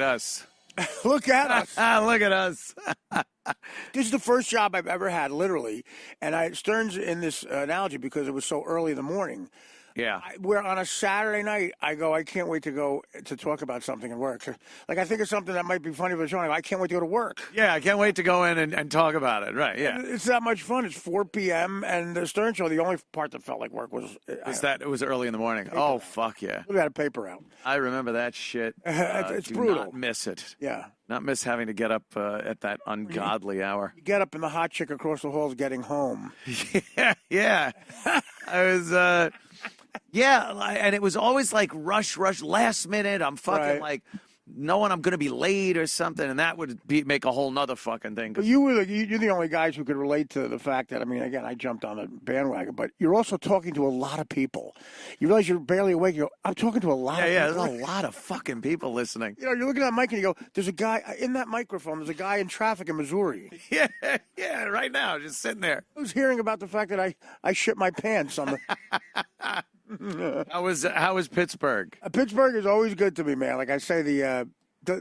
at us. Look at us. Look at us. This is the first job I've ever had, literally. And Stern's in this analogy because it was so early in the morning. Yeah. Where on a Saturday night, I go, I can't wait to go to talk about something at work. Like, I think of something that might be funny for the show. I can't wait to go to work. Yeah, I can't wait to go in and talk about it. Right, yeah. It's that much fun. It's 4 p.m. And the Stern Show, the only part that felt like work was... It was early in the morning. Oh, fuck yeah. We got a paper out. I remember that shit. It's brutal. Not miss it. Yeah. Not miss having to get up at that ungodly hour. You get up and the hot chick across the hall is getting home. Yeah. I was... Yeah, and it was always like rush, last minute. I'm fucking like knowing I'm going to be late or something, and that would make a whole nother fucking thing. But you're the only guys who could relate to the fact that, I mean, again, I jumped on the bandwagon, but you're also talking to a lot of people. You realize you're barely awake. You go, I'm talking to a lot of people. Yeah, there's a lot of fucking people listening. You know, you're looking at that mic and you go, there's a guy in that microphone. There's a guy in traffic in Missouri. Yeah, right now, just sitting there. Who's hearing about the fact that I shit my pants on the... How was Pittsburgh? Pittsburgh is always good to me, man. Like I say, the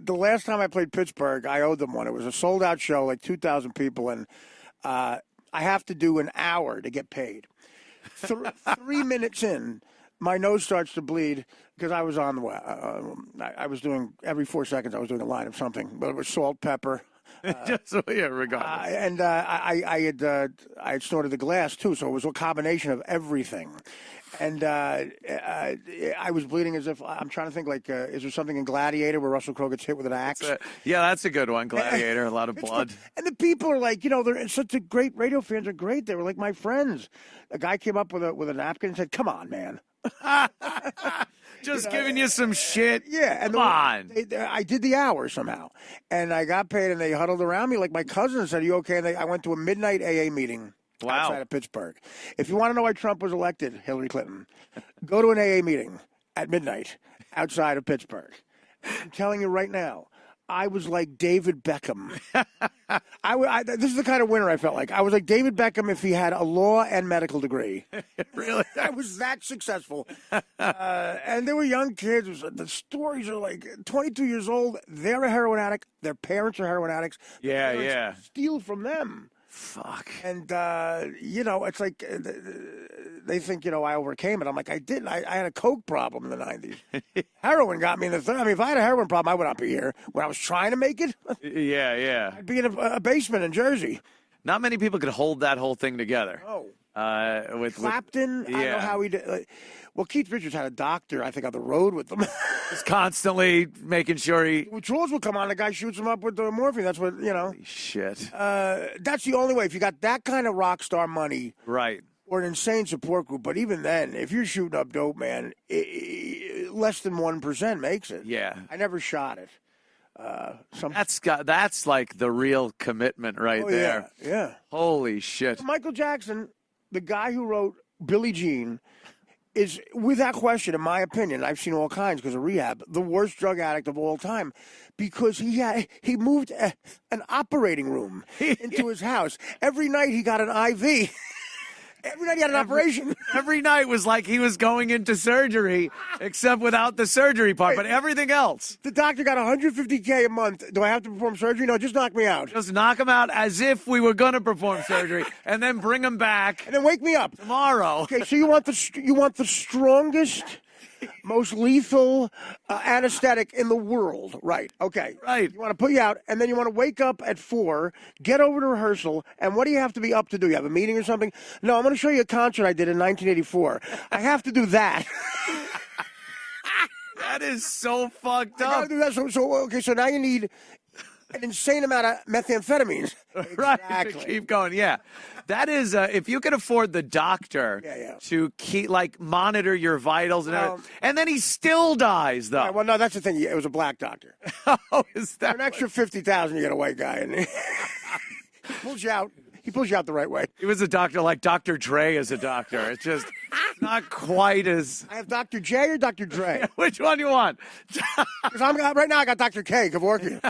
last time I played Pittsburgh, I owed them one. It was a sold-out show, like 2,000 people, and I have to do an hour to get paid. 3 minutes in, my nose starts to bleed because I was on the way. I was doing, every 4 seconds, I was doing a line of something, but it was salt, pepper. Regardless. And I had snorted the glass, too, so it was a combination of everything. And I was bleeding as if, I'm trying to think, like, is there something in Gladiator where Russell Crowe gets hit with an axe? Yeah, that's a good one, Gladiator, a lot of blood. And the people are like, you know, they're such a great, radio fans are great. They were like my friends. A guy came up with a napkin and said, come on, man. Just giving you some shit. Yeah. And come on. I did the hour somehow. And I got paid, and they huddled around me like my cousin said, are you okay? And I went to a midnight AA meeting. Wow. Outside of Pittsburgh. If you want to know why Trump was elected, Hillary Clinton, go to an AA meeting at midnight outside of Pittsburgh. I'm telling you right now, I was like David Beckham. This is the kind of winner I felt like. I was like David Beckham if he had a law and medical degree. Really? I was that successful. And they were young kids. The stories are like 22 years old. They're a heroin addict. Their parents are heroin addicts. Yeah. Steal from them. Fuck. And, you know, it's like they think, you know, I overcame it. I'm like, I didn't. I had a coke problem in the 90s. Heroin got me in the 30s. I mean, if I had a heroin problem, I would not be here. When I was trying to make it, yeah. I'd be in a basement in Jersey. Not many people could hold that whole thing together. Oh. With Clapton, I don't know how he did. Well, Keith Richards had a doctor, I think, on the road with them. Just constantly making sure he... Withdrawals will come on, the guy shoots him up with the morphine. That's what, you know. Holy shit. That's the only way. If you got that kind of rock star money... Right. Or an insane support group. But even then, if you're shooting up dope, man, less than 1% makes it. Yeah. I never shot it. That's like the real commitment right there. Yeah. Holy shit. Michael Jackson, the guy who wrote Billie Jean, is, without question, in my opinion, I've seen all kinds because of rehab, the worst drug addict of all time, because he moved an operating room into his house. Every night he got an IV. Every night he had an operation. Every night was like he was going into surgery, except without the surgery part, but everything else. The doctor got $150K a month. Do I have to perform surgery? No, just knock me out. Just knock him out as if we were going to perform surgery, and then bring him back. And then wake me up. Tomorrow. Okay, so you want the strongest, most lethal anesthetic in the world, right? Okay. Right. You want to put you out, and then you want to wake up at 4, get over to rehearsal, and what do you have to be up to do? You have a meeting or something? No, I'm going to show you a concert I did in 1984. I have to do that. That is so fucked up. I gotta do that. So now you need an insane amount of methamphetamines. Right, Exactly. to keep going, yeah. That is, if you could afford the doctor to keep, like, monitor your vitals and everything, and then he still dies, though. Right, well, no, that's the thing. It was a black doctor. Oh, is that For an extra $50,000, you get a white guy, and he pulls you out. He pulls you out the right way. He was a doctor like Dr. Dre is a doctor. It's just not quite as... I have Dr. J or Dr. Dre? Which one do you want? Because right now I got Dr. K, Kevorkian.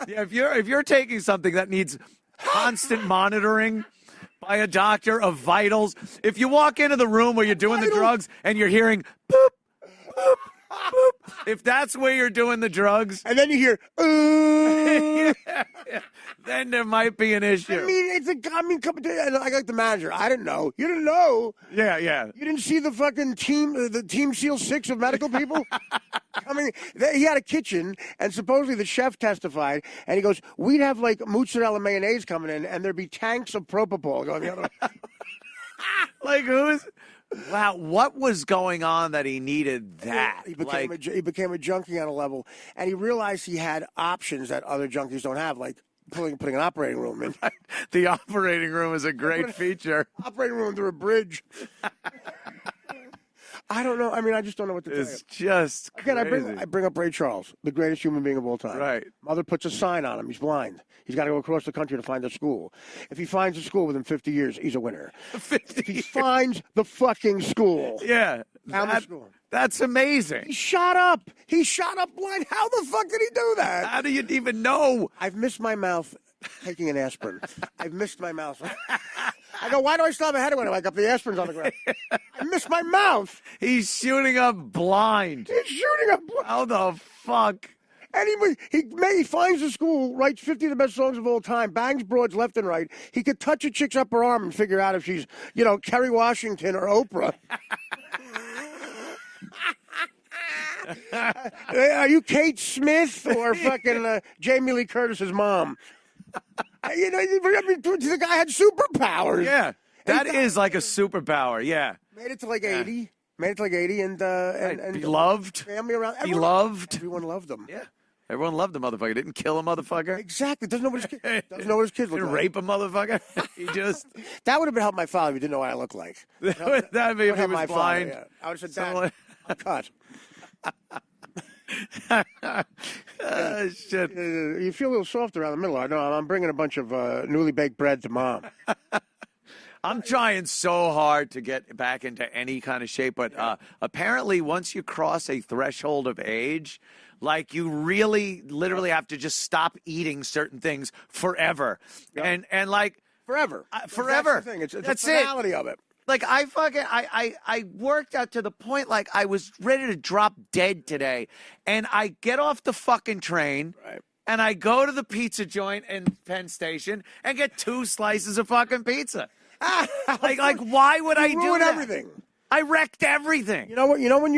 Yeah, if you're taking something that needs constant monitoring by a doctor of vitals, if you walk into the room where you're doing the drugs and you're hearing boop, boop, boop, If that's where you're doing the drugs, and then you hear, then there might be an issue. I like the manager. I didn't know. You didn't know. Yeah. You didn't see the fucking Team SEAL 6 of medical people? I mean, he had a kitchen, and supposedly the chef testified, and he goes, we'd have like mozzarella mayonnaise coming in, and there'd be tanks of propofol going the other way. Like wow, what was going on that he needed that? He became a junkie on a level, and he realized he had options that other junkies don't have, like putting an operating room in. The operating room is a great feature. Operating room under a bridge. I don't know. I mean, I just don't know what to tell you. It's just crazy. Again, I bring up Ray Charles, the greatest human being of all time. Right. Mother puts a sign on him. He's blind. He's got to go across the country to find a school. If he finds a school within 50 years, he's a winner. 50 If he finds the fucking school. Yeah. That's amazing. He shot up. He shot up blind. How the fuck did he do that? How do you even know? I've missed my mouth taking an aspirin. I've missed my mouth. I go, why do I still have a headache when I wake up? The aspirin's on the ground. I missed my mouth. He's shooting up blind. He's shooting up blind. How the fuck? And he finds a school, writes 50 of the best songs of all time, bangs broads left and right. He could touch a chick's upper arm and figure out if she's, Kerry Washington or Oprah. Are you Kate Smith or fucking Jamie Lee Curtis's mom? The guy had superpowers. Yeah, that is like a superpower. Yeah, made it to like 80. Made it to like 80, and beloved. Family around. Everyone loved him. Yeah, everyone loved the motherfucker. Didn't kill a motherfucker. Exactly. Doesn't know what his kids look Didn't like. rape a motherfucker. He just. That would have helped my father if he didn't know what I looked like. That'd be if he was blind. Father, yeah. I would have said, Dad, I'm cut. Shit. You feel a little soft around the middle. I know. I'm bringing a bunch of newly baked bread to Mom. I'm trying so hard to get back into any kind of shape, but apparently once you cross a threshold of age, like you really literally have to just stop eating certain things forever. Yep. And like forever. Forever. That's the thing. It's That's the finality of it. Like I worked out to the point like I was ready to drop dead today, and I get off the fucking train, right, and I go to the pizza joint in Penn Station and get 2 slices of fucking pizza. like why would I do that? Everything. I wrecked everything. You know what? When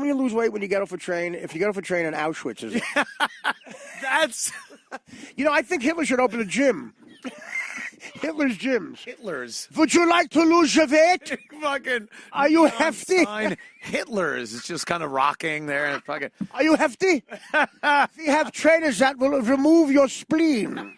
you lose weight when you get off a train. If you get off a train in Auschwitz, is that's. I think Hitler should open a gym. Hitler's gyms. Hitler's. Would you like to lose your weight? Fucking. Are you hefty? Hitler's. It's just kind of rocking there. Fucking. Are you hefty? We have trainers that will remove your spleen.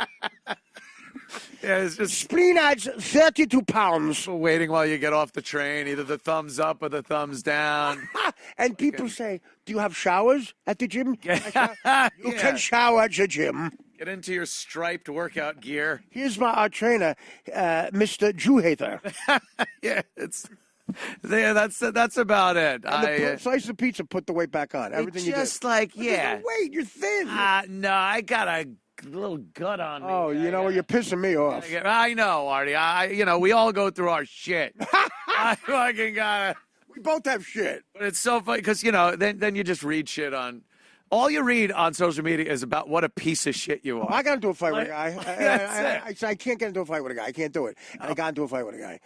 Yeah, it's just spleen adds 32 pounds. Waiting while you get off the train, either the thumbs up or the thumbs down. And people say, "Do you have showers at the gym?" You can shower at your gym. Get into your striped workout gear. Here's our trainer, Mr. Jew Hater. Yeah, that's about it. And the slice of pizza put the weight back on. Everything you did. Just like, yeah. No weight, you're thin. No, I got a little gut on me. Oh, you're pissing me off. I know, Artie. We all go through our shit. I fucking gotta. We both have shit. But it's so funny because then you just read shit on. All you read on social media is about what a piece of shit you are. I got into a fight with a guy. I can't get into a fight with a guy. I can't do it. And I got into a fight with a guy.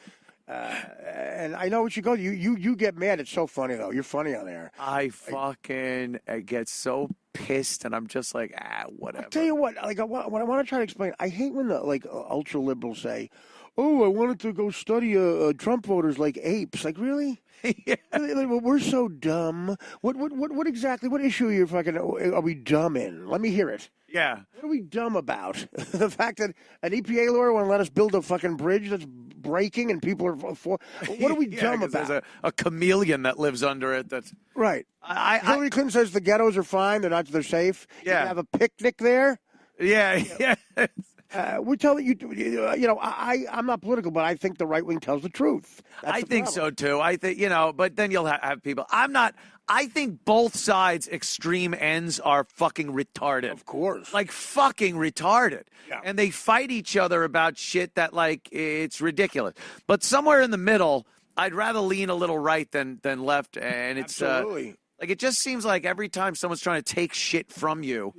And I know what you go. You get mad. It's so funny though. You're funny on there. I fucking get so pissed, and I'm just like, whatever. I'll tell you what. Like, what I want to try to explain. I hate when the ultra liberals say, "Oh, I wanted to go study Trump voters like apes." Like, really? Yeah. We're so dumb. What exactly? What issue are we dumb in? Let me hear it. Yeah. What are we dumb about? The fact that an EPA lawyer want to let us build a fucking bridge that's breaking and people are for. What are we dumb about? There's a chameleon that lives under it. That's right. Hillary Clinton says the ghettos are fine. They're safe. Yeah. You can have a picnic there. Yeah. We're telling you, I'm not political, but I think the right wing tells the truth. I think so too. I think, but then you'll have people. I think both sides' extreme ends are fucking retarded. Of course. Like fucking retarded. Yeah. And they fight each other about shit that it's ridiculous. But somewhere in the middle, I'd rather lean a little right than left. And it's absolutely. Like, it just seems like every time someone's trying to take shit from you,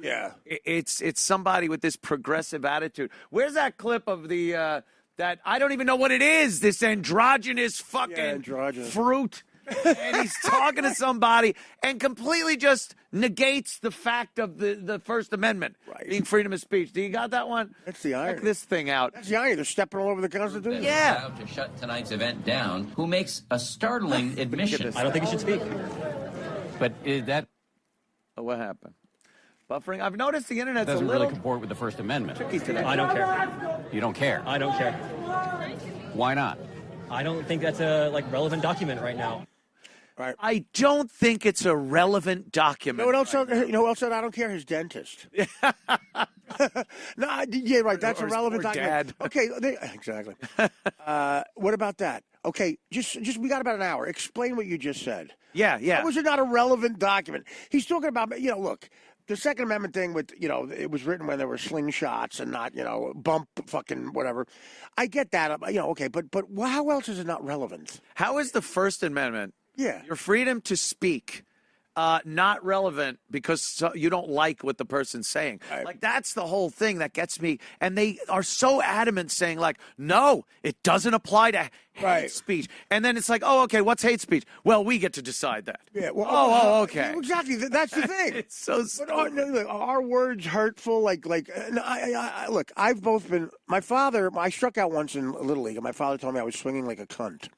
it's somebody with this progressive attitude. Where's that clip of the that I don't even know what it is? This androgynous fucking fruit. And he's talking to somebody and completely just negates the fact of the First Amendment being freedom of speech. Do you got that one? That's the irony. Check this thing out. That's the irony. They're stepping all over the Constitution. Yeah. To shut tonight's event down, who makes a startling admission. I don't think he should speak. But that what happened? Buffering. I've noticed the internet's doesn't a little really comport with the First Amendment. tricky today. I don't care. You don't care. I don't care. Why not? I don't think that's a relevant document right now. Right. I don't think it's a relevant document. You know what else? You know who else said I don't care? His dentist. No, yeah, right. That's a relevant document. Dad. Okay, exactly. What about that? Okay, just we got about an hour. Explain what you just said. Yeah. How was it not a relevant document? He's talking about, look, the Second Amendment thing with, it was written when there were slingshots and not, bump fucking whatever. I get that, okay, but how else is it not relevant? How is the First Amendment? Yeah. Your freedom to speak, not relevant because you don't like what the person's saying. Right. Like, that's the whole thing that gets me. And they are so adamant saying, like, no, it doesn't apply to hate speech. And then it's like, oh, okay, what's hate speech? Well, we get to decide that. Yeah. Well, okay. Exactly. That's the thing. It's so stupid. But are words hurtful? Look, I've both been. My father. I struck out once in Little League, and my father told me I was swinging like a cunt.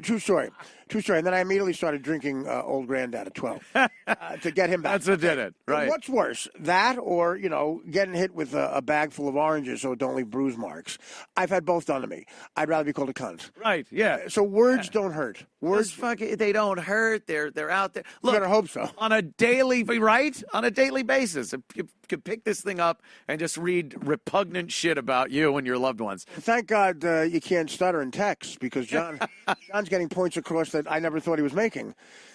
True story. And then I immediately started drinking Old Granddad at 12 to get him back. That's what did it, right? What's worse, that or, getting hit with a bag full of oranges so it don't leave bruise marks? I've had both done to me. I'd rather be called a cunt. Right, yeah. So words don't hurt. Words, they don't hurt. They're out there. Look, you better hope so. On a daily basis. If you could pick this thing up and just read repugnant shit about you and your loved ones. Thank God you can't stutter in text because John's getting points across that I never thought he was making.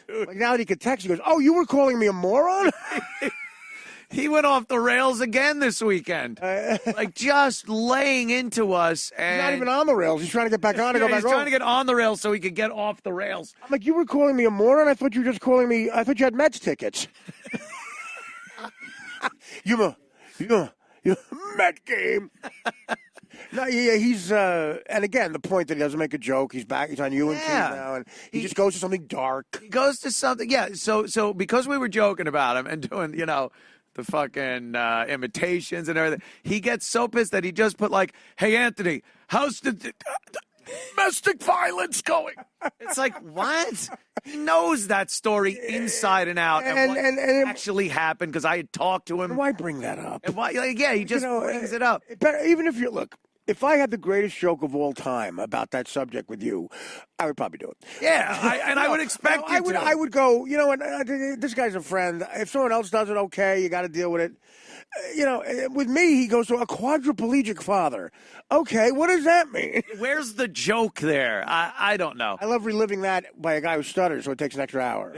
Like now that he could text, he goes, "Oh, you were calling me a moron?" He went off the rails again this weekend, like just laying into us. And he's not even on the rails. He's trying to get back on and go back He's trying to get on the rails so he could get off the rails. I'm like, you were calling me a moron? I thought you were just calling me. I thought you had Mets tickets. you Met game. No, he's and again the point that he doesn't make a joke. He's back. He's on you and Keith now, and he just goes to something dark. He goes to something, yeah. So because we were joking about him and doing, the fucking imitations and everything, he gets so pissed that he just put like, "Hey Anthony, how's the domestic violence going?" It's like, what? He knows that story inside and out, and what actually happened because I had talked to him. Why bring that up? And why? He just brings it up. Even if you look. If I had the greatest joke of all time about that subject with you, I would probably do it. Yeah, I would expect you to. I would go, this guy's a friend. If someone else does it, okay, you got to deal with it. With me, he goes to a quadriplegic father. Okay, what does that mean? Where's the joke there? I don't know. I love reliving that by a guy who stutters, so it takes an extra hour.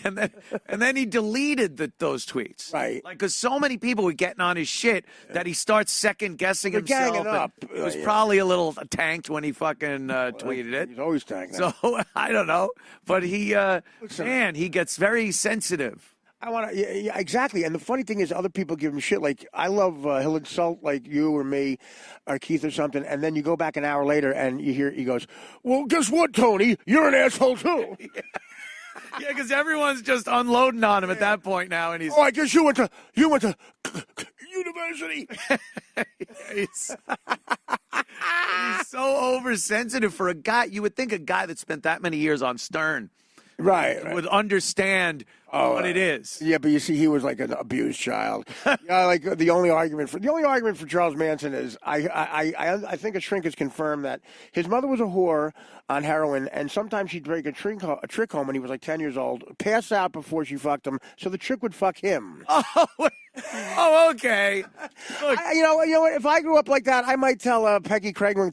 And then he deleted those tweets. Right. Like, because so many people were getting on his shit that he starts second-guessing himself. Ganging up. It was probably a little tanked when he fucking tweeted it. He's always tanked. So, I don't know. But he gets very sensitive. I want to, yeah, exactly. And the funny thing is, other people give him shit. Like, I love, he'll insult, like, you or me or Keith or something, and then you go back an hour later and you hear, he goes, "Well, guess what, Tony? You're an asshole, too." Yeah, because everyone's just unloading on him at that point now, and he's. Oh, I guess you went to university. He's so oversensitive for a guy. You would think a guy that spent that many years on Stern, right. would understand what it is. Yeah, but you see, he was like an abused child. Like the only argument for Charles Manson is I think a shrink has confirmed that his mother was a whore on heroin, and sometimes she'd break a trick home when he was like 10 years old, pass out before she fucked him, so the trick would fuck him. Oh, okay. Look, you know what? If I grew up like that, I might tell Peggy Craigwing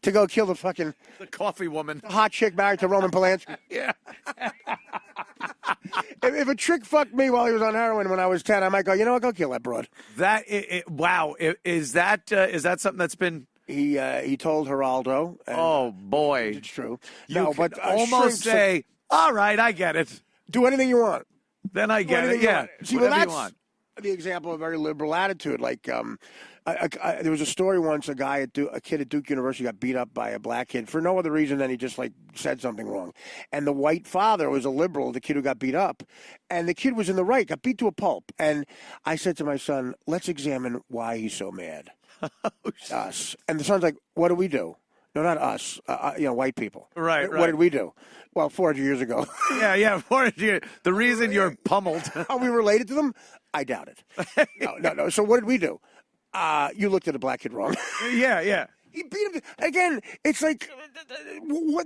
to go kill the coffee woman, the hot chick married to Roman Polanski. Yeah. If a trick fucked me while he was on heroin when I was 10, I might go, you know what? Go kill that broad. Wow. Is that something that's been? He told Geraldo. Oh boy, it's true. You could almost say, All right, I get it. Do anything you want. Then I get it. Yeah, See, whatever well, you want. the example of a very liberal attitude. Like, there was a story once: a kid at Duke University got beat up by a black kid for no other reason than he just like said something wrong. And the white father was a liberal, the kid who got beat up, and the kid was in the right, got beat to a pulp. And I said to my son, "Let's examine why he's so mad." Us. And the son's like, "What do we do?" No, not us. White people. Right. What did we do? Well, 400 years ago. Yeah. 400 years. The reason you're pummeled. Are we related to them? I doubt it. No. So what did we do? You looked at a black kid wrong. Yeah. He beat him again. It's like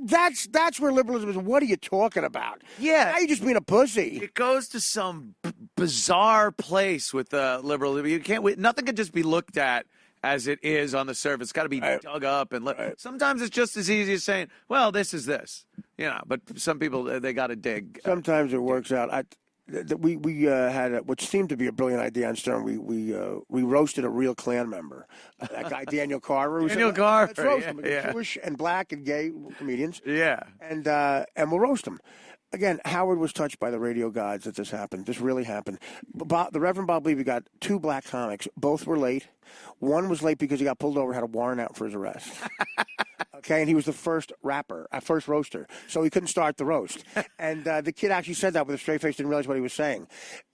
that's where liberalism is. What are you talking about? Yeah, now you're just being a pussy. It goes to some bizarre place with liberalism. You can't. Nothing can just be looked at as it is on the surface. It's got to be dug up, and sometimes it's just as easy as saying, "Well, this is this," But some people they got to dig. Sometimes it works out. We had what seemed to be a brilliant idea on Stern. We roasted a real Klan member, that guy Daniel Carver. Daniel Carver, let's roast him. Jewish and black and gay comedians. Yeah, and we'll roast him. Again, Howard was touched by the radio gods that this happened. This really happened. The Reverend Bob Levy got 2 black comics. Both were late. One was late because he got pulled over, had a warrant out for his arrest. Okay, and he was the first first roaster, so he couldn't start the roast. And the kid actually said that with a straight face, didn't realize what he was saying.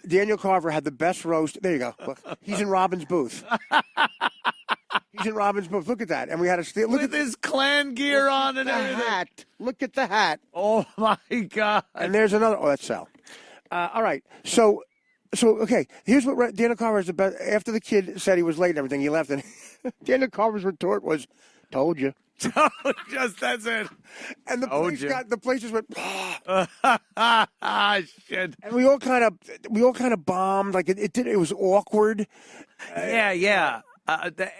Daniel Carver had the best roast. There you go. Look, he's in Robin's booth. He's in Robin's booth. Look at that. And we had to steal. Look with at his Klan gear on and everything. Hat. Look at the hat. Oh, my God. And there's another. Oh, that's Sal. All right. So, okay, here's what Daniel Carver is about. After the kid said he was late and everything, he left. And Daniel Carver's retort was, "Told you." That's it. And the place just went. Shit. And we all kind of bombed. Like it was awkward. Yeah.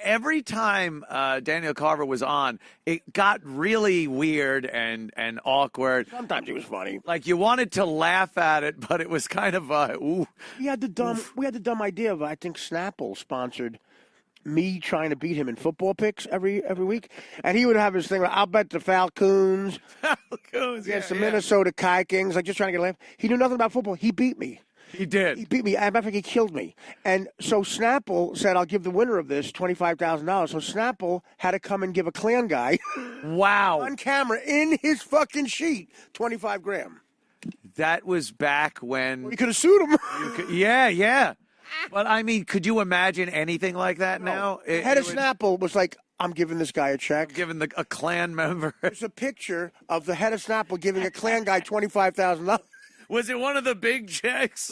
Every time Daniel Carver was on, it got really weird and awkward. Sometimes it was funny. Like you wanted to laugh at it, but it was kind of ooh. We had the dumb idea of, I think Snapple sponsored me trying to beat him in football picks every week, and he would have his thing. I'll bet the Falcons. Against the Minnesota Vikings. Like just trying to get a laugh. He knew nothing about football. He beat me. He did. He beat me. As a matter of fact, he killed me. And so Snapple said, "I'll give the winner of this $25,000." So Snapple had to come and give a Klan guy, wow, on camera in his fucking sheet, $25,000. That was back when we could have sued him. Yeah. But I mean, could you imagine anything like that now? Head of Snapple was like, "I'm giving this guy a check." I'm giving a Klan member. There's a picture of the head of Snapple giving a Klan guy $25,000. Was it one of the big checks?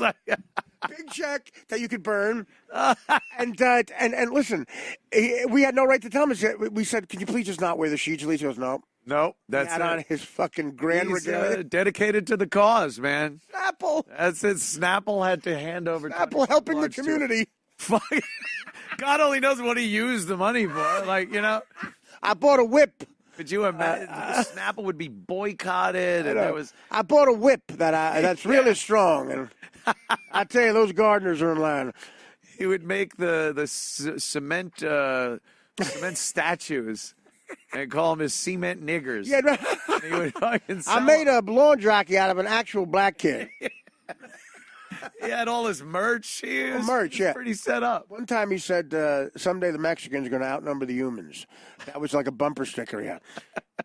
Big check that you could burn. And listen, we had no right to tell him. We said, "Can you please just not wear the sheets?" At least he goes, "No." No, that's he had on his fucking grand regalia. Dedicated to the cause, man. Snapple. That's it. Snapple had to hand over. Snapple helping the community. God only knows what he used the money for. I bought a whip. Could you imagine? Snapple would be boycotted, and I bought a whip that's really strong, and I tell you, those gardeners are in line. He would make the cement statues. And call them his cement niggers. Yeah, he would fucking I made a lawn jockey out of an actual black kid. He had all his merch. He was pretty set up. One time he said, "Someday the Mexicans are going to outnumber the humans." That was like a bumper sticker he had.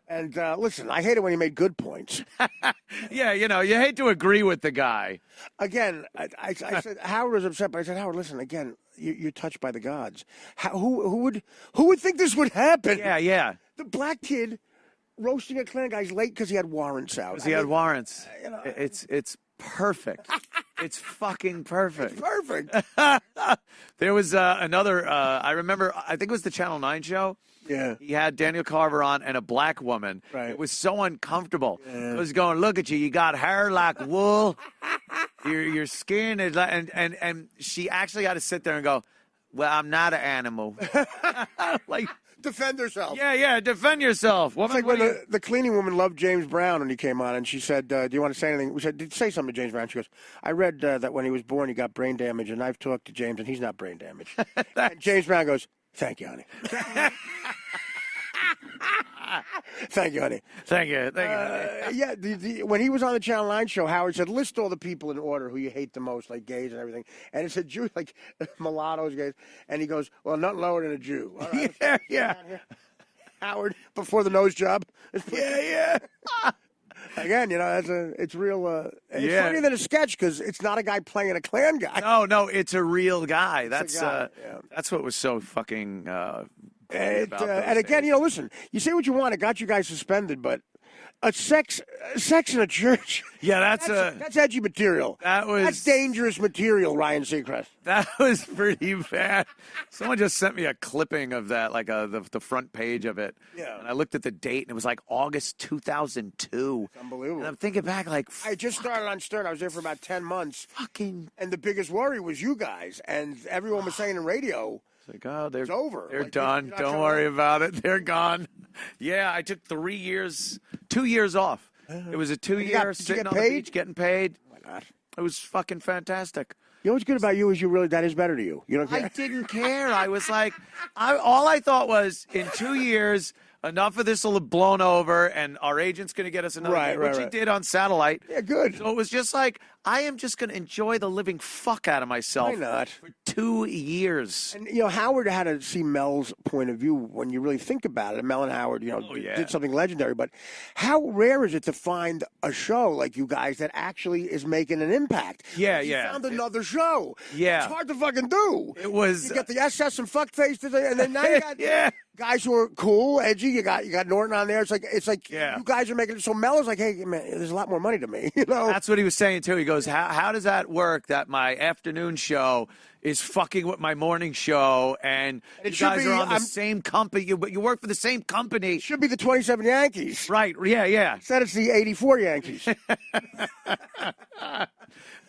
And listen, I hate it when he made good points. Yeah, you hate to agree with the guy. Again, I said Howard was upset, but I said, "Howard, listen, again, you're touched by the gods. Who would think this would happen?" Yeah. The black kid roasting a Klan guy's late because he had warrants out. Because he had warrants. It's perfect. It's fucking perfect. It's perfect. There was another. I remember. I think it was the Channel 9 show. Yeah. He had Daniel Carver on and a black woman. Right. It was so uncomfortable. Yeah. It was going, "Look at you. You got hair like wool. Your skin is like," and she actually had to sit there and go, "Well, I'm not an animal." Like. Defend herself. Yeah, defend yourself. Woman, it's like when the cleaning woman loved James Brown when he came on, and she said, "Do you want to say anything?" We said, "Say something to James Brown." She goes, "I read that when he was born, he got brain damage, and I've talked to James, and he's not brain damaged." And James Brown goes, "Thank you, honey." Thank you, honey. Thank you. Honey. Yeah, when he was on the Channel 9 show, Howard said, list all the people in order who you hate the most, like gays and everything. And it said Jew, like mulattoes, gays. And he goes, well, nothing lower than a Jew. All right, Yeah. Howard, before the nose job. Yeah. Again, it's real. It's funnier than a sketch because it's not a guy playing a Klan guy. No, it's a real guy. That's yeah. That's what was so fucking. And again, listen, you say what you want. It got you guys suspended, but sex in a church. Yeah, that's edgy material. That's dangerous material, Ryan Seacrest. That was pretty bad. Someone just sent me a clipping of that, like the front page of it. Yeah. And I looked at the date, and it was like August 2002. It's unbelievable. And I'm thinking back, like, I just started on Stern. I was there for about 10 months. Fucking. And the biggest worry was you guys, and everyone was saying in radio. Like, oh, it's over. They're done. Don't worry about it. They're gone. Yeah, I took 2 years off. It was a 2-year sitting on the beach getting paid. Oh my God. It was fucking fantastic. You know what's good about you is that is better to you. You don't care. I didn't care. I was like, all I thought was in 2 years, enough of this will have blown over, and our agent's going to get us another gig, which he did on satellite. Yeah, good. So it was just like, I am just going to enjoy the living fuck out of myself. Why not? For 2 years. And, Howard had to see Mel's point of view when you really think about it. And Mel and Howard, did something legendary. But how rare is it to find a show like you guys that actually is making an impact? Yeah, You found another show. Yeah. It's hard to fucking do. It was. You get the SS and fuckface today, and then now you got guys who are cool, edgy. You got Norton on there. It's like you guys are making it. So Mel is like, hey, man, there's a lot more money to me. That's what he was saying, too. He goes, how does that work that my afternoon show is fucking with my morning show, and you guys are on the same company, you work for the same company. It should be the 27 Yankees. Right, yeah. Instead it's the 84 Yankees.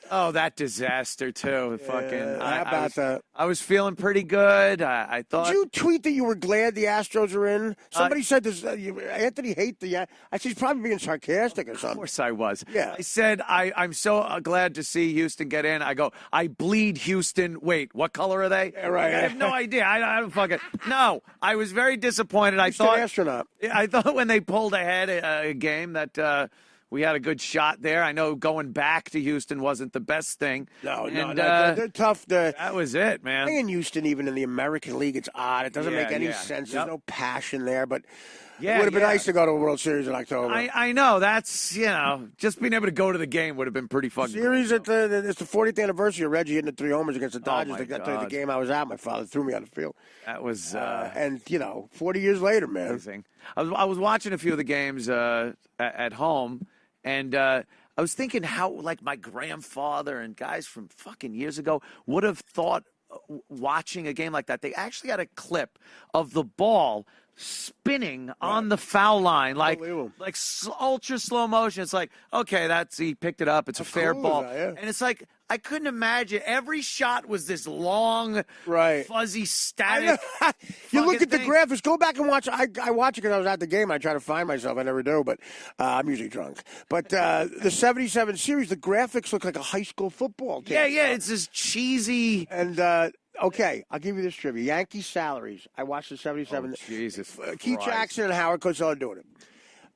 Oh, that disaster, too. Fucking. How about that? I was feeling pretty good. I thought. Did you tweet that you were glad the Astros are in? Somebody said this. Anthony hate the. I said he's probably being sarcastic or something. Of course I was. Yeah. I said, I'm so glad to see Houston get in. I go, I bleed Houston. Wait, what color are they? Yeah, right. I have no idea. I don't fucking. No, I was very disappointed. I thought. Astronaut. I thought when they pulled ahead a game that. We had a good shot there. I know going back to Houston wasn't the best thing. No, they're tough. That was it, man. Playing Houston, even in the American League, it's odd. It doesn't make any sense. There's no passion there, but it would have been nice to go to a World Series in October. I know. That's, just being able to go to the game would have been pretty fucking Series cool. It's the 40th anniversary of Reggie hitting the 3 homers against the Dodgers. Oh, my That's God. the game I was at. My father threw me on the field. That was... 40 years later, man. Amazing. I was watching a few of the games at home, and I was thinking how, like, my grandfather and guys from fucking years ago would have thought watching a game like that. They actually had a clip of the ball spinning on the foul line, like ultra slow motion. It's like, okay, he picked it up. It's a fair ball. And it's like, I couldn't imagine. Every shot was this long, fuzzy, static. You look at the graphics. Go back and watch. I watch it because I was at the game. I try to find myself. I never do, but I'm usually drunk. But the 77 series, the graphics look like a high school football team. Yeah. It's this cheesy. And, okay, I'll give you this trivia. Yankee salaries. I watched the 77. Oh, Jesus Keith Jackson and Howard Cosell are doing it.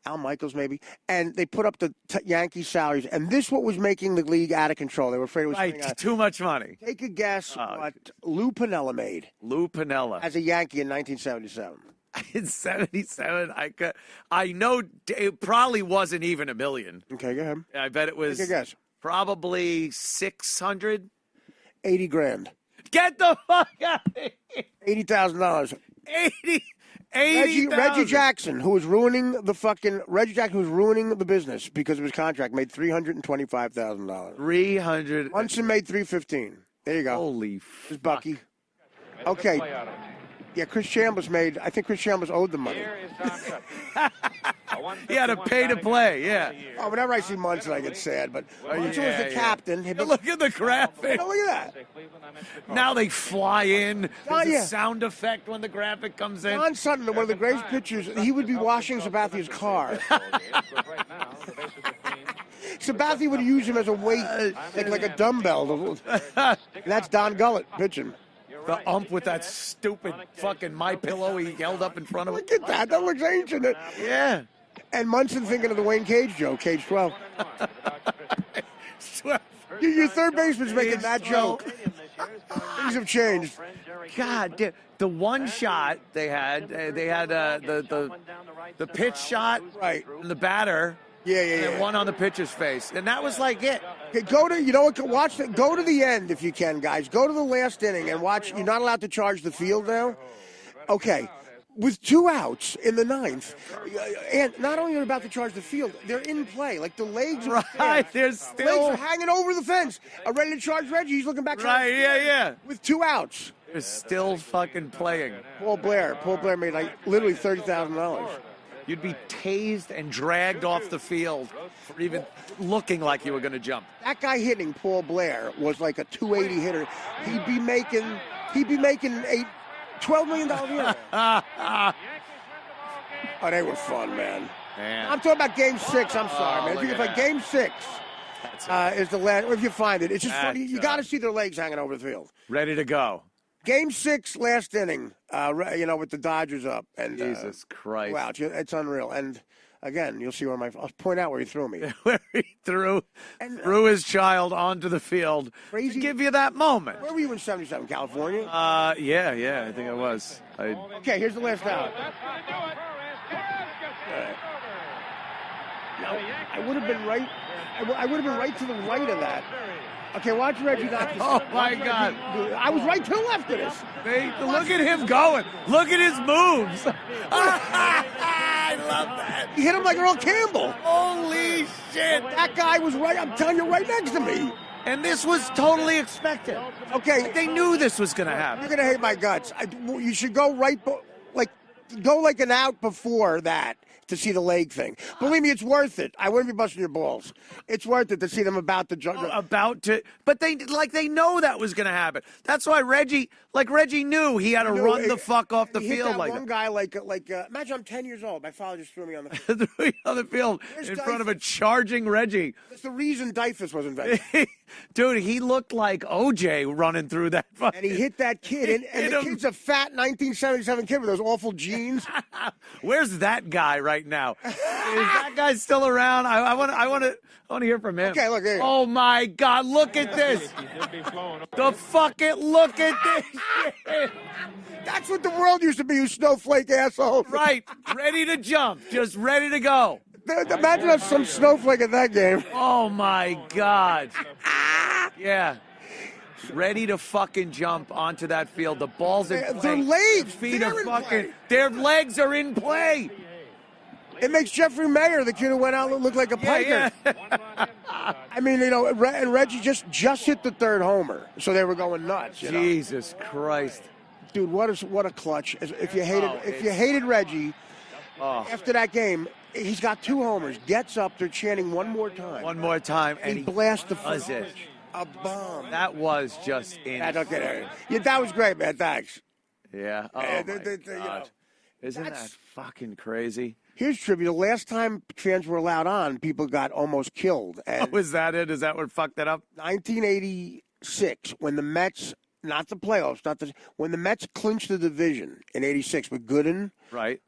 Al Michaels, maybe. And they put up the Yankee salaries. And this what was making the league out of control. They were afraid it was too much money. Take a guess what Lou Piniella made. Lou Piniella. As a Yankee in 1977. In 77, I know it probably wasn't even $1 million. Okay, go ahead. I bet it was Take a guess. Probably 600. $80,000. Get the fuck out of here. $80,000. 80. Reggie Jackson, who was ruining the business because of his contract, made $325,000. 300. Munson made $315,000. There you go. Holy There's Bucky. Okay. Yeah, Chris Chambliss I think Chris Chambliss owed the money. He had to pay to play, yeah. Oh, whenever I see Munson, I get sad. But Munson was the captain. Look at the graphic. Oh, look at that. Now they fly in. There's a sound effect when the graphic comes in. Don Sutton, one of the greatest pitchers, he would be washing Sabathia's car. Sabathia would use him as a weight, like a dumbbell. That's Don Gullett pitching. The ump with that stupid fucking My Pillow he held up in front of him. Look at that. That looks ancient. Yeah. And Munson thinking of the Wayne Cage joke, Cage 12. Your third baseman's making that joke. Things have changed. God damn. The one shot they had the pitch shot, right, and the batter. And one on the pitcher's face, and that was like it. Okay, go to go to the end if you can, guys. Go to the last inning and watch. You're not allowed to charge the field now. Okay, with 2 outs in the ninth, and not only are they about to charge the field, they're in play. Like the legs, they're still legs are hanging over the fence, are ready to charge Reggie. He's looking back. Right, yeah. With 2 outs, they're still fucking playing. Paul Blair made like literally $30,000. You'd be tased and dragged off the field for even looking like you were going to jump. That guy hitting Paul Blair was like a 280 hitter. He'd be making $12 million a year. Oh, they were fun, man. I'm talking about Game 6. I'm sorry, man. If you like Game 6 is the last. If you find it, it's just funny. You got to see their legs hanging over the field. Ready to go. Game 6, last inning, with the Dodgers up. And Jesus Christ. Wow, it's unreal. And, again, you'll see I'll point out where he threw me. Where he threw his child onto the field crazy. To give you that moment. Where were you in 77, California? Yeah, I think I was. Okay, here's the last out. Now, I would have been right. I would have been right to the right of that. Okay, watch Reggie knock this. Oh, my God. I was right to the left of this. Look at him going. Look at his moves. I love that. He hit him like Earl Campbell. Holy shit. That guy was right, I'm telling you, right next to me. And this was totally expected. Okay. They knew this was going to happen. You're going to hate my guts. You should go go like an out before that to see the leg thing. Believe me, it's worth it. I wouldn't be busting your balls. It's worth it to see them about to jump. But they know that was going to happen. That's why Reggie knew he had to run the fuck off the field like that. One guy imagine I'm 10 years old. My father just threw me on the field. Threw me on the field in front of a charging Reggie. That's the reason Dyfus was invented. Dude, he looked like OJ running through that fucking. And he hit that kid. And the kid's a fat 1977 kid with those awful jeans. Where's that guy right now? Is that guy still around? I want to hear from him. Okay, look here. Oh my God! Look at this. Look at this shit. That's what the world used to be, you snowflake asshole. Right, ready to jump, just ready to go. Imagine us some snowflake at that game. Oh my God. Yeah. Ready to fucking jump onto that field. The ball's in play. Their legs. Feet are fucking. Their legs are in play. It makes Jeffrey Mayer, the kid who went out, look like a piker. Yeah. I mean, and Reggie just hit the third homer, so they were going nuts. Jesus Christ, dude, what a clutch! If you hated Reggie after that game, he's got 2 homers. Gets up, they're chanting one more time, and he blasts the first pitch. A bomb. That was just insane. Yeah, that was great, man. Thanks. Yeah. Oh my God. Isn't that fucking crazy? Here's trivia. The last time fans were allowed on, people got almost killed. And is that it? Is that what fucked it up? 1986, when the Mets, not the playoffs, when the Mets clinched the division in '86 with Gooden. Right.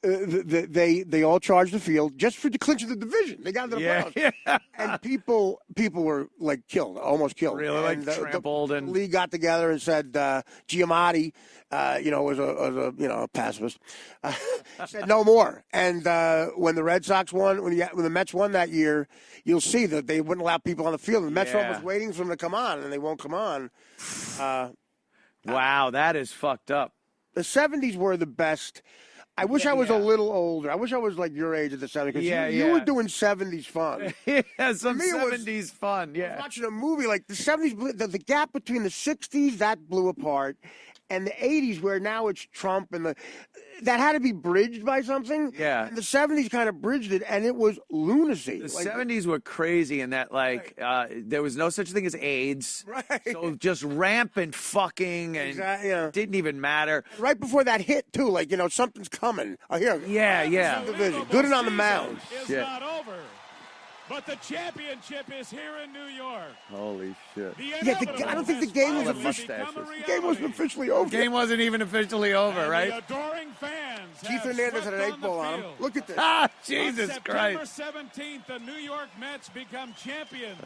They all charged the field just to clinch the division. They got to the playoffs. Yeah. And people were like killed, almost killed. Really, and trampled. The league got together and said Giamatti, was a pacifist, said no more. And when the Red Sox won, when the Mets won that year, you'll see that they wouldn't allow people on the field. And the Mets were almost waiting for them to come on, and they won't come on. Wow, that is fucked up. The 70s were the best. I wish I was a little older. I wish I was like your age at the 70s. Because you were doing 70s fun. Some 70s fun, yeah. Watching a movie like the 70s, the gap between the 60s, that blew apart, and the 80s where now it's Trump and that had to be bridged by something. Yeah. And the 70s kind of bridged it, and it was lunacy. The 70s were crazy in that, there was no such thing as AIDS. Right. So just rampant fucking and didn't even matter. Right before that hit, too, something's coming. Oh, here. Yeah. Division. Good and on the mound. Yeah. But the championship is here in New York. Holy shit. I don't think the game was wasn't officially over. The game wasn't even officially over, right? The adoring fans Keith Hernandez had an 8-ball on him. Look at this. Ah, Jesus Christ. September 17th, the New York Mets become champions.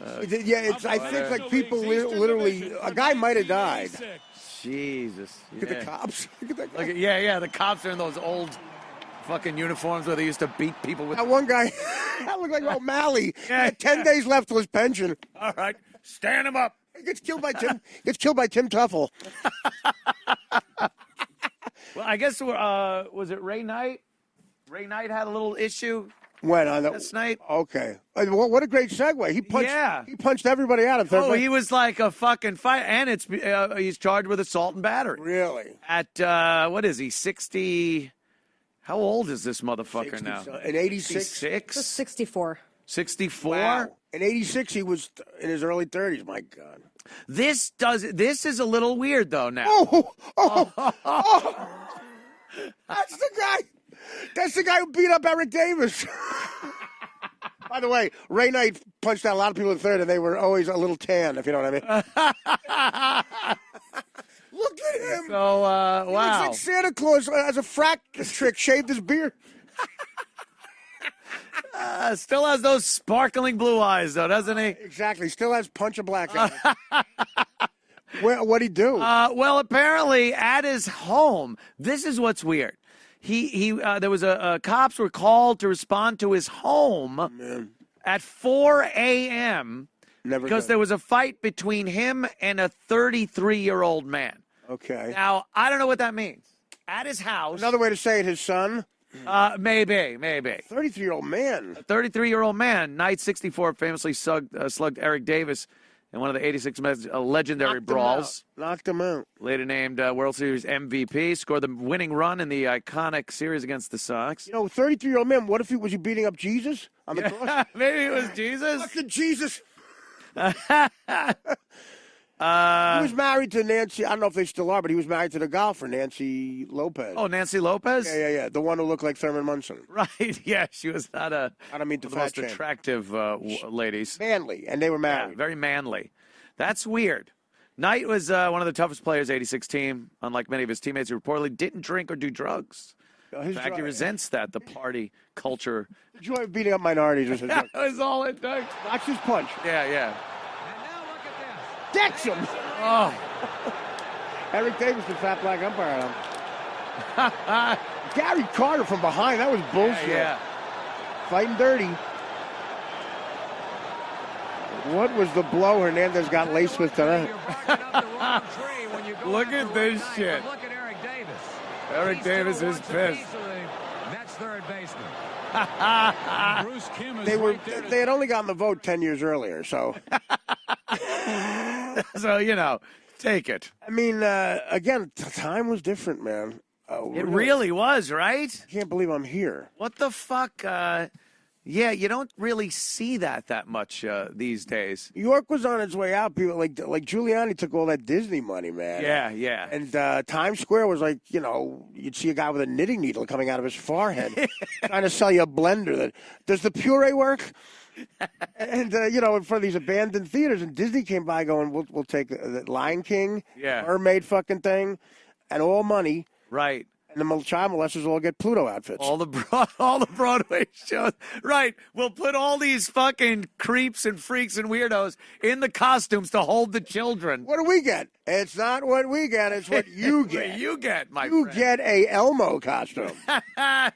I think like people literally, a guy might have died. Jesus. Look at the cops. Look at that guy. The cops are in those old fucking uniforms where they used to beat people with. That one guy, that looked like O'Malley. He had 10 days left till his pension. All right, stand him up. He gets killed by Tim. Tuffle. Well, I guess was it Ray Knight? Ray Knight had a little issue. When on this night? Okay. What a great segue. He punched everybody out of third. Oh, he was like a fucking fight, and he's charged with assault and battery. Really? At what is he? 60. How old is this motherfucker 60, now? In 86? 64. 64? Wow. In 86, he was in his early 30s. My God. This is a little weird, though, now. Oh. That's the guy. That's the guy who beat up Eric Davis. By the way, Ray Knight punched out a lot of people in third, and they were always a little tan, if you know what I mean. Look at him. So, wow. He looks like Santa Claus as a frack trick, shaved his beard. Still has those sparkling blue eyes, though, doesn't he? Exactly. Still has punch of black. What'd he do? Well, apparently at his home, this is what's weird. There was cops were called to respond to his home at 4 a.m. because there was a fight between him and a 33-year-old man. Okay. Now, I don't know what that means. At his house. Another way to say it, his son? Maybe. 33-year-old man. A 33-year-old man, Knight 64, famously slugged Eric Davis in one of the 86 legendary brawls. Knocked him out. Later named World Series MVP, scored the winning run in the iconic series against the Sox. 33-year-old man, what if was he beating up Jesus on the cross? Maybe it was Jesus. Look at Jesus. He was married to Nancy. I don't know if they still are, but he was married to the golfer, Nancy Lopez. Oh, Nancy Lopez? Yeah. The one who looked like Thurman Munson. Right, yeah. She was not I don't mean to the most attractive ladies. Manly, and they were married. Yeah, very manly. That's weird. Knight was one of the toughest players, 86 team, unlike many of his teammates who reportedly didn't drink or do drugs. In fact, he resents that, the party culture. The joy of beating up minorities was his That was all it took. Watch his punch. Yeah. Decks him. Oh. Eric Davis, the fat black umpire. Gary Carter from behind. That was bullshit. Yeah. Fighting dirty. What was the blow Hernandez got laced with tonight? Look at this shit. Look at Eric Davis. Eric Davis is pissed. That's third baseman. Bruce Kim is They had only gotten the vote 10 years earlier, so. So, take it. I mean, again, time was different, man. It really was, right? I can't believe I'm here. What the fuck? Yeah, you don't really see that much these days. New York was on its way out. People like Giuliani took all that Disney money, man. Yeah. And Times Square was like, you'd see a guy with a knitting needle coming out of his forehead trying to sell you a blender. Does the puree work? And, in front of these abandoned theaters, and Disney came by going, we'll take the Lion King, mermaid fucking thing, and all money. Right. And the child molesters all get Pluto outfits. All the Broadway shows. Right. We'll put all these fucking creeps and freaks and weirdos in the costumes to hold the children. What do we get? It's not what we get. It's what you get. You get, my You friend. get a Elmo costume. By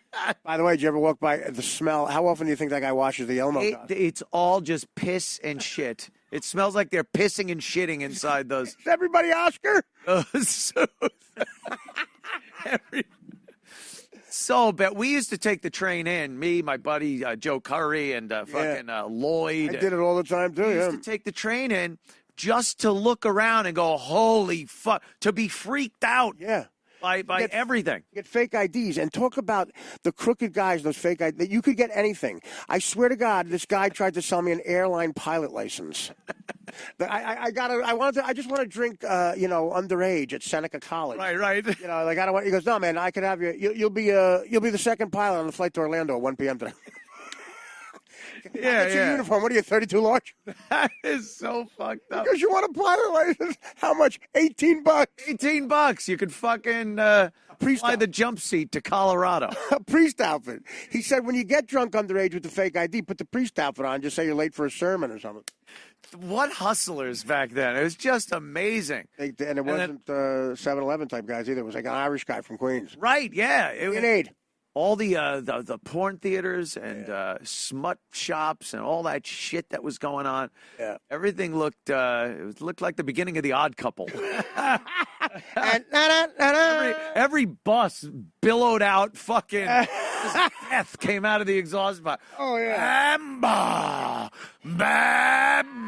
the way, did you ever walk by the smell? How often do you think that guy washes the Elmo costume? It's all just piss and shit. It smells like they're pissing and shitting inside those. Is everybody Oscar? So bad. We used to take the train in. Me, my buddy Joe Curry, and Lloyd. I did it all the time too. We used to take the train in just to look around and go, "Holy fuck!" To be freaked out. Yeah. By everything. You get fake IDs and talk about the crooked guys, those fake IDs. You could get anything. I swear to God, this guy tried to sell me an airline pilot license. I just want to drink, underage at Seneca College. Right. I don't want. He goes, no, man, I could have you. You'll be the second pilot on the flight to Orlando at 1 p.m. today. That's your uniform. What are you, 32 large? That is so fucked up. Because you want a pilot license. How much? $18. $18. You could fucking fly the jump seat to Colorado. A priest outfit. He said when you get drunk underage with the fake ID, put the priest outfit on. Just say you're late for a sermon or something. What hustlers back then. It was just amazing. And it wasn't 7-Eleven type guys either. It was like an Irish guy from Queens. Right, yeah. It all the porn theaters and smut shops and all that shit that was going on. Yeah. Everything looked like the beginning of The Odd Couple. And, every bus billowed out fucking death came out of the exhaust pipe. Oh yeah. Bamba, bamba,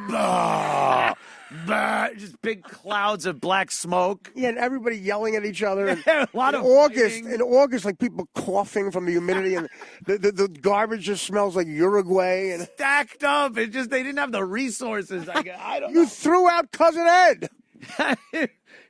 just big clouds of black smoke. Yeah, and everybody yelling at each other. And a lot of August. fighting. In August, like people coughing from the humidity, and the garbage just smells like Uruguay. And Stacked up. It just they didn't have the resources. I don't you know. threw out Cousin Ed.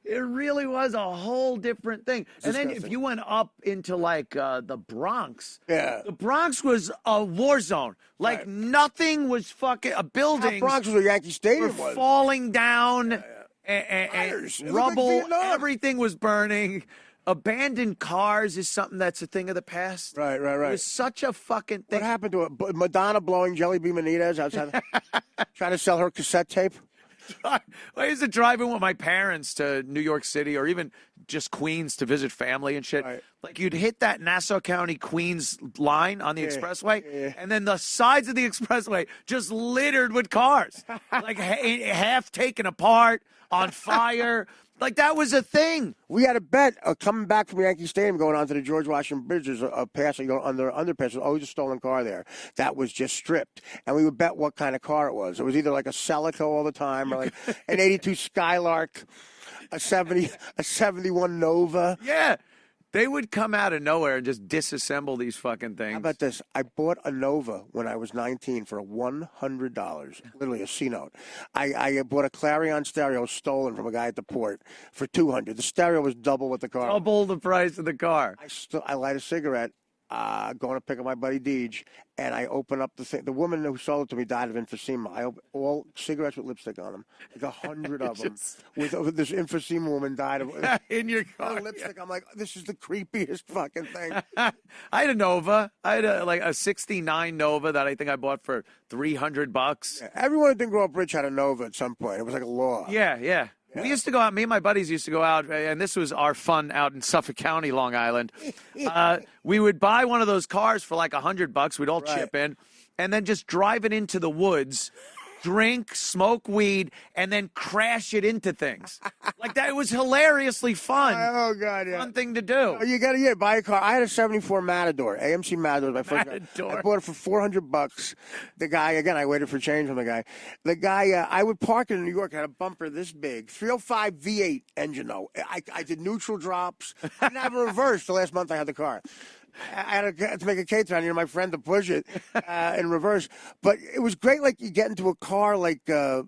It really was a whole different thing. And then if you went up into like the Bronx, Yeah. the Bronx was a war zone. Like nothing was fucking buildings. Bronx was where Yankee were Stadium was. falling down, and Fires. It looked like rubble. Vietnam. Everything was burning. Abandoned cars is something that's a thing of the past. Right. It was such a fucking thing. What happened to it? Madonna blowing Jelly Bean Benitez outside, trying to sell her cassette tape? I used to drive in with my parents to New York City or even just Queens to visit family and shit. Right. Like you'd hit that Nassau County Queens line on the expressway, and then the sides of the expressway just littered with cars, like half taken apart, on fire. Like that was a thing. We had a bet coming back from Yankee Stadium going onto the George Washington Bridge. There's a pass, under underpass. There's always a stolen car there that was just stripped. And we would bet what kind of car it was. It was either like a Celica all the time or like an 82 Skylark, a 71 Nova. Yeah. They would come out of nowhere and just disassemble these fucking things. How about this? I bought a Nova when I was 19 for $100, literally a C note. I bought a Clarion stereo stolen from a guy at the port for $200. The stereo was double what the car. Double the price of the car. I light a cigarette, going to pick up my buddy Deej, and I open up the thing. The woman who sold it to me died of emphysema. I open all cigarettes with lipstick on them, like 100 of them. With this emphysema woman died of In your car. lipstick. I'm like, this is the creepiest fucking thing. I had a Nova. I had a 69 Nova that I think I bought for $300. Everyone who didn't grow up rich had a Nova at some point. It was like a law. Yeah. We used to go out, me and my buddies used to go out, and this was our fun out in Suffolk County, Long Island. We would buy one of those cars for like $100. We'd all chip in, and then just drive it into the woods, drink, smoke weed, and then crash it into things. Like that, it was hilariously fun. Oh, God, yeah. Fun thing to do. You got to buy a car. I had a 74 Matador, AMC Matador. My first car. I bought it for $400. The guy, again, I waited for change from the guy. The guy, I would park it in New York. I had a bumper this big, 305 V8 engine, though. I did neutral drops. I didn't have a reverse the last month I had the car. I had to make a K-turn. I needed my friend to push it in reverse. But it was great, like, you get into a car, like,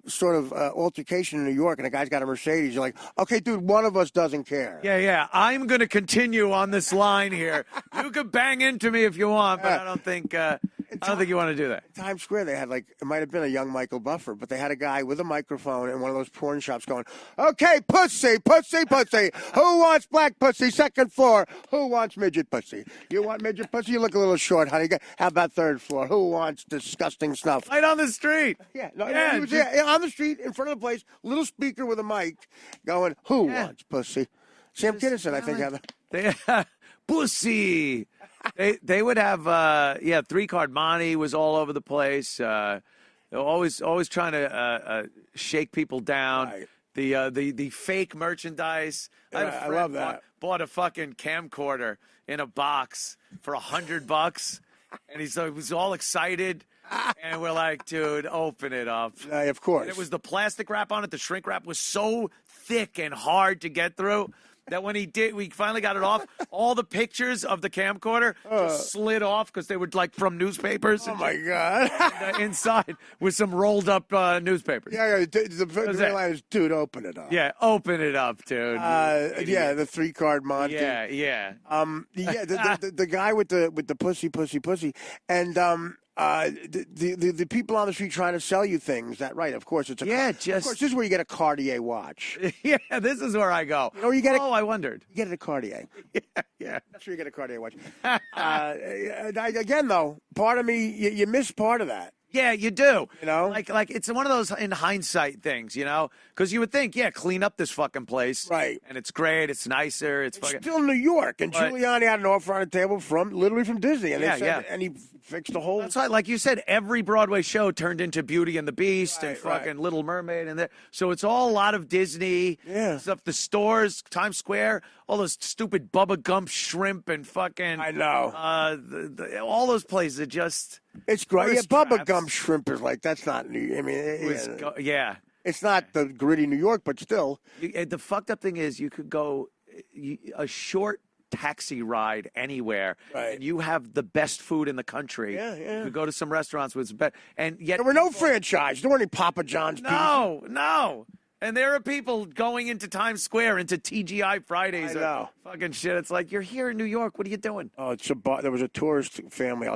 sort of altercation in New York, and a guy's got a Mercedes. You're like, okay, dude, one of us doesn't care. Yeah. I'm going to continue on this line here. You can bang into me if you want, but I don't think you want to do that. In Times Square, they had, like, it might have been a young Michael Buffer, but they had a guy with a microphone in one of those porn shops going, okay, pussy. Who wants black pussy? Second floor. Who wants midget pussy? You want midget pussy? You look a little short, honey. How about third floor? Who wants disgusting stuff? Right on the street. Yeah. He was there on the street in front of the place, little speaker with a mic going, who wants pussy? Sam Kinison, I think, had that. Pussy. They would have 3-card money was all over the place. Always trying to shake people down. Right. The fake merchandise. I love that. Bought a fucking camcorder in a box for $100, and he was all excited. And we're like, dude, open it up. Of course. And it was the plastic wrap on it. The shrink wrap was so thick and hard to get through that when we finally got it off, all the pictures of the camcorder just slid off because they were like from newspapers. Oh, my God. And, inside with some rolled up newspapers. Yeah. The main line is, dude, open it up. Yeah, open it up, dude. The 3-card Monty. Yeah. The guy with the pussy. And the people on the street trying to sell you things. That right? Of course, it's a Of course, this is where you get a Cartier watch. Yeah, this is where I go. You know, you get I wondered. You get it at Cartier. Yeah. That's where you get a Cartier watch. Again, though, part of me, you miss part of that. Yeah, you do. You know? Like it's one of those in hindsight things, you know? Because you would think, yeah, clean up this fucking place. Right. And it's great. It's nicer. It's fucking... still New York. And Giuliani had an offer on the table literally from Disney. And they said, and he fixed the whole... That's right. Like you said, every Broadway show turned into Beauty and the Beast and fucking Little Mermaid. And so it's all a lot of Disney stuff. The stores, Times Square, all those stupid Bubba Gump shrimp and fucking... I know. All those places are just... It's great. Yeah, Bubba Gump shrimp is like, that's not New. I mean, it's not the gritty New York, but still. The fucked up thing is you could go a short taxi ride anywhere, and you have the best food in the country. Yeah. You could go to some restaurants with best, and yet there were no franchise. There weren't any Papa John's. No. And there are people going into Times Square, into TGI Fridays. I know. Fucking shit. It's like, you're here in New York. What are you doing? Oh, there was a tourist family.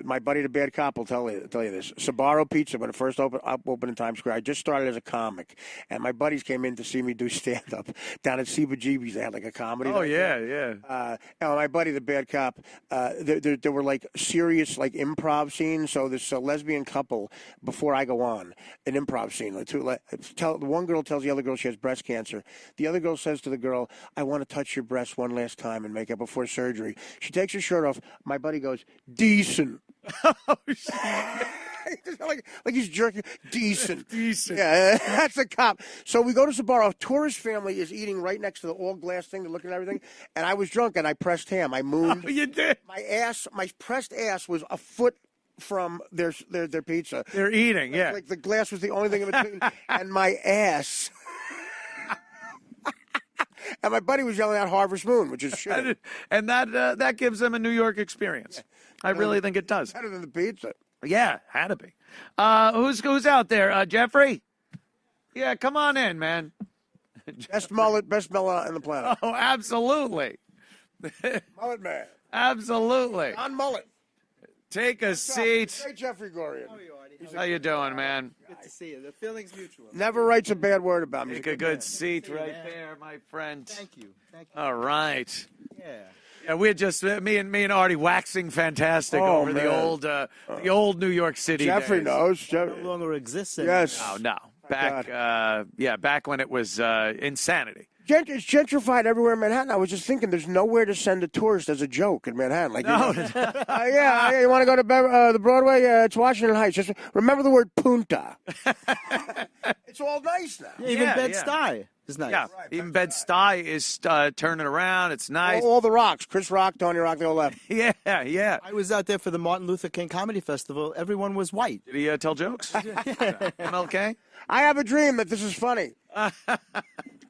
My buddy, the bad cop, will tell you this. Sbarro Pizza, when it first opened in Times Square, I just started as a comic. And my buddies came in to see me do stand-up down at CBGB's. They had like a comedy. Oh, yeah. And my buddy, the bad cop, there were like serious like improv scenes. So this lesbian couple, before I go on, an improv scene. The one girl tells the other girl she has breast cancer. The other girl says to the girl, I want to touch your breast one last time and make it before surgery. She takes her shirt off. My buddy goes, decent. Oh, shit. like he's jerking. Decent. Decent. Yeah, that's a cop. So we go to Sbarro. A tourist family is eating right next to the all-glass thing. They're looking at everything. And I was drunk, and I pressed ham. I mooned. Oh, you did? My pressed ass was a foot from their pizza. They're eating, yeah. Like the glass was the only thing in between. And my ass. And my buddy was yelling out Harvest Moon, which is shit. And that gives them a New York experience. Yeah. I really think it does. Better than the pizza. Yeah, had to be. Who's out there? Jeffrey? Yeah, come on in, man. Best mullet on the planet. Oh, absolutely. Mullet man. Absolutely. On mullet. Take a seat. Hey, Jeffrey Gurian. How you doing, man? Good to see you. The feeling's mutual. Never writes a bad word about me. Take a good seat right there, my friend. Thank you. All right. Yeah. Yeah, we're just me and Artie waxing fantastic over the old New York City. Jeffrey days. knows. No longer exists anymore. Yes. No. Back when it was insanity. It's gentrified everywhere in Manhattan. I was just thinking, there's nowhere to send a tourist as a joke in Manhattan. Like, no. You want to go to the Broadway? It's Washington Heights. Just remember the word punta. It's all nice now. Yeah, even Bed-Stuy is nice. Yeah, right, even Bed-Stuy is turning around. It's nice. All the rocks. Chris Rock, Tony Rock, they all left. Yeah. I was out there for the Martin Luther King Comedy Festival. Everyone was white. Did he tell jokes? MLK? I have a dream that this is funny.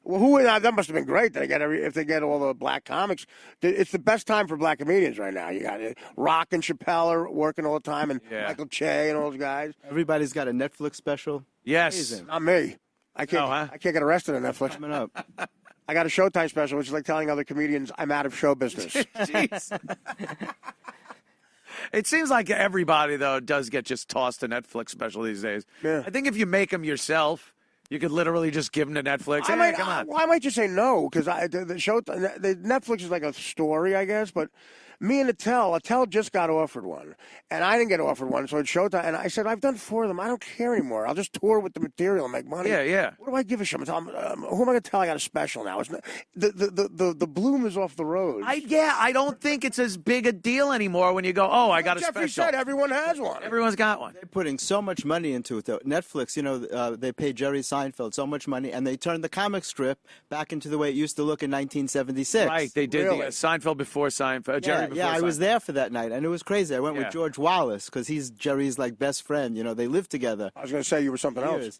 Well, that must have been great. If they get all the black comics, it's the best time for black comedians right now. You got Rock and Chappelle are working all the time, and Michael Che and all those guys. Everybody's got a Netflix special. Yes, amazing. Not me. I can't get arrested on Netflix. Coming up. I got a Showtime special, which is like telling other comedians I'm out of show business. Jeez. It seems like everybody though does get just tossed a Netflix special these days. Yeah. I think if you make them yourself. You could literally just give them to Netflix. Come on. I might just say no because the Netflix is like a story, I guess. But me and Attell just got offered one, and I didn't get offered one. So it's Showtime, and I said I've done 4 of them. I don't care anymore. I'll just tour with the material and make money. Yeah. What do I give a shit? Who am I going to tell I got a special now? It's not, the bloom is off the rose. I don't think it's as big a deal anymore when you go, I got a Jeffrey special. said everyone has one. Everyone's got one. They're putting so much money into it, though. Netflix, they paid Jerry Seinfeld so much money, and they turned the comic strip back into the way it used to look in 1976. Right, they did Really? the Seinfeld before Seinfeld. Jerry before Seinfeld. I was there for that night, and it was crazy. I went with George Wallace because he's Jerry's like best friend. They live together. I was going to say you were something else.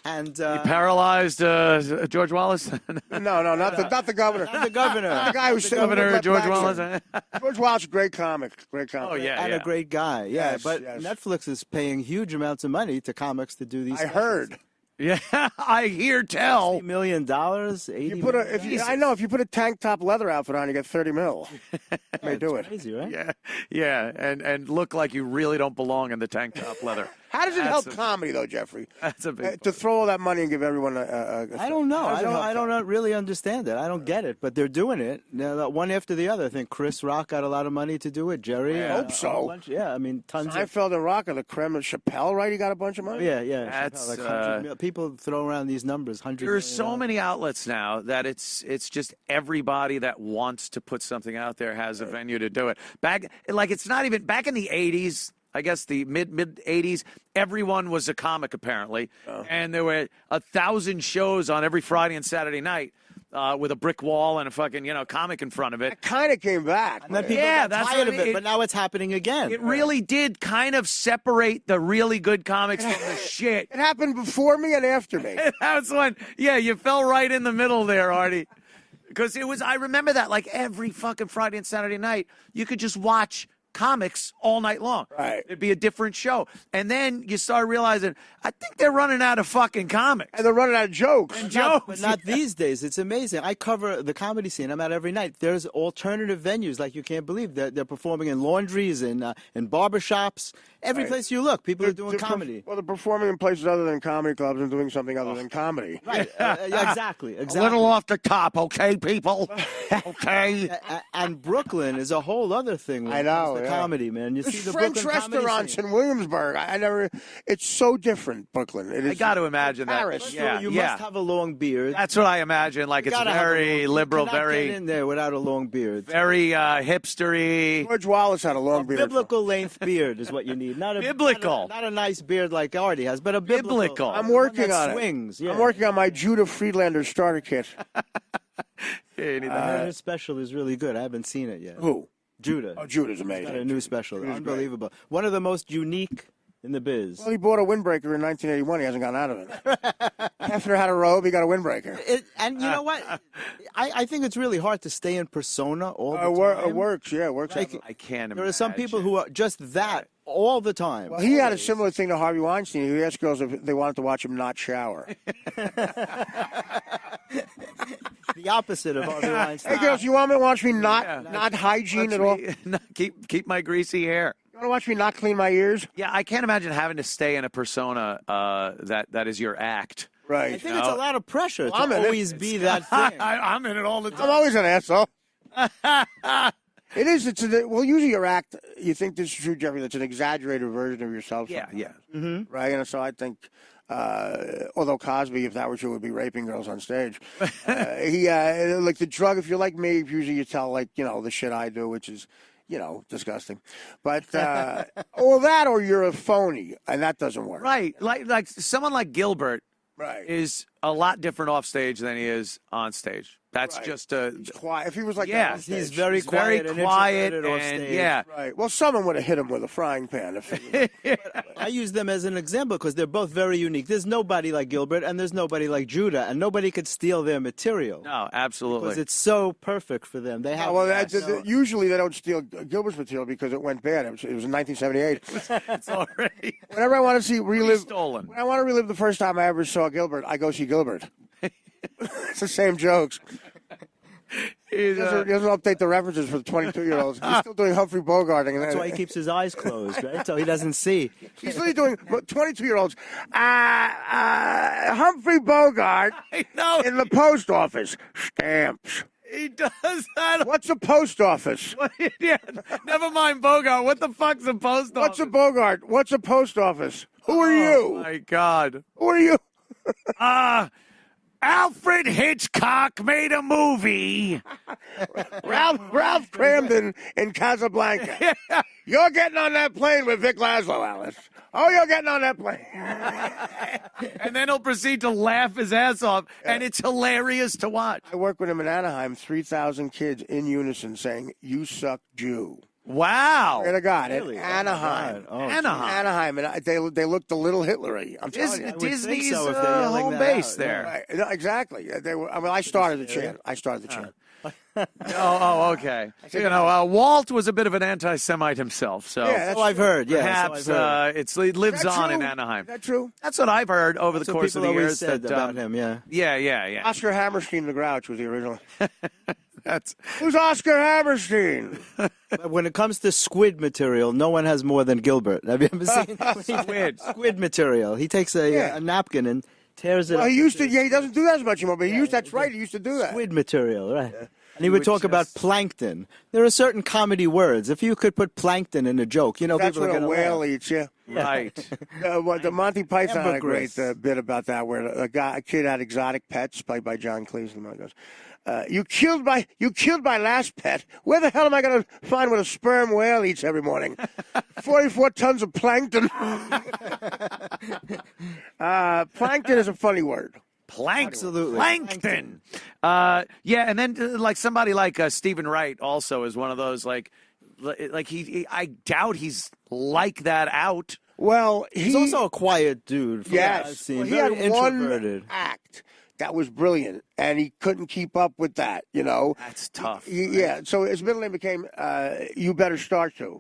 And you paralyzed George Wallace? No, not the governor. Not the governor. The guy who's Governor George Wallace. George Wallace, great comic. Oh yeah, and a great guy. Yeah, Yes, but yes. Netflix is paying huge amounts of money to comics to do these. I heard. Yeah, I hear tell. $60 million, if you put a tank top leather outfit on, you get 30 mil. May do it. Crazy, right? Yeah, and look like you really don't belong in the tank top leather. How does it help comedy, though, Jeffrey? That's a big to throw all that money and give everyone I don't know. I don't really understand it. I don't get it, but they're doing it one after the other. I think Chris Rock got a lot of money to do it. Jerry, I hope so. I mean, tons. Seinfeld and Rock are the creme of Chappelle, right? He got a bunch of money. Yeah. That's, like 100 mil. People throw around these numbers. There are so many outlets now that it's just everybody that wants to put something out there has a venue to do it. It's not even back in the 80s. I guess the mid 80s, everyone was a comic apparently, and there were 1,000 shows on every Friday and Saturday night with a brick wall and a fucking comic in front of it. It kind of came back. And then people got tired of it, but now it's happening again. It really did kind of separate the really good comics from the shit. It happened before me and after me. That's when, you fell right in the middle there, Artie. Because I remember that, like every fucking Friday and Saturday night, you could just watch comics all night long. Right. It'd be a different show. And then you start realizing, I think they're running out of fucking comics. And they're running out of jokes. But not these days. It's amazing. I cover the comedy scene. I'm out every night. There's alternative venues like you can't believe. They're performing in laundries and in barbershops. Every place you look, people are doing comedy. They're performing in places other than comedy clubs and doing something other than comedy. Right. Exactly. A little off the top, okay, people? Okay. And Brooklyn is a whole other thing. I know. Comedy, man. You There's see the French Brooklyn restaurants in Williamsburg. It's so different, Brooklyn. It is. I got to imagine Paris. that. You must have a long beard. That's what I imagine. Like it's very liberal, you cannot get in there without a long beard. Very hipstery. George Wallace had a long beard. Biblical length beard is what you need. Not a biblical. Not a nice beard like Artie has, but a biblical. I'm working on swings. I'm working on my Judah Friedlander starter kit. His special is really good. I haven't seen it yet. Who? Judah. Oh, Judah's amazing. Got a new special. Unbelievable. One of the most unique in the biz. Well, he bought a windbreaker in 1981. He hasn't gotten out of it. After had a robe, he got a windbreaker. And you know what? I think it's really hard to stay in persona all the time. It works, yeah. It works. I can't imagine. There are some people who are just that all the time. Well, he had a similar thing to Harvey Weinstein. He asked girls if they wanted to watch him not shower. The opposite of Harvey Weinstein. Hey, girls, you want me to watch me not hygiene at all? Keep my greasy hair. You want to watch me not clean my ears? Yeah, I can't imagine having to stay in a persona that is your act. Right. I think it's a lot of pressure to always be that thing. I'm in it all the time. I'm always an asshole. It is. Usually your act, you think this is true, Jeffrey, that's an exaggerated version of yourself. Yeah. Mm-hmm. Right? And so I think, although Cosby, if that were true, would be raping girls on stage. Like the drug, if you're like me, usually you tell, the shit I do, which is, disgusting. But, or that, or you're a phony, and that doesn't work. Right. Like someone like Gilbert is a lot different off stage than he is on stage. That's just he's quiet. If he was like that on stage, he's very quiet and off stage. Yeah. Right. Well, someone would have hit him with a frying pan. I use them as an example because they're both very unique. There's nobody like Gilbert and there's nobody like Judah, and nobody could steal their material. No, absolutely. Because it's so perfect for them. They have. Usually they don't steal Gilbert's material because it went bad. It was in 1978. It's already. Whenever I want to relive the first time I ever saw Gilbert, I go see Gilbert. It's the same jokes. He doesn't update the references for the 22-year-olds. He's still doing Humphrey Bogarting. That's why he keeps his eyes closed, right? So he doesn't see. He's really doing 22-year-olds. Humphrey Bogart in the post office. Stamps. He does that. What's a post office? Yeah, never mind Bogart. What the fuck's a post office? What's a Bogart? What's a post office? Who are you? Oh, my God. Who are you? Alfred Hitchcock made a movie. Ralph Cramden in Casablanca. You're getting on that plane with Vic Laszlo, Alice. Oh, you're getting on that plane. And then he'll proceed to laugh his ass off, and it's hilarious to watch. I work with him in Anaheim, 3,000 kids in unison saying, "You suck, Jew." Wow. Swear to God, Really? Anaheim. Anaheim. And they looked a little Hitlery. I'm telling you. Disney's so if they're yelling home that base out, there. Right. No, exactly. I started the chant. Oh, Oh, okay. Walt was a bit of an anti-Semite himself, so Yeah, So I've heard. Yeah, perhaps so I've heard. it lives on in true? Anaheim. Is that true? That's what I've heard over the That's what course of people the always years. said that, about him. Yeah. Yeah. Oscar Hammerstein the Grouch was the original. That's Who's Oscar Hammerstein? But when it comes to squid material, no one has more than Gilbert. Have you ever seen squid material? He takes a napkin and tears it Well, up. he used to. Yeah, he doesn't do that as much anymore. But that's right. He used to do that. Squid material, right. And he would would talk about just- plankton. There are certain comedy words. If you could put plankton in a joke, That's people are what going a to whale laugh. eats. Yeah. right. The Monty Python had a great Ambergris. bit about that, where a kid had exotic pets, played by John Cleese. And he goes, "You killed my last pet. Where the hell am I going to find what a sperm whale eats every morning? 44 tons of plankton." Plankton is a funny word. Absolutely. Plankton. And then like somebody like Stephen Wright also is one of those like he I doubt he's like that out. Well, He's also a quiet dude. From what I've yes. seen. Well, he Very had one introverted. act that was brilliant, and he couldn't keep up with that. That's tough. Yeah. So his middle name became "You Better Start To."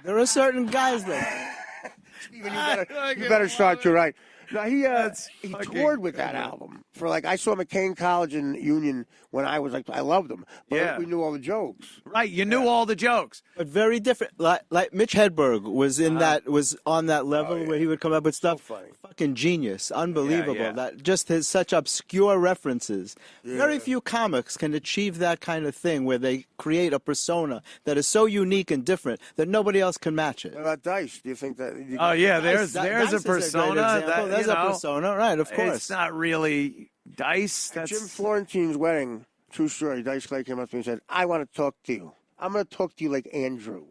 There are certain guys that. Steven, you better start to, right. No, he fucking toured with that album for I saw him at Kane College in Union when I was I loved him, but Yeah. we knew all the jokes. Right, you knew all the jokes. But very different. Like Mitch Hedberg was was on that level where he would come up with stuff. funny. Fucking genius, unbelievable. Yeah. That just his such obscure references. Very few comics can achieve that kind of thing where they create a persona that is so unique and different that nobody else can match it. What about Dice? Do you think that? Oh yeah, there's Dice a is a great persona. example. There's a persona, right? Of course. It's not really Dice. That's Jim Florentine's wedding, true story. Dice Clay came up to me and said, "I want to talk to you. I'm going to talk to you like Andrew,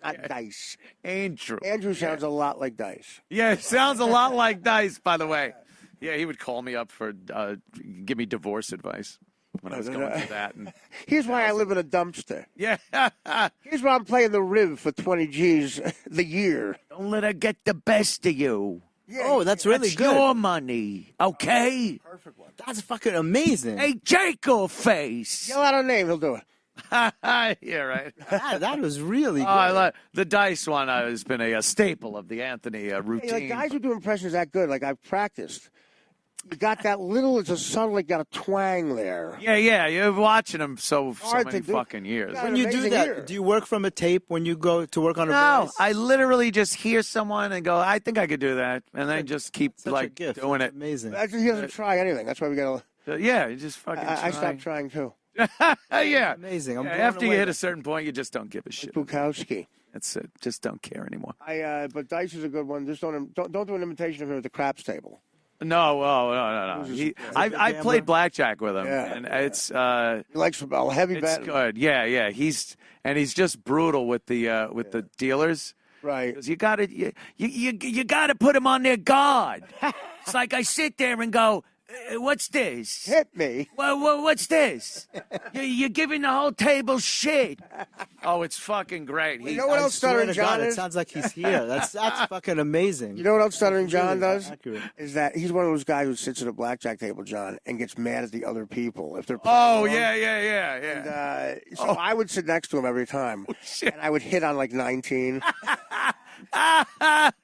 not Dice." Andrew. Andrew sounds a lot like Dice. Yeah, it sounds a lot like Dice, by the way. Yeah, he would call me up for give me divorce advice when I was going through that. And Here's why I live in a dumpster. yeah, Here's why I'm playing the Riv for 20 G's the year. don't let her get the best of you. Oh, that's really That's good. your money, okay? Perfect one. That's fucking amazing. Hey, Jacob face. Yell out a name, he'll do it. Yeah, right. That was really good. I like the Dice one has been a staple of the Anthony routine. Hey, guys who do impressions that good, I've practiced. You got that little, it's a subtle, got a twang there. Yeah, you're watching him so Hard many to do. fucking years. Yeah. When you do amazing that, ear. do you work from a tape when you go to work on a No, voice? I literally just hear someone and go, I think I could do that. And then just keep Such a gift. doing it. Amazing. Actually, he doesn't try anything. That's why we got to. Yeah, you just fucking I stopped trying too. Yeah. Amazing. I'm Yeah, blown after you away. hit a certain point, you just don't give a shit. Bukowski. That's it. Just don't care anymore. But Dice is a good one. Just don't do an imitation of him at the craps table. No. I played blackjack with him, Yeah. and it's He likes a heavy it's bet. good. Yeah. He's just brutal with the dealers. Right. Because you gotta put him on their guard. It's like I sit there and go, what's this? Hit me. Well, what's this? You're giving the whole table shit. Oh, it's fucking great. You know what else Swear Stuttering to John God, it is? sounds like he's here. That's fucking amazing. You know what else Stuttering John Really does? accurate. Is that he's one of those guys who sits at a blackjack table, John, and gets mad at the other people if they're playing Oh, wrong. yeah. So I would sit next to him every time, shit. and I would hit on 19.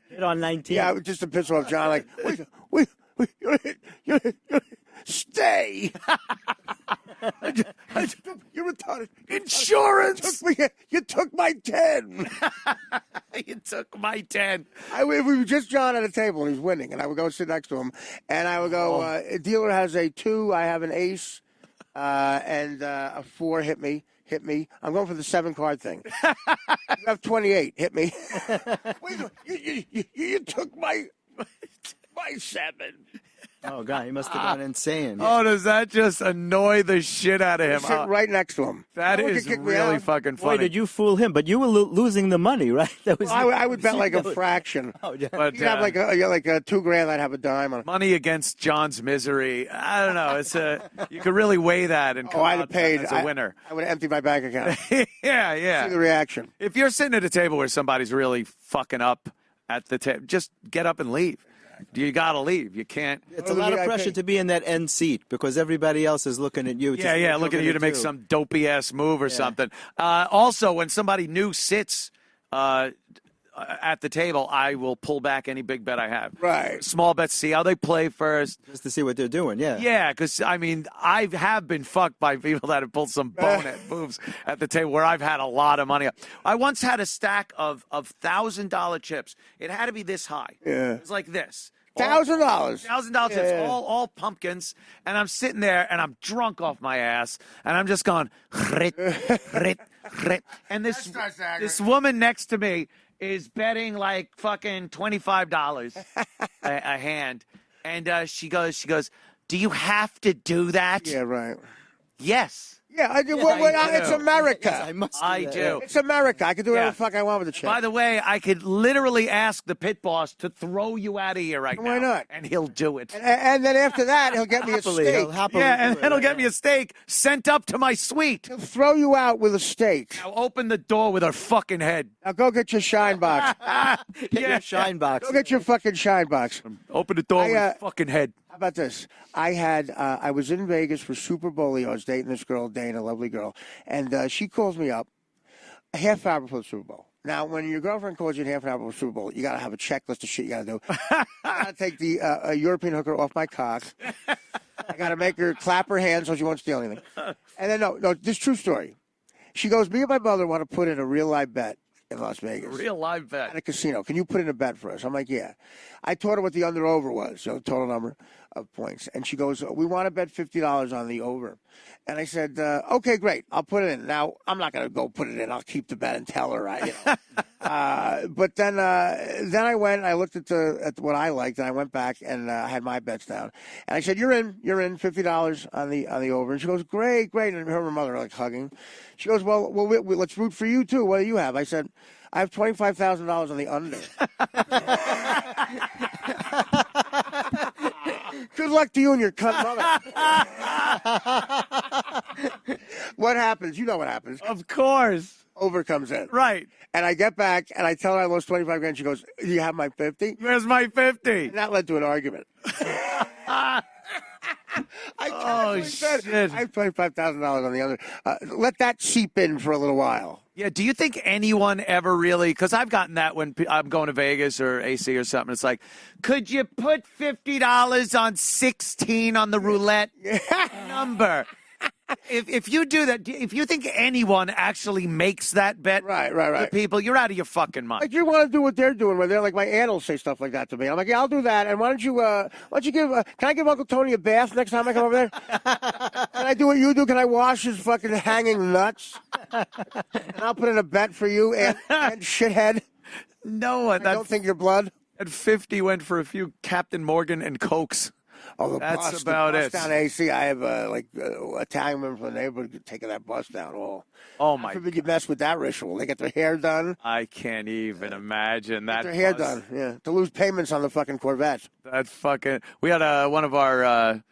Hit on 19. Yeah, just to piss off John. Wait, you stay. You're retarded. Insurance. You took my 10. You took my 10. We were just John at a table, and he's winning, and I would go sit next to him, and I would go, a dealer has a 2, I have an ace, and a 4, hit me. I'm going for the 7-card thing. You have 28, hit me. Wait, you took my 7. Oh, God, he must have gone insane. Oh, does that just annoy the shit out of him? Sit right next to him. That No one is can kick me really out. fucking Boy, funny. did you fool him? But you were losing the money, right? That was. Well, I would bet like a fraction. Oh, yeah. But, You'd have like a $2,000. I'd have a dime on it. money against John's misery. I don't know. You could really weigh that and come Oh, I'd out have paid. as a winner. I would have emptied my bank account. See Yeah. the reaction. If you're sitting at a table where somebody's really fucking up at the table, just get up and leave. you got to leave. You can't. It's a lot of pressure to be in that end seat because everybody else is looking at you. Looking at you to make some dopey ass move or something. Also, when somebody new sits at the table, I will pull back any big bet I have. Right. Small bets, see how they play first. Just to see what they're doing, yeah. Yeah, because, I mean, I have been fucked by people that have pulled some bonehead moves at the table where I've had a lot of money. I once had a stack of $1,000 chips. It had to be this high. Yeah. It was like this. $1,000. $1,000 chips, all pumpkins, and I'm sitting there and I'm drunk off my ass, and I'm just going, rit, rit, rit. And this woman next to me is betting like fucking $25 a hand, and she goes, do you have to do that? Yeah, right. Yes. Yeah, I do. It's America. Yes, I do. It's America. I can do whatever the fuck I want with the check. By the way, I could literally ask the pit boss to throw you out of here right now. Why not? And he'll do it. And then after that, he'll get me a steak. And then he'll get me a steak sent up to my suite. He'll throw you out with a steak. Now open the door with her fucking head. Now go get your shine box. Get your shine box. Go get your fucking shine box. Open the door with her fucking head. How about this? I was in Vegas for Super Bowl. I was dating this girl, Dana, a lovely girl, and she calls me up a half hour before the Super Bowl. Now, when your girlfriend calls you in half an hour before the Super Bowl, you got to have a checklist of shit you got to do. I got to take the European hooker off my cock. I got to make her clap her hands so she won't steal anything. And then, no, this true story. She goes, me and my mother want to put in a real live bet in Las Vegas. Real live bet. At a casino. Can you put in a bet for us? I'm like, yeah. I told her what the under-over was, so the total number of points. And she goes, we want to bet $50 on the over. And I said, okay, great. I'll put it in. Now, I'm not going to go put it in. I'll keep the bet and tell her. But then I went and I looked at what I liked, and I went back and I had my bets down. And I said, you're in $50 on the over. And she goes, great. And her and her mother are like hugging. She goes, well, let's root for you too. What do you have? I said, I have $25,000 on the under. Good luck to you and your cunt mother. What happens? You know what happens. Of course. Over comes in. Right. And I get back and I tell her I lost 25 grand. She goes, do you have my 50? Where's my 50? And that led to an argument. Shit. I have $25,000 on the under. Let that seep in for a little while. Yeah, do you think anyone ever really, because I've gotten that when I'm going to Vegas or AC or something, it's like, could you put $50 on 16 on the roulette number? If you do that, if you think anyone actually makes that bet, right. to people, you're out of your fucking mind. Like you want to do what they're doing, where they're like, my aunt will say stuff like that to me. I'm like, yeah, I'll do that. And why don't you give? Can I give Uncle Tony a bath next time I come over there? Can I do what you do? Can I wash his fucking hanging nuts? And I'll put in a bet for you, and shithead. No, I don't think your blood. At 50 went for a few Captain Morgan and Cokes. Oh, That's about the bus it. Down AC, I have Italian women from the neighborhood taking that bus down. Oh my! I forbid you mess with that ritual. They get their hair done. I can't even imagine that. Get their hair done. Yeah, to lose payments on the fucking Corvette. That fucking. We had one of our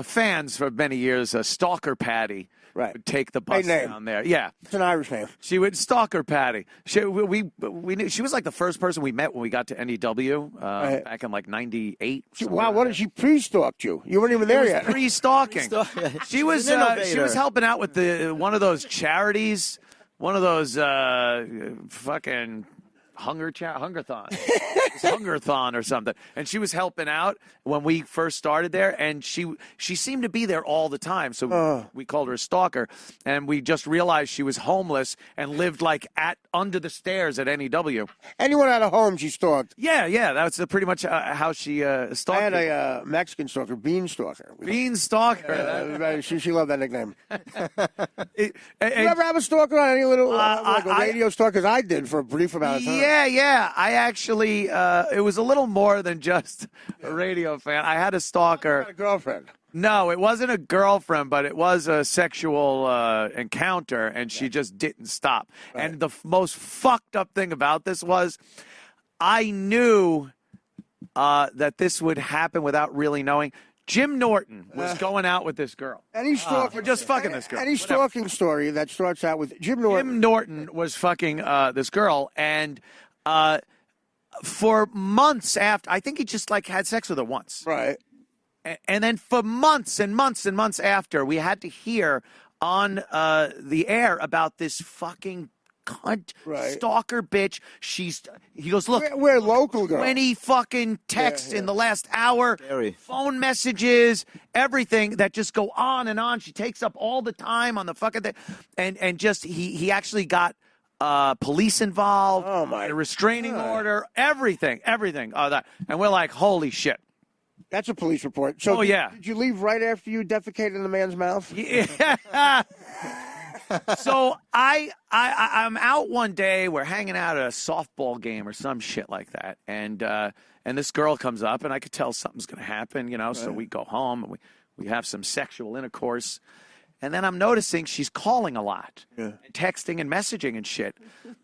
fans for many years, Stalker Patty. Right. Would take the bus down there. Yeah. It's an Irish name. She would Stalker Patty. We knew she was like the first person we met when we got to NEW back in like 98. Wow, what did she pre-stalked you? You weren't even there yet. Pre-stalking. She was helping out with one of those charities, one of those fucking Hungerthon. Hungerthon or something. And she was helping out when we first started there, and she seemed to be there all the time. So we called her a stalker, and we just realized she was homeless and lived like under the stairs at NEW. Anyone had a home she stalked. Yeah. That's pretty much how she stalked. I had a Mexican stalker, Bean Stalker. Bean Stalker. She loved that nickname. You ever have a stalker on any little like a radio stalker? Because I did for a brief amount of time. Yeah. I actually, it was a little more than just a radio fan. I had a stalker. A girlfriend. No, it wasn't a girlfriend, but it was a sexual encounter, and she just didn't stop. Right. And the most fucked up thing about this was I knew that this would happen without really knowing. Jim Norton was going out with this girl. Any stalking, just fucking this girl. Any stalking story that starts out with Jim Norton. Jim Norton was fucking this girl, and for months after, I think he just like had sex with her once. Right. And then for months and months and months after, we had to hear on the air about this fucking cunt stalker bitch. He goes, look, we're local girl. 20 fucking texts in the last hour, phone messages, everything that just go on and on. She takes up all the time on the fucking thing. And just, he actually got police involved, a restraining order, everything. That. And we're like, holy shit. That's a police report. So did you leave right after you defecated in the man's mouth? Yeah. So I'm out one day. We're hanging out at a softball game or some shit like that, and this girl comes up, and I could tell something's going to happen, you know. So we go home and we have some sexual intercourse, and then I'm noticing she's calling a lot, and texting and messaging and shit,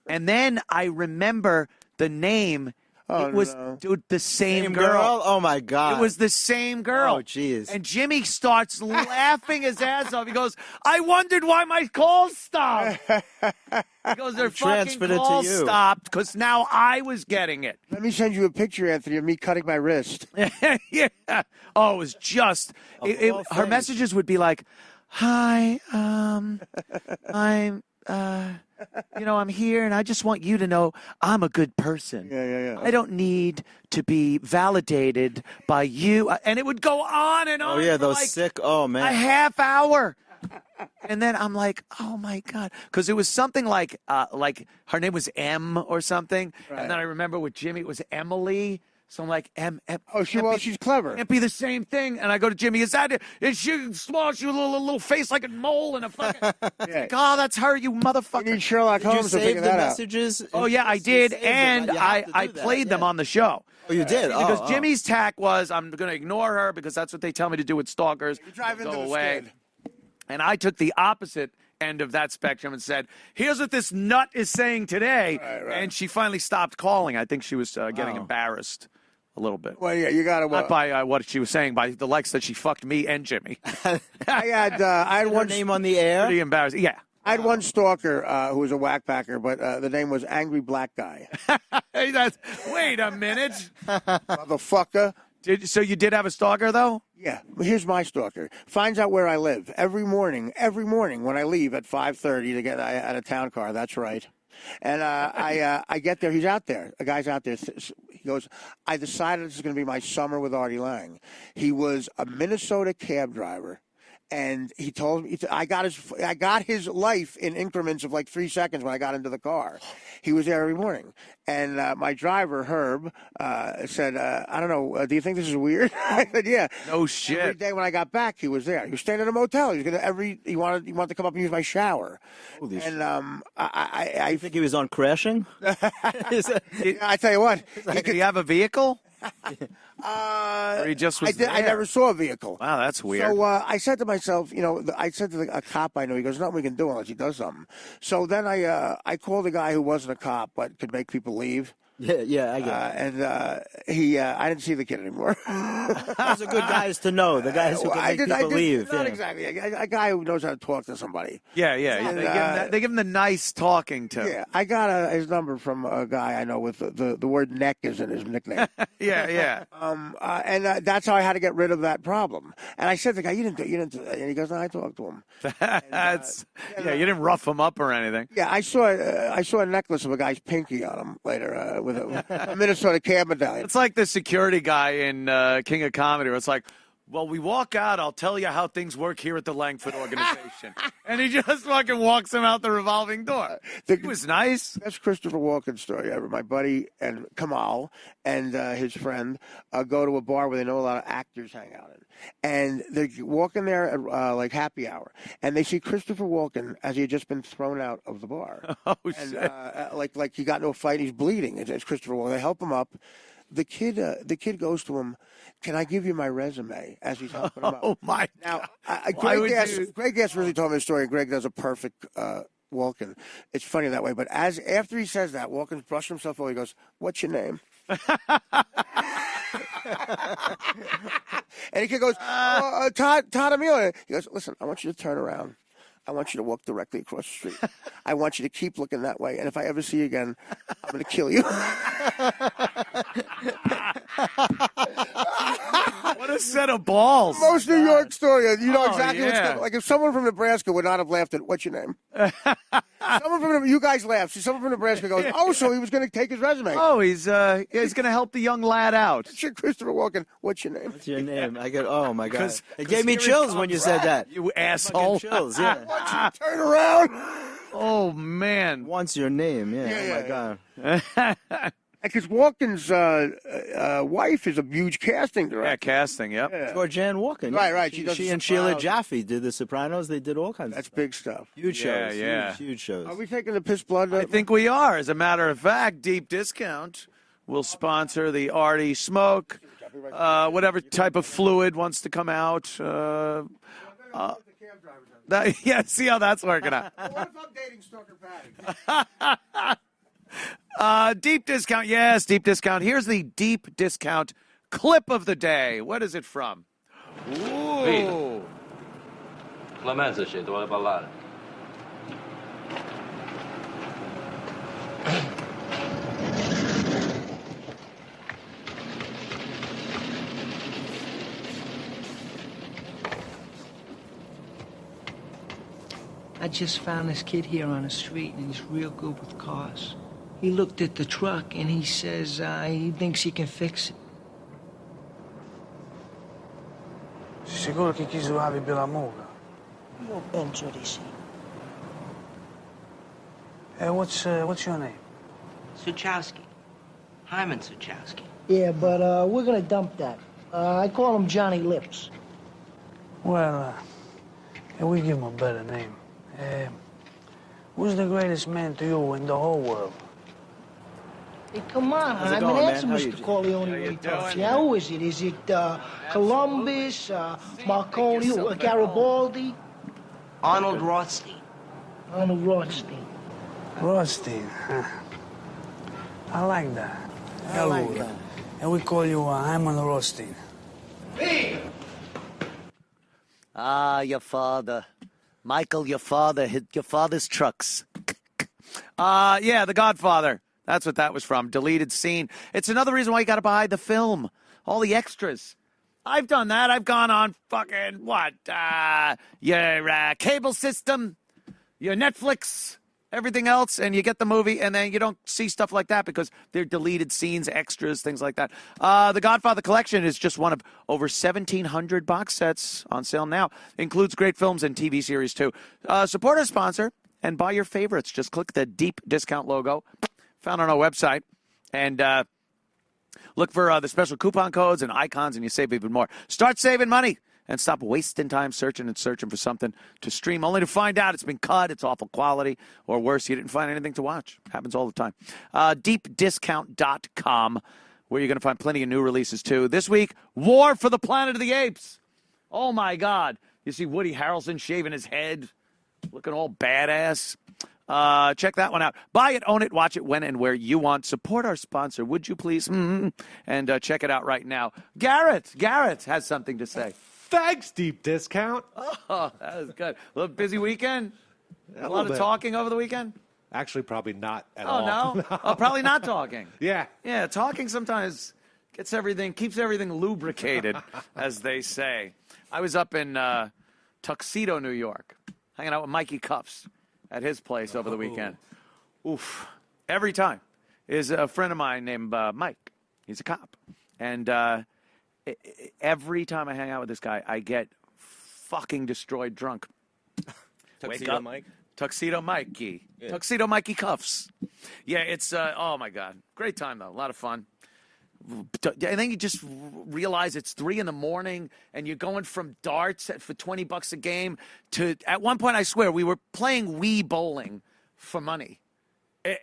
and then I remember the name. It was dude, the same girl. Oh, my God. It was the same girl. Oh, jeez. And Jimmy starts laughing his ass off. He goes, I wondered why my calls stopped. He goes, their fucking calls stopped because now I was getting it. Let me send you a picture, Anthony, of me cutting my wrist. Yeah. Oh, it was just, her messages would be like, hi, I'm here, and I just want you to know I'm a good person. Yeah. I don't need to be validated by you. And it would go on and on. Oh, yeah, for those like sick. Oh, man. a half hour. And then I'm like, oh, my God. Because it was something like her name was M or something. Right. And then I remember with Jimmy, it was Emily. So I'm like, she's clever. Can't be the same thing. And I go to Jimmy, is she small? She a little face like a mole and a fucking. Oh, that's her, you motherfucker. You need Sherlock Holmes to figure that out. Messages? Oh, yeah, I did. And I played them on the show. Oh, you did? Because Jimmy's tack was, I'm going to ignore her because that's what they tell me to do with stalkers. You drive into go the away. skid. And I took the opposite end of that spectrum and said, here's what this nut is saying today. Right. And she finally stopped calling. I think she was getting embarrassed. A little bit. Well, yeah, you got to. Not by what she was saying, by the likes that she fucked me and Jimmy. I had one name on the air. Pretty embarrassing. Yeah. I had one stalker who was a whackpacker, but the name was Angry Black Guy. Wait a minute. Motherfucker. So you did have a stalker, though? Yeah. Here's my stalker. Finds out where I live every morning when I leave at 5:30 to get at a town car. That's right. And I get there. He's out there. A guy's out there. He goes, I decided this is going to be my summer with Artie Lang. He was a Minnesota cab driver. And he told me, I got his life in increments of like 3 seconds when I got into the car. He was there every morning. And my driver, Herb, said, I don't know, do you think this is weird? I said, yeah. No shit. Every day when I got back, he was there. He was staying at a motel. He wanted to come up and use my shower. Holy shit. And I think he was on Crashing? I tell you what. Did he have a vehicle? Or he just was I never saw a vehicle. Wow, that's weird. So I said to myself, I said to a cop I know, he goes, nothing we can do unless he does something. So then I called a guy who wasn't a cop but could make people leave. Yeah, I get it. And I didn't see the kid anymore. Those are good guys to know. The guys who can make people leave. Not exactly. A guy who knows how to talk to somebody. Yeah. They give him the nice talking to. Yeah, I got his number from a guy I know with the word neck is in his nickname. Yeah. And that's how I had to get rid of that problem. And I said to the guy, you didn't. And he goes, no, I talked to him. You didn't rough him up or anything. Yeah, I saw a necklace of a guy's pinky on him later with a Minnesota cab medallion. It's like the security guy in King of Comedy where it's like, well, we walk out, I'll tell you how things work here at the Langford organization. And he just fucking walks him out the revolving door. It was nice. That's Christopher Walken story ever. My buddy and Kamal and his friend go to a bar where they know a lot of actors hang out in. And they're walking there at like happy hour. And they see Christopher Walken as he had just been thrown out of the bar. Oh, and, shit. like he got into a fight, he's bleeding. It's Christopher Walken. They help him up. The kid goes to him, can I give you my resume? As he's helping him out. Oh, my God. Now, Greg Gass really told me the story, and Greg does a perfect Walken. It's funny that way. But after he says that, Walken's brushed himself over. He goes, what's your name? And the kid goes, Todd Amelia. He goes, listen, I want you to turn around. I want you to walk directly across the street. I want you to keep looking that way. And if I ever see you again, I'm going to kill you. What a set of balls. Most New York story. You know exactly what's yeah. going on. Like if someone from Nebraska would not have laughed at, what's your name? You guys laughed. See, someone from Nebraska goes, oh, so he was going to take his resume. Oh, he's going to help the young lad out. Christopher Walken, what's your name? What's your name? I get. Oh my God! It gave me chills when you said that. You asshole. Chills. Yeah. Turn around. Oh man. What's your name? Yeah. Oh my God. Because Walken's wife is a huge casting director. Yeah, casting. Yep. Yeah. Georgianne Walken. Right. She and Sheila Jaffe did The Sopranos. They did all kinds. That's of stuff. big stuff. Huge shows. Yeah. Huge shows. Are we taking the piss blood? I think we are. As a matter of fact, Deep Discount will sponsor the Artie Smoke, whatever type of fluid wants to come out. See how that's working out. What if I'm dating Stalker Patty? Deep Discount, yes, Deep Discount. Here's the Deep Discount clip of the day. What is it from? Ooh. La mezza gente vuole ballare. I just found this kid here on the street, and he's real good with cars. He looked at the truck, and he says he thinks he can fix it. Sicuro che chi suavi per la muga? Io penso di sì. What's your name? Suchowski. Hyman Suchowski. Yeah, but we're gonna dump that. I call him Johnny Lips. Well, we give him a better name. Who's the greatest man to you in the whole world? Hey, come on, How's it Hyman, going, answer man? Mr. Corleone when he talks. Yeah, who is it? Is it Columbus, Marconi, Garibaldi? Arnold Rothstein. Arnold Rothstein. Rothstein. Huh. I like that. Hello. And we call you Hyman Rothstein. Your father. Michael, your father hit your father's trucks. Yeah, The Godfather. That's what that was from. Deleted scene. It's another reason why you got to buy the film. All the extras. I've done that. I've gone on fucking, your cable system, your Netflix, everything else, and you get the movie, and then you don't see stuff like that because they're deleted scenes, extras, things like that. The Godfather Collection is just one of over 1,700 box sets on sale now. Includes great films and TV series, too. Support our sponsor and buy your favorites. Just click the Deep Discount logo found on our website and look for the special coupon codes and icons, and you save even more. Start saving money and stop wasting time searching for something to stream, only to find out it's been cut, it's awful quality, or worse, you didn't find anything to watch. Happens all the time. DeepDiscount.com, where you're going to find plenty of new releases, too. This week, War for the Planet of the Apes. Oh, my God. You see Woody Harrelson shaving his head, looking all badass. Check that one out. Buy it, own it, watch it when and where you want. Support our sponsor, would you please? And check it out right now. Garrett has something to say. Thanks, Deep Discount. Oh, that was good. A little busy weekend? A lot of bit. talking over the weekend? Actually, probably not at all. Oh, no? Oh, probably not talking. Yeah. Yeah, talking sometimes keeps everything lubricated, as they say. I was up in Tuxedo, New York, hanging out with Mikey Cuffs at his place over the weekend. Oof. Every time is a friend of mine named Mike. He's a cop. And every time I hang out with this guy, I get fucking destroyed drunk. Tuxedo Mike? Tuxedo Mikey. Yeah. Tuxedo Mikey Cuffs. Yeah, it's, oh my God. Great time, though. A lot of fun. And then you just realize it's 3 a.m. and you're going from darts for $20 a game to, at one point, I swear, we were playing Wii bowling for money. I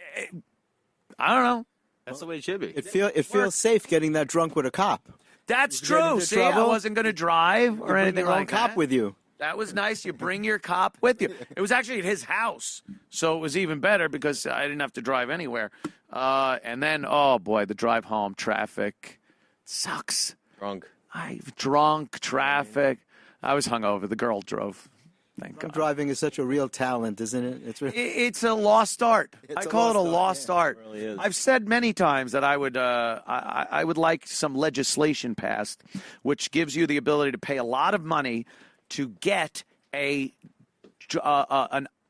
don't know. That's the way it should be. It feels safe getting that drunk with a cop. That's Did you get true. into See, I trouble? wasn't going to drive or anything your own like cop that. with you. That was nice. You bring your cop with you. It was actually at his house, so it was even better because I didn't have to drive anywhere. And then, oh boy, the drive home, traffic sucks. Drunk. Traffic. I was hungover. The girl drove. Thank God. Driving is such a real talent, isn't it? It's a lost art. I call it a lost art. It really is. I've said many times that I would like some legislation passed, which gives you the ability to pay a lot of money to get an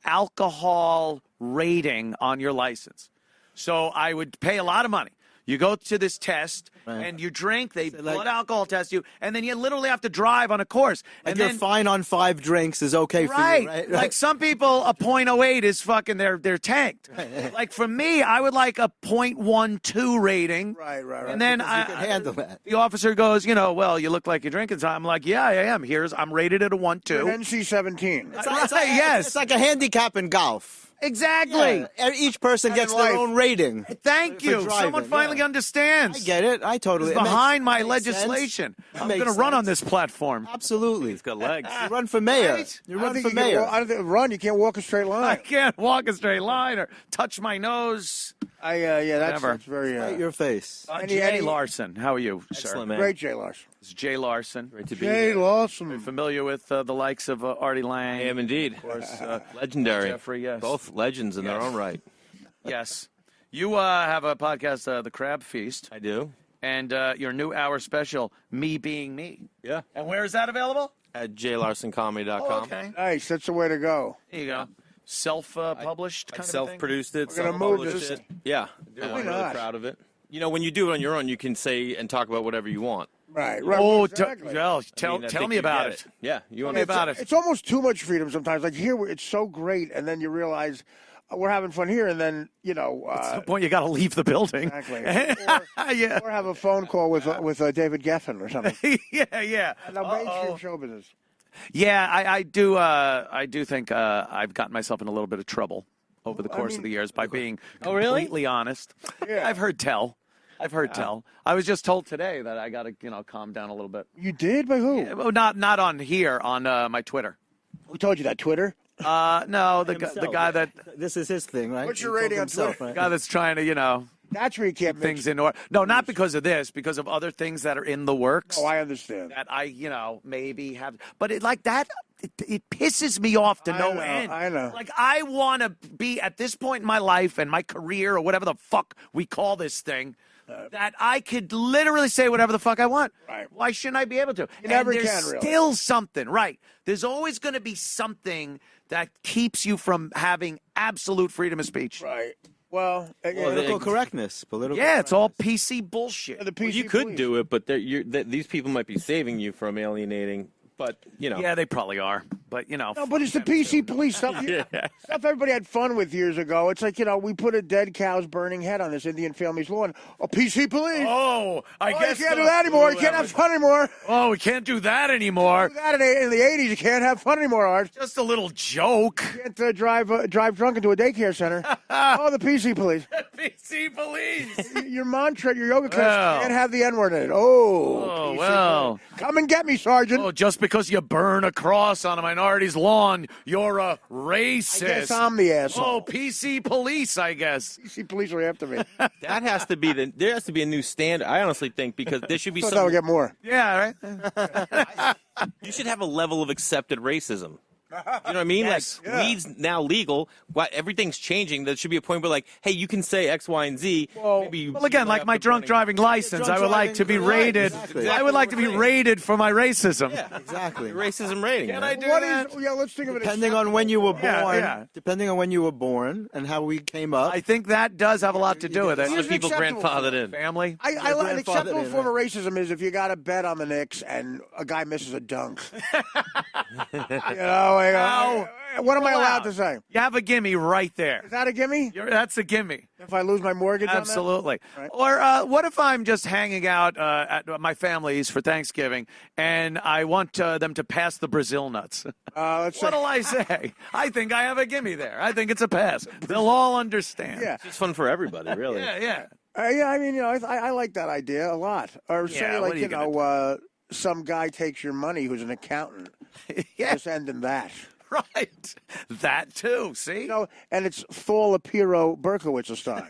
alcohol rating on your license. So I would pay a lot of money. You go to this test, and you drink, they blood alcohol test you, and then you literally have to drive on a course. And and your then, fine on 5 drinks is okay for you, right? Like some people, a .08 is fucking, they're tanked. Like for me, I would like a .12 rating. Right. And then you can handle that. The officer goes, well, you look like you're drinking. So I'm like, yeah, I am. I'm rated at a 1.2. An NC-17. It's like a handicap in golf. Exactly. Yeah. Each person gets their own rating. Thank you. Someone finally understands. I get it. I totally. It's behind my legislation. I'm going to run on this platform. Absolutely. He's got legs. You run for mayor. Right? You run for mayor. Run. You can't walk a straight line. I can't walk a straight line or touch my nose. That's very. Right your face. Jay Larson, how are you, sir? Excellent, man. Great, Jay Larson. It's Jay Larson. Great to be Jay here. Larson. You're familiar with the likes of Artie Lang? I am indeed. Of course, legendary. Jeffrey, yes. Both legends in their own right. Yes. You have a podcast, The Crab Feast. I do. And your new hour special, Me Being Me. Yeah. And where is that available? At jlarsonComedy.com. Oh, okay. Nice. That's the way to go. There you go. Self-published kind of thing? Self-produced it. We're gonna move self-published this. it. Yeah. I'm really proud of it. When you do it on your own, you can say and talk about whatever you want. Right. Oh, exactly. tell me about it. Yeah. Tell me about it. It's almost too much freedom sometimes. Like here, it's so great, and then you realize we're having fun here, and then at some point you got to leave the building. Exactly. Or have a phone call with David Geffen or something. yeah. No, mainstream show business. Yeah, I do think I've gotten myself in a little bit of trouble over the course of the years by being completely honest. Yeah. I've heard tell. I was just told today that I got to calm down a little bit. You did? By who? Yeah, well, not on here, on my Twitter. Who told you that? Twitter? No, the guy that This is his thing, right? What's your rating on Twitter? Right? the guy that's trying to That's where you can't things in order. No, not because of this, because of other things that are in the works. Oh, I understand. That I maybe have, but it like that. It pisses me off to no end. I know. Like I want to be at this point in my life and my career or whatever the fuck we call this thing. That I could literally say whatever the fuck I want. Right. Why shouldn't I be able to? You never there's can, really. still something, right? There's always going to be something that keeps you from having absolute freedom of speech. Right. Well, Political correctness. Yeah, it's all PC bullshit. The PC You could police. do it, but these people might be saving you from alienating. But, Yeah, they probably are. But, No, but it's the PC police stuff. Stuff everybody had fun with years ago. It's like, we put a dead cow's burning head on this Indian family's lawn. PC police. Oh, I guess you can't do that anymore. You can't have fun anymore. Oh, we can't do that anymore. Do that in the 80s. You can't have fun anymore, Art. Just a little joke. You can't drive drunk into a daycare center. Oh, the PC police. PC police. Your mantra, your yoga class can't have the N-word in it. Oh, PC well. police. Come and get me, Sergeant. Oh, just because you burn a cross on a minority's lawn, you're a racist. I guess I'm the asshole. Oh, PC police, I guess. PC police are after me. that has to be there has to be a new standard. I honestly think because there should be That would get more. Yeah, right? You should have a level of accepted racism. You know what I mean? Yes. Like, weed's now legal. Everything's changing. There should be a point where, like, hey, you can say X, Y, and Z. Well, again, like my drunk driving license, I would like to be rated. Exactly. I would like to be rated for my racism. Yeah, Exactly. racism rating. Can man. I do that? Let's think of it. Depending on when you were born, Yeah. depending on when you were born and how we came up. I think that does have a lot to do with A lot it. of people grandfathered in. Family. An acceptable form of racism is if you got a bet on the Knicks and a guy misses a dunk. What am I allowed to say? You have a gimme right there. Is that a gimme? That's a gimme. If I lose my mortgage Absolutely. on that? Or what if I'm just hanging out at my family's for Thanksgiving and I want them to pass the Brazil nuts? Let's What'll say. I say? I think I have a gimme there. I think it's a pass. They'll all understand. Yeah. It's just fun for everybody, really. Yeah. I mean, I like that idea a lot. Or say, Yeah, what like, are you gonna some guy takes your money who's an accountant. Yeah. Just end in that. Right. That too. See? And it's full of Piero Berkowitz style.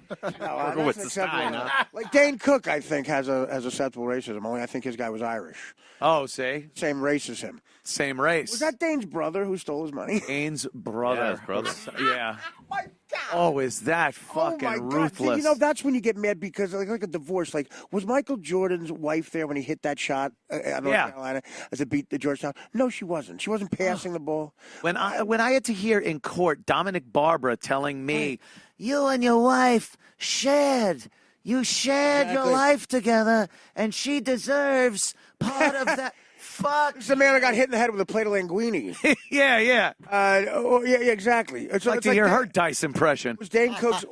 that's What's the acceptable. Stein, huh? Like Dane Cook, I think, has acceptable racism. Only I think his guy was Irish. Oh, see? Same race as him. Same race. Was that Dane's brother who stole his money? Dane's brother. Yeah, his brother. Yeah. Oh, my God. Oh, is that fucking my God. ruthless? You know, that's when you get mad because, like a divorce. Like, was Michael Jordan's wife there when he hit that shot at North Carolina as it beat the Georgetown? No, she wasn't. She wasn't passing the ball. When I had to hear in court Dominic Barbara telling me, you and your wife shared your life together, and she deserves part of that. Fuck. It's the man that got hit in the head with a plate of linguine. Yeah. Yeah, exactly. It's like to hear her dice impression. Was Dane Cook's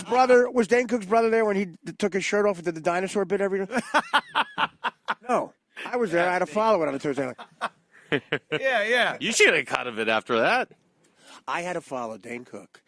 brother there when he took his shirt off and did the dinosaur bit every day? No. I was there. I had to follow it on a Tuesday night. Yeah. You should have cut of it after that. I had to follow Dane Cook.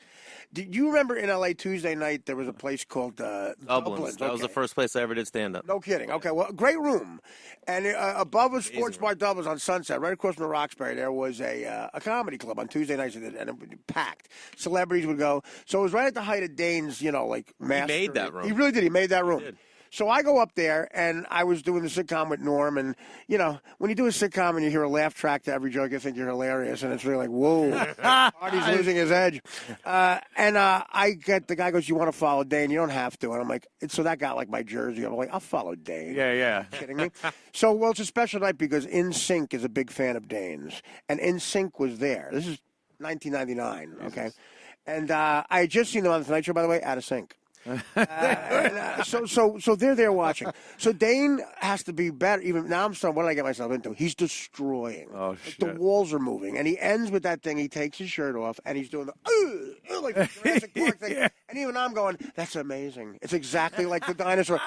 Did you remember in L.A. Tuesday night there was a place called Dublin's? That was the first place I ever did stand up. No kidding. Okay, well, great room. And above was Sports Bar Dublin's on Sunset, right across from the Roxbury, there was a comedy club on Tuesday nights, and it was packed. Celebrities would go. So it was right at the height of Dane's, master. He made that room. He really did. He made that room. He did. So I go up there, and I was doing the sitcom with Norm, and, when you do a sitcom and you hear a laugh track to every joke, you think you're hilarious, and it's really like, whoa, Artie's losing his edge. I get, the guy goes, you want to follow Dane? You don't have to. And I'm like, so that got like my jersey. I'm like, I'll follow Dane. Yeah. Kidding me? So, well, it's a special night because NSYNC is a big fan of Dane's, and NSYNC was there. This is 1999, okay? And I had just seen them on the Tonight Show, by the way, out of sync. So they're there watching. So Dane has to be better. Even now, I'm starting. What did I get myself into? He's destroying. Oh shit! The walls are moving, and he ends with that thing. He takes his shirt off, and he's doing the like the Jurassic Park thing. Yeah. And even I'm going, that's amazing. It's exactly like the dinosaur.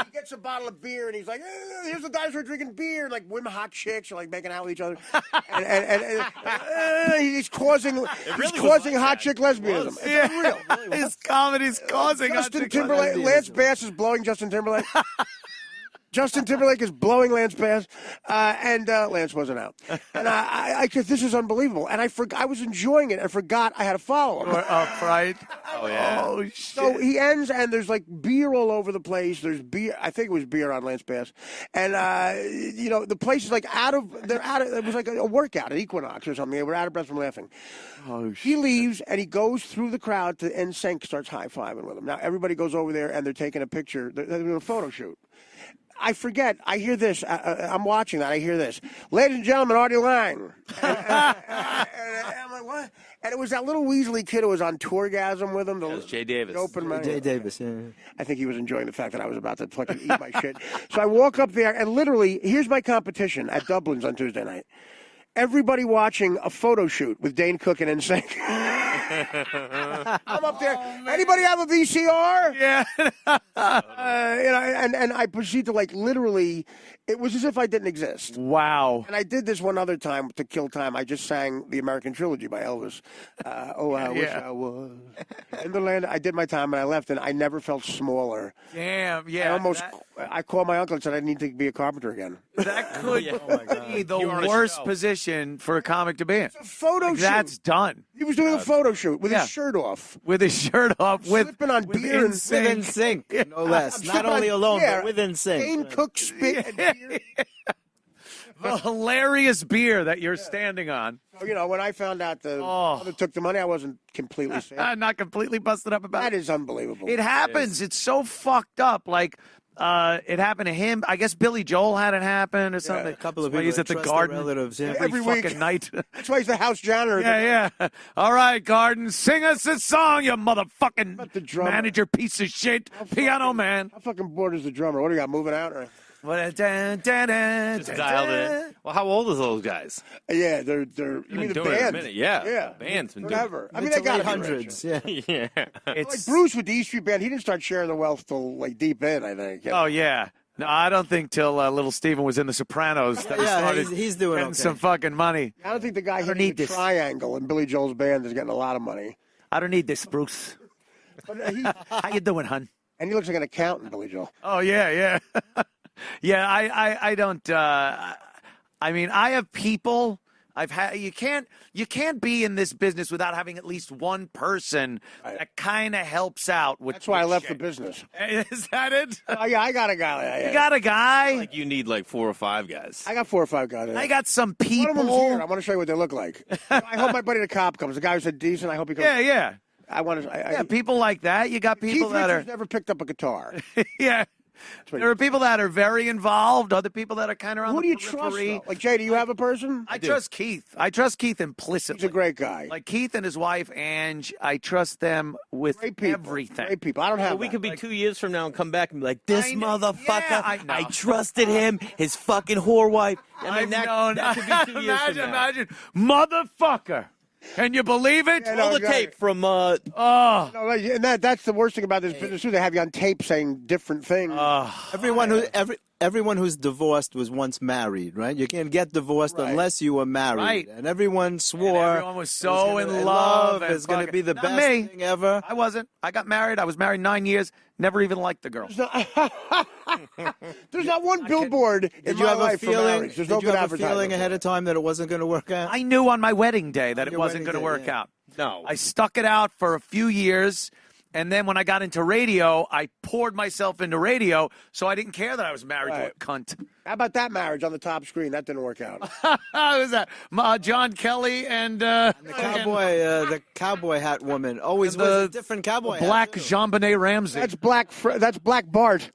He gets a bottle of beer, and he's like, here's the dinosaur drinking beer. And like women, hot chicks are like making out with each other, and he's causing hot chick lesbianism. It's unreal. His comedy's causing. Justin Timberlake, Lance Bass is blowing Justin Timberlake. Justin Timberlake is blowing Lance Bass, and Lance wasn't out. And I just, this is unbelievable. And I was enjoying it and forgot I had to follow him. Right? Oh, yeah. Oh, shit. So he ends, and there's like beer all over the place. There's beer. I think it was beer on Lance Bass. And, the place is like it was like a workout at Equinox or something. They were out of breath from laughing. Oh, shit. He leaves, and he goes through the crowd to NSYNC, starts high-fiving with him. Now, everybody goes over there, and they're taking a picture. They're doing a photo shoot. I forget. I hear this. I'm watching that. I hear this. Ladies and gentlemen, Artie Lang. And I'm like, what? And it was that little Weasley kid who was on Tourgasm with him. That was Jay Davis. Jay Davis, yeah. I think he was enjoying the fact that I was about to fucking eat my shit. So I walk up there, and literally, here's my competition at Dublin's on Tuesday night. Everybody watching a photo shoot with Dane Cook and NSYNC. I'm up there. Anybody have a VCR? Yeah. And I proceed to literally. It was as if I didn't exist. Wow. And I did this one other time to kill time. I just sang the American Trilogy by Elvis. I wish I was in the land. I did my time and I left, and I never felt smaller. Damn. Yeah. I called my uncle and said I need to be a carpenter again. That could be the worst position for a comic to be in. It's a photo shoot. That's done. He was doing a photo shoot with his shirt off. With his shirt off. Slipping on beer and within sync, no less. Not only alone, but within sync. Dane Cook spit and beer. The hilarious beer that you're standing on. So, when I found out the other took the money, I wasn't completely sad. Not completely busted up about that. That is unbelievable. It happens. It's so fucked up. Like, it happened to him. I guess Billy Joel had it happen or something. A couple of people. He's at the Garden relatives, every fucking night. That's why he's the house janitor. Yeah. All right, Garden, sing us a song, you motherfucking manager piece of shit, piano man. How fucking bored is the drummer? What do you got, moving out? Or? Just dialed in. Well, how old are those guys? Yeah, they're. You mean the band? Yeah, band's been forever. doing it. I mean, they got hundreds. Yeah. It's like Bruce with the E Street Band. He didn't start sharing the wealth till deep in, I think. Oh yeah. No, I don't think till Little Steven was in The Sopranos that he started he's doing getting some fucking money. I don't think the guy hitting the triangle in Billy Joel's band is getting a lot of money. I don't need this, Bruce. How you doing, hun? And he looks like an accountant, Billy Joel. Oh yeah. Yeah, I don't. I mean, I have people you can't be in this business without having at least one person that kind of helps out with. That's why I left shit. the business. Is that it? Oh yeah, I got a guy. You got a guy? Like you need like 4 or 5 guys. I got 4 or 5 guys. I got some people. One of them's here. I want to show you what they look like. I hope my buddy the cop comes. The guy who said decent. I hope he comes. Yeah. I want to. Yeah, people like that. You got people Keith that Richards are never picked up a guitar. yeah. There are people that are very involved. Other people that are kind of on Who the do you periphery. trust? Though? Like Jay, do you have a person? I trust Keith. I trust Keith implicitly. He's a great guy. Like Keith and his wife Ange, I trust them with Great people. everything. Great people. I don't have. We that. could be 2 years from now and come back and be like, this motherfucker, yeah, I know. I trusted him, his fucking whore wife. I mean, that could be 2 years from now. Imagine, motherfucker. Can you believe it? Yeah, All the tape from. No, and that's the worst thing about this business too. They have you on tape saying different things. Everyone who's divorced was once married, right? You can't get divorced unless you were married. Right. And everyone swore. And everyone was so in love. It's going to be the Not best me. thing ever. I wasn't. I got married. I was married 9 years. Never even liked the girl. There's not one billboard in Did you my have a life for feeling? marriage. There's Did no you good have a feeling advertising. ahead of time that it wasn't going to work out? I knew on my wedding day that it Your wasn't wedding going to day, work yeah. out. No. I stuck it out for a few years. And then when I got into radio, I poured myself into radio, so I didn't care that I was married to a cunt. How about that marriage on the top screen? That didn't work out. How was that? John Kelly and The cowboy hat woman always was a different cowboy hat. Black too. Jean-Benet Ramsey. That's Black Bart.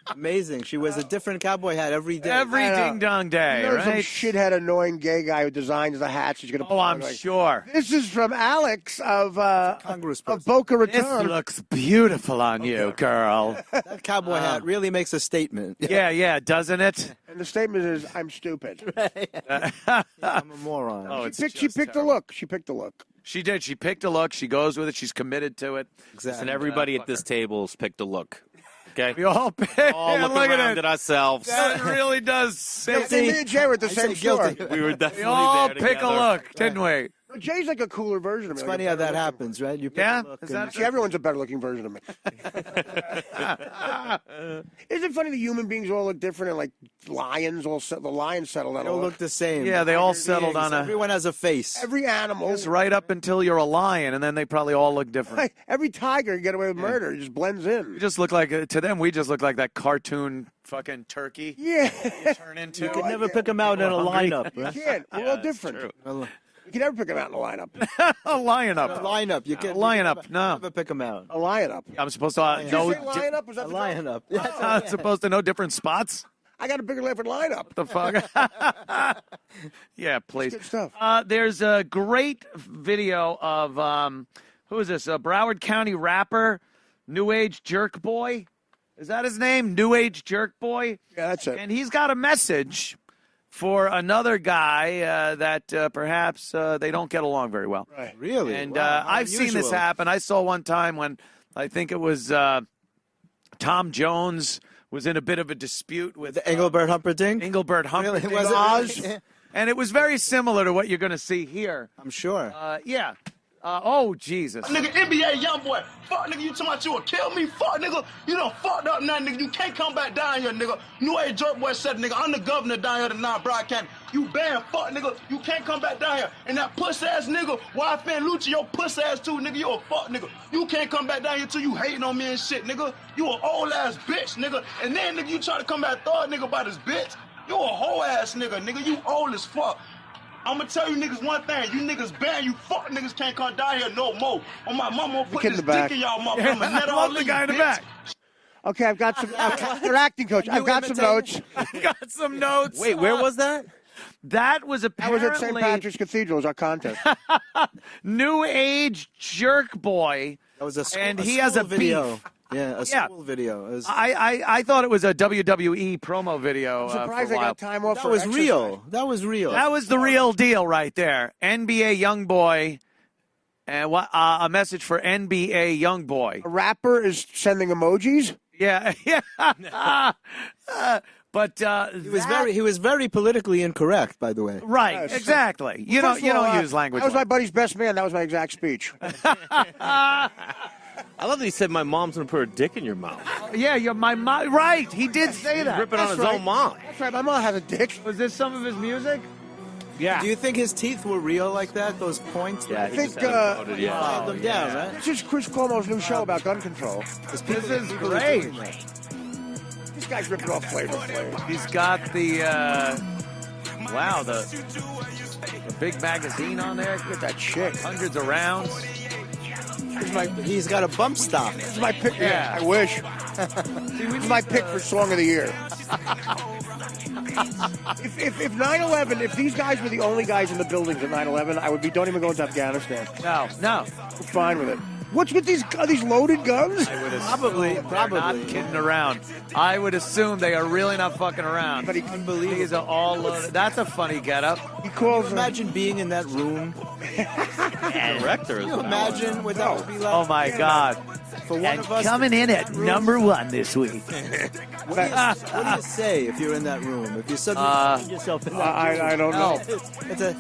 Amazing. She wears a different cowboy hat every day. Every ding-dong day, You know some right? shithead, annoying gay guy who designs the hats. He's gonna. Oh, I'm sure. This is from Alex of Congressperson. Boca This Raton. looks beautiful on you, girl. That cowboy hat really makes a statement. Yeah, doesn't it? And the statement is, "I'm stupid." I'm a moron. Oh, it's She picked a look. She picked a look. She did. She picked a look. She goes with it. She's committed to it. Exactly. And everybody at this table's picked a look. Okay? We all pick. All look Look around at at ourselves. That really does say. Me and Jay were at the same store. We were definitely We all there pick a together. look, didn't we? Jay's like a cooler version of me. It's funny how that happens, right? You pick Yeah? a look Is and- that See, everyone's a better looking version of me. Isn't it funny that human beings all look different and like lions the lions settled on They all look the same. Yeah, they all settled on a. Everyone has a face. every animal. Just right up until you're a lion, and then they probably all look different. Every tiger can get away with murder. It just blends in. We just look like to them. We just look like that cartoon fucking turkey. Yeah. Turn into. You could never pick them out in a lineup. You Right? can't. We're all different. You can never pick them out in a lineup. a lion A up. lineup. You can't Lion up. No, never pick them out. A lion up. I'm supposed to Did know. you say lion up? Was that A the lion joke? up. I'm supposed to know different spots. I got a bigger laugh at line up. The fuck? Yeah, please. Good stuff. There's a great video of who is this? A Broward County rapper, New Age Jerk Boy. Is that his name? New Age Jerk Boy. Yeah, that's it. And he's got a message for another guy that perhaps they don't get along very well. Right. Really? And Wow, how I've seen this unusual. happen. I saw one time when I think it was Tom Jones was in a bit of a dispute with The Engelbert Humperdinck? Engelbert Humperdinck. Was it? Oz. And it was very similar to what you're going to see here. I'm sure. Yeah. Oh, Jesus. Nigga, NBA young boy. Fuck, nigga, you talking about you will kill me? Fuck, nigga, you done fucked up now, nigga. You can't come back down here, nigga. New Age Jerk Boy said, nigga, I'm the governor down here tonight, Broward County. You banned, fuck, nigga. You can't come back down here. And that puss-ass nigga, wife and Lucci, your puss-ass too, nigga. You a fuck, nigga. You can't come back down here till you hating on me and shit, nigga. You an old-ass bitch, nigga. And then, nigga, you try to come back thug, nigga, about this bitch. You a whole-ass nigga, nigga. You old as fuck. I'm gonna tell you niggas one thing. You niggas banned. You fuck niggas can't come down here no more. On my mama, I'll put kid in this the back. dick in y'all motherfucker. Yeah, Net I all love the these guy in the bitch. back. Okay, I've got some. They're acting coach. I've got some notes. Got some notes. Wait, where was that? That was That apparently was at St. Patrick's Cathedral. It was our contest. New Age Jerk Boy. That was a school, And a he has a school video. beef. Yeah, a Yeah. school video. It was, I thought it was a WWE promo video. I'm for surprised a they while. got time off that for was exercise. real. That was real. That was the real deal right there. NBA Young Boy, and what a message for NBA Young Boy. A rapper is sending emojis. Yeah, yeah. But He was very politically incorrect, by the way. right, Yes. exactly. You First don't of all, use language. That was my like buddy's best man. That was my exact speech. I love that he said my mom's gonna put her dick in your mouth. yeah, you're my mom. Right, he did say that. Ripping on That's his right. own mom. That's right. My mom has a dick. Was this some of his music? Yeah. Do you think his teeth were real like that? Those points? Yeah, I think filed them down, right? This is Chris Cuomo's new show about gun control. This is great. This guy's ripping off Flavor Flav. He's got the wow, the big magazine on there. Look at that chick. Hundreds of rounds. He's got a bump stock. This is my pick. Yeah. I wish. This is my pick for Song of the Year. If 9/11, if these guys were the only guys in the buildings at 9/11, I would be, don't even go into Afghanistan. No. I'm fine with it. What's with these loaded guns? I would probably not kidding around. I would assume they are really not fucking around. But these are all loaded. That's a funny getup. He calls. Imagine being in that room. Director Can you imagine what that would be like? Oh my God! For one of us coming in at number 1 this week. What do you say if you're in that room? If you suddenly find yourself in that room? I don't know. It's a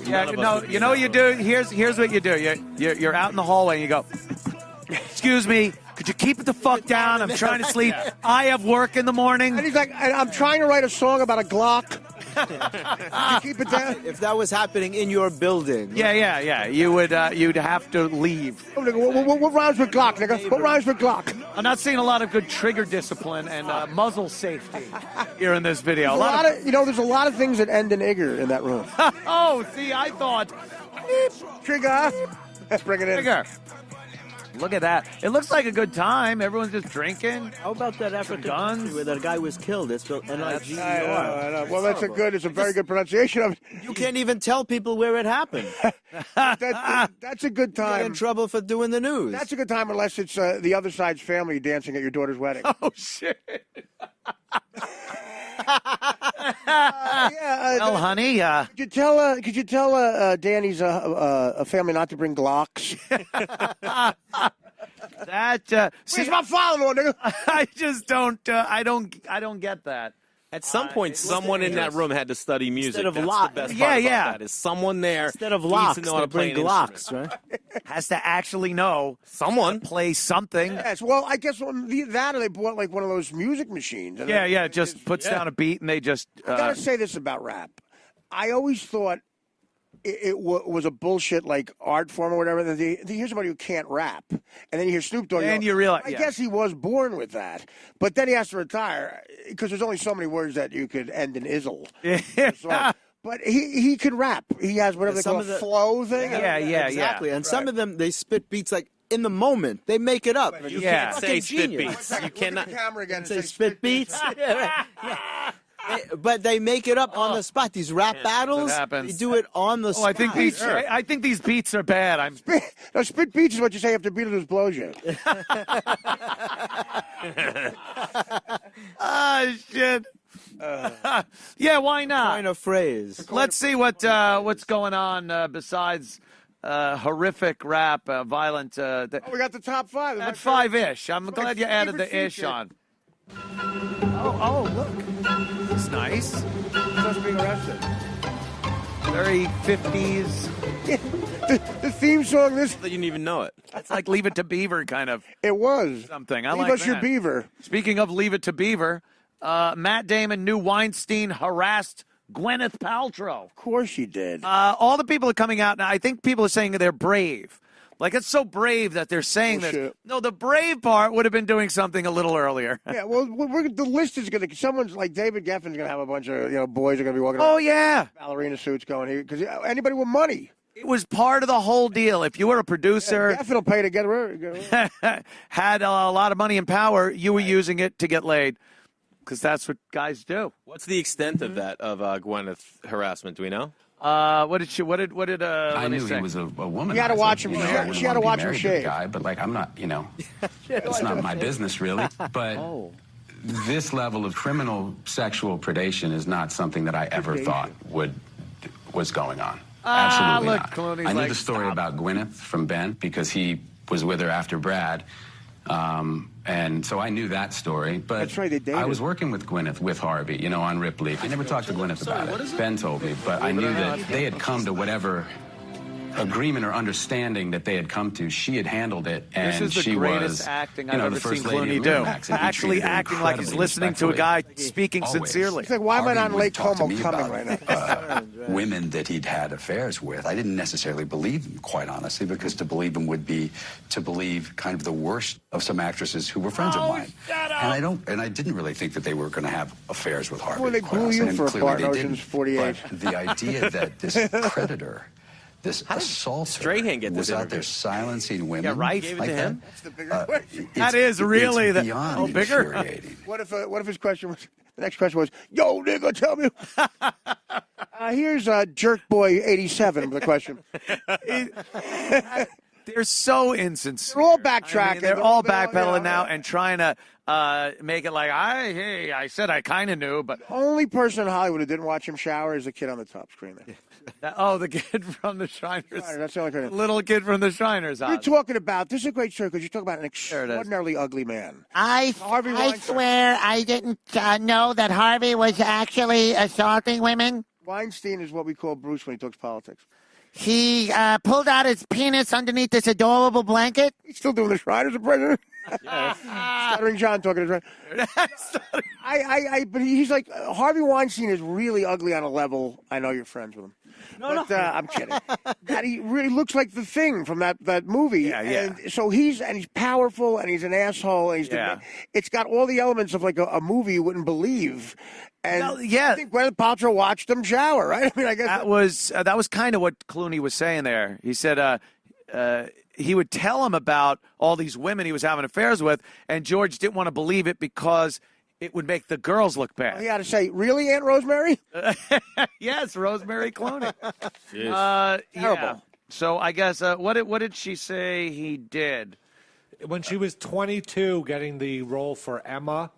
Yeah, you know what you do. Here's what you do. You're out in the hallway and you go, "Excuse me, could you keep it the fuck down? I'm trying to sleep. I have work in the morning." And he's like, I'm trying to write a song about a Glock. Could you keep it down? If that was happening in your building. Yeah. You would you'd have to leave. Oh, nigga, what rhymes with Glock, nigga? What rhymes with Glock? I'm not seeing a lot of good trigger discipline and muzzle safety here in this video. There's a lot of things that end in Igor in that room. Oh, see, I thought Trigger. Bring it in. trigger. Look at that. It looks like a good time. Everyone's just drinking. How about that African country where that guy was killed? It's spelled Niger. I know. Well, it's a very good pronunciation of it. You can't even tell people where it happened. That's a good Get time. in trouble for doing the news. That's a good time unless it's the other side's family dancing at your daughter's wedding. Oh, shit. Well, honey, could you tell Danny's a family not to bring Glocks? Where's my father-in-law, nigga? I just don't. I don't get that. At some point, someone in that room had to study music. Instead of That's locks. the best part about that is someone there Instead of needs locks, to know how to they play bring an Glocks, instrument. right? Has to actually know someone play something. Yes. Well, I guess they bought like one of those music machines. And Yeah. Just puts down a beat and they just. I gotta say this about rap. I always thought it was a bullshit like art form or whatever. Then you hear somebody who can't rap, and then you hear Snoop Dogg. And you realize, I guess he was born with that, but then he has to retire because there's only so many words that you could end in izzle. Yeah. But he could rap. He has whatever they call a flow thing. Yeah, exactly. And some of them, they spit beats like in the moment. They make it up. You can't say spit beats. You cannot camera again. Say spit beats. But they make it up on the spot. These rap battles, they do it on the spot. I think these beats are bad. Spit beats is what you say after Beetlejuice blows you. Shit. Yeah, why not? Kind of phrase. Let's see what's going on besides horrific rap, violent. We got the top 5. At 5-ish. I'm glad you added the ish on. Oh, look. It's nice. Just being arrested. Very 50s. The theme song. That you didn't even know it. It's like Leave It to Beaver kind of. It was something. I Leave like us that. your beaver. Speaking of Leave It to Beaver, Matt Damon knew Weinstein harassed Gwyneth Paltrow. Of course he did. All the people are coming out now. I think people are saying they're brave. Like, it's so brave that they're saying this. No, the brave part would have been doing something a little earlier. Yeah, well, the list is going to. Someone's like David Geffen's going to have a bunch of boys are going to be walking. Oh around yeah, ballerina suits going here because anybody with money. It was part of the whole deal. If you were a producer, Geffen will pay to get her. had a lot of money and power, you were using it to get laid. Because that's what guys do. What's the extent of that of Gwyneth harassment? Do we know? What did she? What did? I knew he was a woman. You had to watch him. She had to watch him shave. Guy, but I'm not. It's not my business really. But this level of criminal sexual predation is not something that I ever thought was going on. Absolutely look, not. Clooney's I knew like, the story about Gwyneth from Ben because he was with her after Brad. And so I knew that story, but that's right, they dated. I was working with Gwyneth, with Harvey, on Ripley. I never talked to Gwyneth about it. Ben told me, but I knew that they had come to whatever agreement or understanding that they had come to. She had handled it, and this is the she greatest was, acting I've ever seen lady Clooney do. Miramax, and he Actually treated her acting like he's incredibly listening to a guy respectfully. speaking Always. sincerely. It's like, why am I not in Harvey Lake would talk to Como me coming about, right now? women that he'd had affairs with. I didn't necessarily believe them, quite honestly, because to believe them would be to believe kind of the worst of some actresses who were friends of mine. And I didn't really think that they were going to have affairs with Harvey. Well, they blew you for a part in Ocean's 48. But the idea that this predator, this assaulter, Strahan get this was out there silencing women. Yeah, right. Gave it to him. That's the bigger question. That is really it's the beyond bigger. infuriating. What if his question was, the next question was, yo, nigga, tell me. Here's Jerk Boy 87 with a question. They're so insincere. They're all backtracking. I mean, they're all backpedaling now and trying to make it like, I said I kind of knew, but. The only person in Hollywood who didn't watch him shower is the kid on the top screen there. The kid from the Shriners. That's the only kid. Little kid from the Shriners. You're talking about, this is a great show because you talk about an extraordinarily ugly man. I swear I didn't know that Harvey was actually assaulting women. Weinstein is what we call Bruce when he talks politics. He pulled out his penis underneath this adorable blanket. He's still doing the Shriners as president. Stuttering John talking to but he's like, Harvey Weinstein is really ugly on a level. I know you're friends with him. No. I'm kidding. That he really looks like the Thing from that movie. Yeah. And so he's powerful and he's an asshole. And it's got all the elements of like a movie you wouldn't believe. And I think Gwyneth Paltrow watched him shower, right? I mean, I guess that was kind of what Clooney was saying there. He said he would tell him about all these women he was having affairs with, and George didn't want to believe it because it would make the girls look bad. He had to say, really, Aunt Rosemary? Yes, Rosemary Clooney. Terrible. Yeah. So I guess, what did she say he did? When she was 22 getting the role for Emma,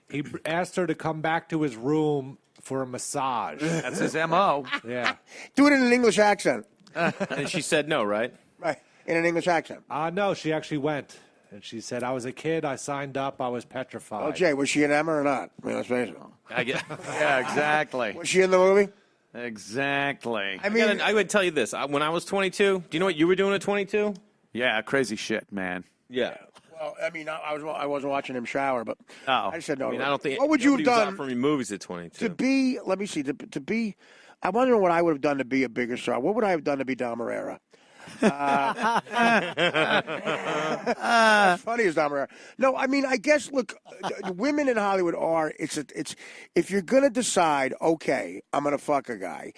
he asked her to come back to his room for a massage. That's his M.O. Yeah. Do it in an English accent. And she said no, right? Right. In an English accent. No, she actually went. And she said, I was a kid, I signed up, I was petrified. Oh, Jay, was she an Emma or not? I mean, let's face it. Yeah, exactly. Was she in the movie? Exactly. I mean, I would tell you this. When I was 22, do you know what you were doing at 22? Yeah, crazy shit, man. Yeah. Well, I mean, I wasn't watching him shower, but I said no. I mean, I don't think. What would you have done from your movies at 22? to be? Let me see. To be, I wonder what I would have done to be a bigger star. What would I have done to be Dom Herrera? Funny as Dom Herrera. No, I mean, I guess. Look, women in Hollywood are. It's if you're gonna decide, okay, I'm gonna fuck a guy.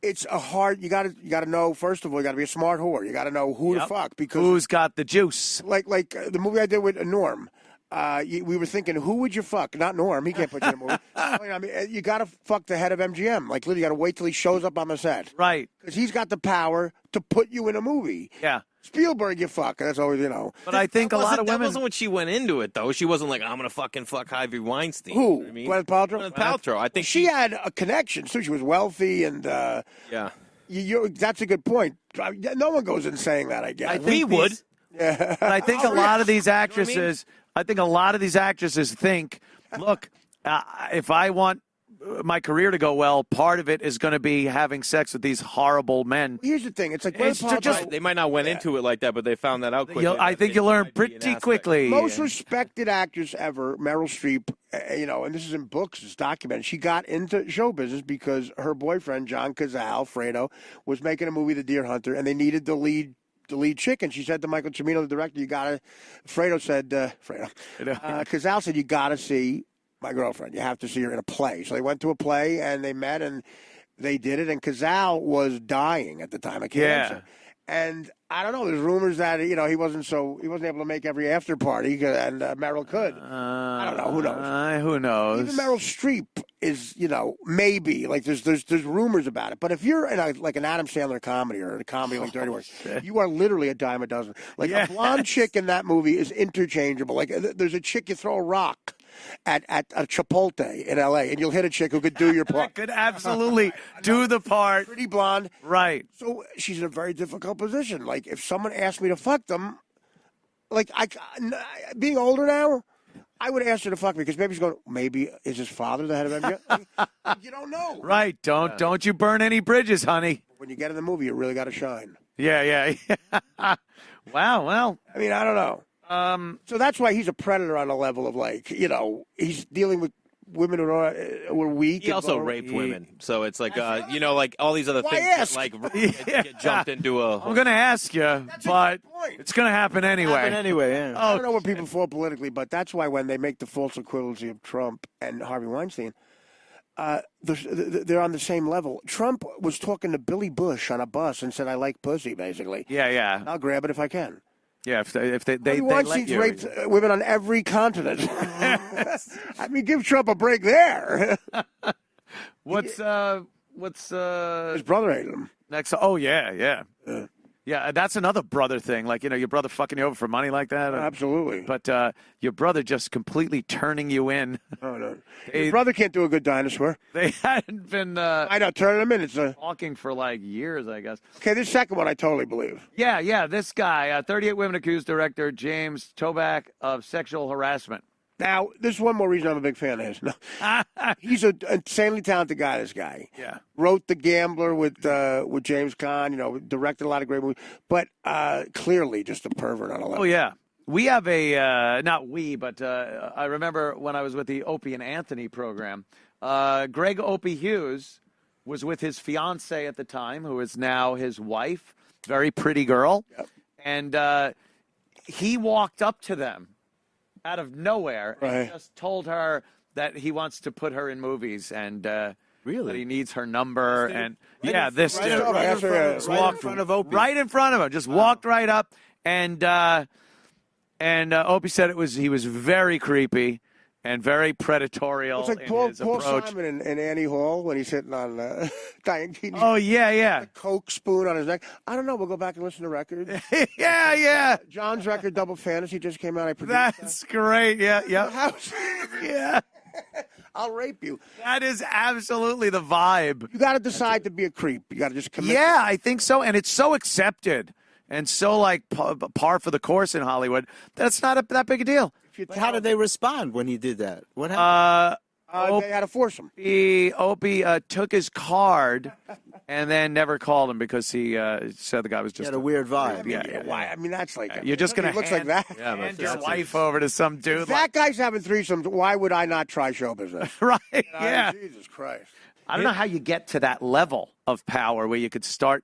It's a hard. You got to know. First of all, you got to be a smart whore. You got to know who to fuck because who's got the juice. Like the movie I did with Norm. We were thinking, who would you fuck? Not Norm. He can't put you in a movie. I mean, you got to fuck the head of MGM. Like, literally, you got to wait till he shows up on the set. Right. Because he's got the power to put you in a movie. Yeah. Spielberg, you fuck. That's always, But I think a lot of women. That wasn't what she went into it, though. She wasn't like, I'm going to fucking fuck Harvey Weinstein. Who? You know I mean? Gwyneth Paltrow? Gwyneth Paltrow. I think she had a connection, too. She was wealthy and. Yeah. That's a good point. No one goes in saying that, I guess. We would. Yeah. But I think a lot of these actresses. I think a lot of these actresses think, look, if I want my career to go well, part of it is going to be having sex with these horrible men. Here's the thing. It's like they might not went into it like that, but they found that out quickly. I think you learn pretty quickly. Most respected actress ever, Meryl Streep, and this is in books, it's documented. She got into show business because her boyfriend, John Cazale, Fredo, was making a movie, The Deer Hunter, and they needed the lead chick, and she said to Michael Cimino, the director, Cazale said, you gotta see my girlfriend. You have to see her in a play. So they went to a play, and they met, and they did it, and Cazale was dying at the time of cancer. And I don't know, there's rumors that, he wasn't able to make every after party, and Meryl could. I don't know, who knows? Who knows? Even Meryl Streep is, maybe, like there's rumors about it. But if you're in like an Adam Sandler comedy or a comedy like Dirty Work, you are literally a dime a dozen. Like a blonde chick in that movie is interchangeable. Like there's a chick you throw a rock at a Chipotle in L.A. and you'll hit a chick who could do your part. Could absolutely do the part. Pretty blonde. Right. So she's in a very difficult position. Like if someone asked me to fuck them, like being older now, I would ask her to fuck me because maybe is his father the head of MGM? You don't know. Right. Don't you burn any bridges, honey. When you get in the movie, you really got to shine. Yeah. Wow. Well, I mean, I don't know. So that's why he's a predator on a level of he's dealing with women were weak. He also raped women, so it's like like all these other things that, like get jumped into a. I'm going to ask you, but it's going to happen anyway. Yeah. I don't know where people fall politically, but that's why when they make the false equivalency of Trump and Harvey Weinstein, they're on the same level. Trump was talking to Billy Bush on a bus and said, "I like pussy," basically. Yeah. I'll grab it if I can. Yeah, if they Harvey Weinstein's raped women on every continent. I mean, give Trump a break there. What's his brother hated him. Next? Oh yeah. Yeah, that's another brother thing. Like, your brother fucking you over for money like that. Absolutely. But your brother just completely turning you in. Oh, no. Your brother can't do a good dinosaur. They hadn't been I know, turning him in. It's talking for like years, I guess. Okay, this second one I totally believe. Yeah, this guy, 38 women accused director James Toback of sexual harassment. Now, there's one more reason I'm a big fan of his. No. He's an insanely talented guy, this guy. Yeah. Wrote The Gambler with James Caan, directed a lot of great movies, but clearly just a pervert on a level. Oh, yeah. We have not we, but I remember when I was with the Opie and Anthony program, Greg Opie Hughes was with his fiancée at the time, who is now his wife, very pretty girl. Yep. And he walked up to them out of nowhere and just told her that he wants to put her in movies and really that he needs her number. This dude right in front of Opie. Right in front of him. Just walked right up. And Opie said he was very creepy and very predatorial it's like in Paul his approach. Simon and Annie Hall when he's sitting on Diane Keaton's yeah. Coke spoon on his neck. I don't know. We'll go back and listen to records. yeah. John's record, Double Fantasy, just came out. I produced That's great. Yeah. Yeah. I'll rape you. That is absolutely the vibe. You got to decide to be a creep. You got to just commit. Yeah, I think so. And it's so accepted and so like par for the course in Hollywood. That's not that big a deal. But how did they respond when he did that? What happened? They had to force him. Opie took his card and then never called him because he said the guy was just had a weird vibe. Yeah. Why? I mean, that's like you're just gonna looks like that. Hand your wife over to some dude. If that guy's having threesomes, why would I not try show business? Right? Yeah. Jesus Christ. I don't know how you get to that level of power where you could start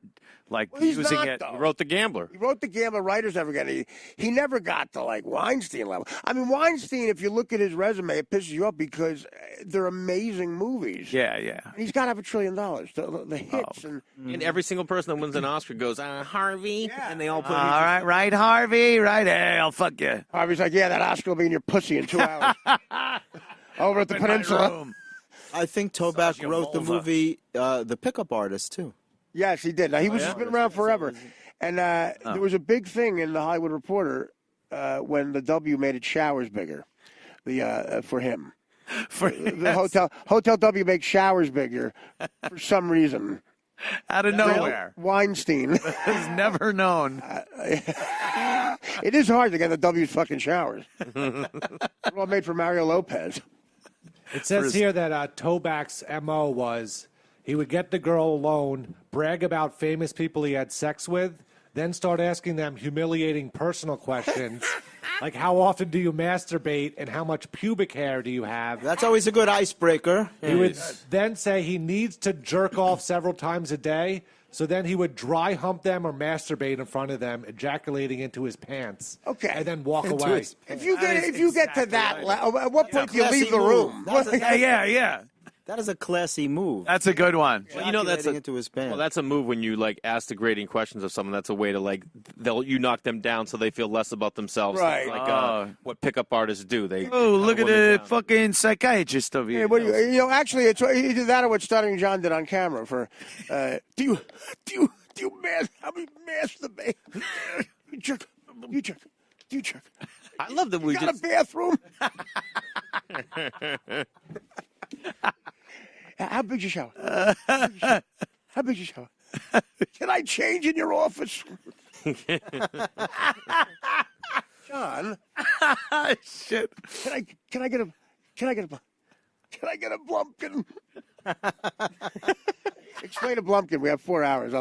using it. He wrote The Gambler. He wrote The Gambler. Writers never got it. He never got to like Weinstein level. I mean, Weinstein, if you look at his resume, it pisses you off because they're amazing movies. Yeah. And he's got to have $1 trillion. The hits And every single person that wins an Oscar goes, Harvey, and they all put. All right, Harvey. Right, hey, I'll fuck you. Harvey's like, yeah, that Oscar will be in your pussy in 2 hours. Over at the Peninsula. I think Toback wrote the movie The Pickup Artist, too. Yes, he did. Now, he's been around forever. And there was a big thing in the Hollywood Reporter when the W made its showers bigger for him. The Hotel W makes showers bigger for some reason. Out of nowhere. Weinstein. Has never known. It is hard to get the W's fucking showers. They're all made for Mario Lopez. It says here that Toback's MO was he would get the girl alone, brag about famous people he had sex with, then start asking them humiliating personal questions like how often do you masturbate and how much pubic hair do you have. That's always a good icebreaker. He would then say he needs to jerk off several times a day. So then he would dry hump them or masturbate in front of them, ejaculating into his pants. Okay. And then walk away. If you get to that level, at what point do you leave the room? Yeah. That is a classy move. That's a good one. Well, that's into his pants. Well, that's a move when you like ask degrading questions of someone. That's a way to you knock them down so they feel less about themselves. Right. Like what pickup artists do. They look at the fucking psychiatrist over here. Hey, what do you actually, it's either that or what Stuttering John did on camera for. How many masturbate? You jerk. I love that we got a bathroom. How big's your shower? How big's your shower? Can I change in your office? John. Shit. Can I get a Blumpkin? Explain a Blumpkin. We have 4 hours.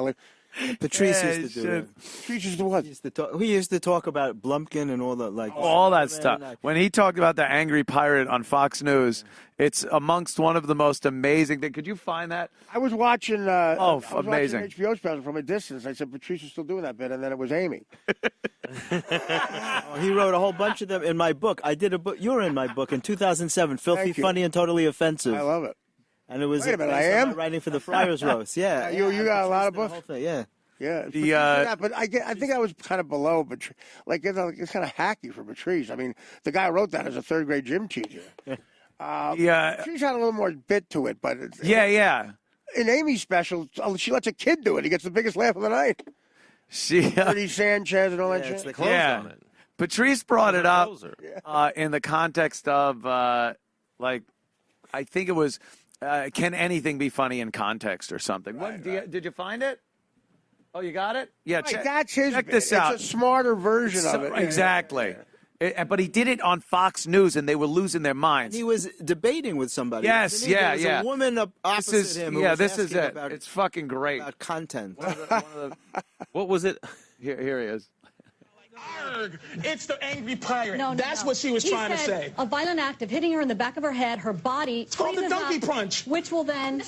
Patrice Yeah, used to he do it. Patrice used to what? He used to talk about Blumpkin and all that, all that stuff. When he talked about the angry pirate on Fox News, it's amongst one of the most amazing things. Could you find that? I was watching. I was amazing! Watching HBO special from a distance. I said Patrice is still doing that bit, and then it was Amy. He wrote a whole bunch of them in my book. I did a book. You were in my book in 2007. Filthy, Funny, and Totally Offensive. I love it. And it was Wait a minute, I am writing for the Friars Roast. Yeah, you got a lot of books. Yeah. Yeah, but I think I was kind of below, but it's kind of hacky for Patrice. I mean, the guy who wrote that as a third grade gym teacher. Patrice had a little more bit to it, but yeah. In Amy's special, she lets a kid do it. He gets the biggest laugh of the night. Dirty Sanchez and all that shit. Yeah. Patrice brought it up in the context of like, I think it was, can anything be funny in context or something? Did you find it? Oh, you got it? Yeah, that's his check bit. this out. It's a smarter version of it. Exactly. But he did it on Fox News, and they were losing their minds. He was debating with somebody. Yes, there was a woman opposite him. This is it. It's fucking great. About content. What was it? Here he is. Arg! It's the angry pirate. That's No. what she was He trying to said say. A violent act of hitting her in the back of her head, her body. It's called the donkey punch. Which will then.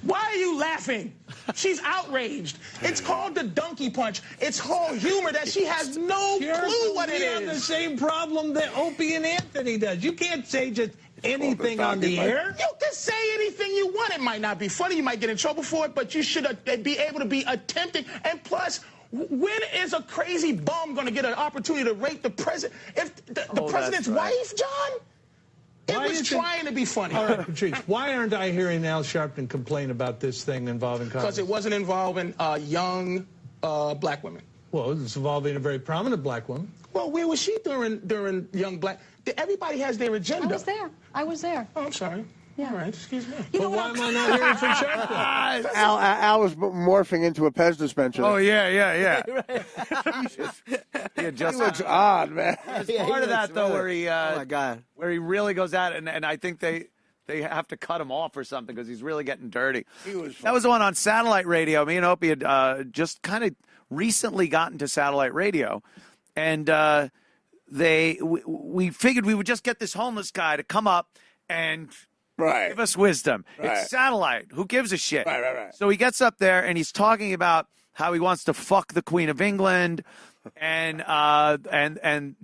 Why are you laughing? She's outraged. It's called the donkey punch. It's whole humor that she has no clue what it is. You have the same problem that Opie and Anthony does. You can't say just anything on the air. You can say anything you want. It might not be funny. You might get in trouble for it, but you should be able to be attempting. And plus, when is a crazy bum going to get an opportunity to rape the president? If the president's wife, John? It was trying to be funny. All right, Patrice, why aren't I hearing Al Sharpton complain about this thing involving Congress? Because it wasn't involving young black women. Well, it's involving a very prominent black woman. Well, where was she during young black? Everybody has their agenda. I was there. Oh, I'm sorry. Yeah. All right, excuse me. But why am I not hearing from Sharpton? Al was morphing into a Pez dispenser. Oh, yeah. He looks odd, man. Part of that, though, where he oh my God, where he really goes at it, and I think they have to cut him off or something because he's really getting dirty. That was the one on satellite radio. Me and Opie had just kind of recently gotten to satellite radio, and we figured we would just get this homeless guy to come up and give us wisdom. It's satellite. Who gives a shit? Right. So he gets up there and he's talking about how he wants to fuck the Queen of England and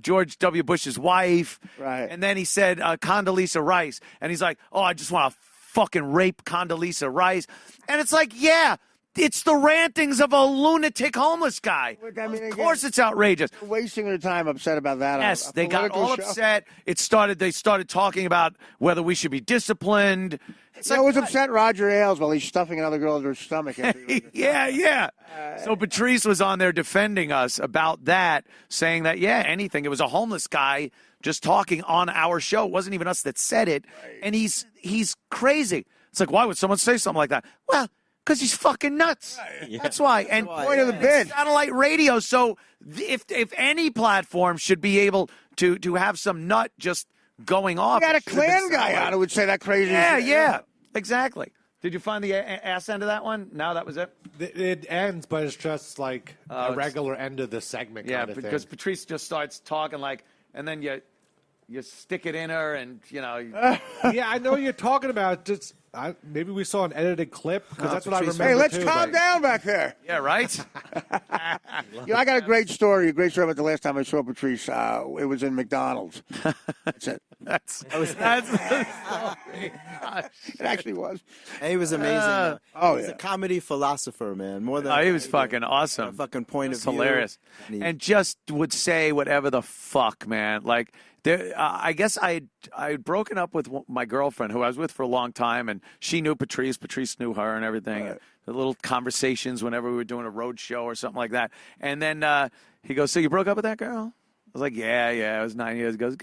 George W. Bush's wife. Right. And then he said Condoleezza Rice. And he's like, oh, I just want to fucking rape Condoleezza Rice. And it's like, yeah, it's the rantings of a lunatic homeless guy. Of course it's outrageous. Wasting their time upset about that. Yes, they got all upset. They started talking about whether we should be disciplined. It was upset Roger Ailes while he's stuffing another girl into her stomach. Yeah. So Patrice was on there defending us about that, saying that, anything. It was a homeless guy just talking on our show. It wasn't even us that said it. Right. And he's crazy. It's like, why would someone say something like that? Well, because he's fucking nuts. Right. Yeah. That's why. And point of the bit. Satellite radio. So if any platform should be able to have some nut just going off. You got a Klan guy on who would say that crazy shit. Yeah. Exactly. Did you find the ass end of that one? No, that was it? It ends, but it's just like a regular end of the segment kind of because thing. Patrice just starts talking and then you stick it in her and, Yeah, I know you're talking about just... maybe we saw an edited clip because that's what I remember. Hey, let's calm down back there. Yeah, right. I got a great story about the last time I saw Patrice. It was in McDonald's. That's it. That's it actually was. He was amazing. He's a comedy philosopher, man. More than he was fucking awesome. A fucking point of view. Hilarious, and just would say whatever the fuck, man. Like. I guess I had broken up with my girlfriend, who I was with for a long time, and she knew Patrice. Patrice knew her and everything. Right. And the little conversations whenever we were doing a road show or something like that. And then he goes, "So you broke up with that girl?" I was like, "Yeah, it was 9 years." He goes,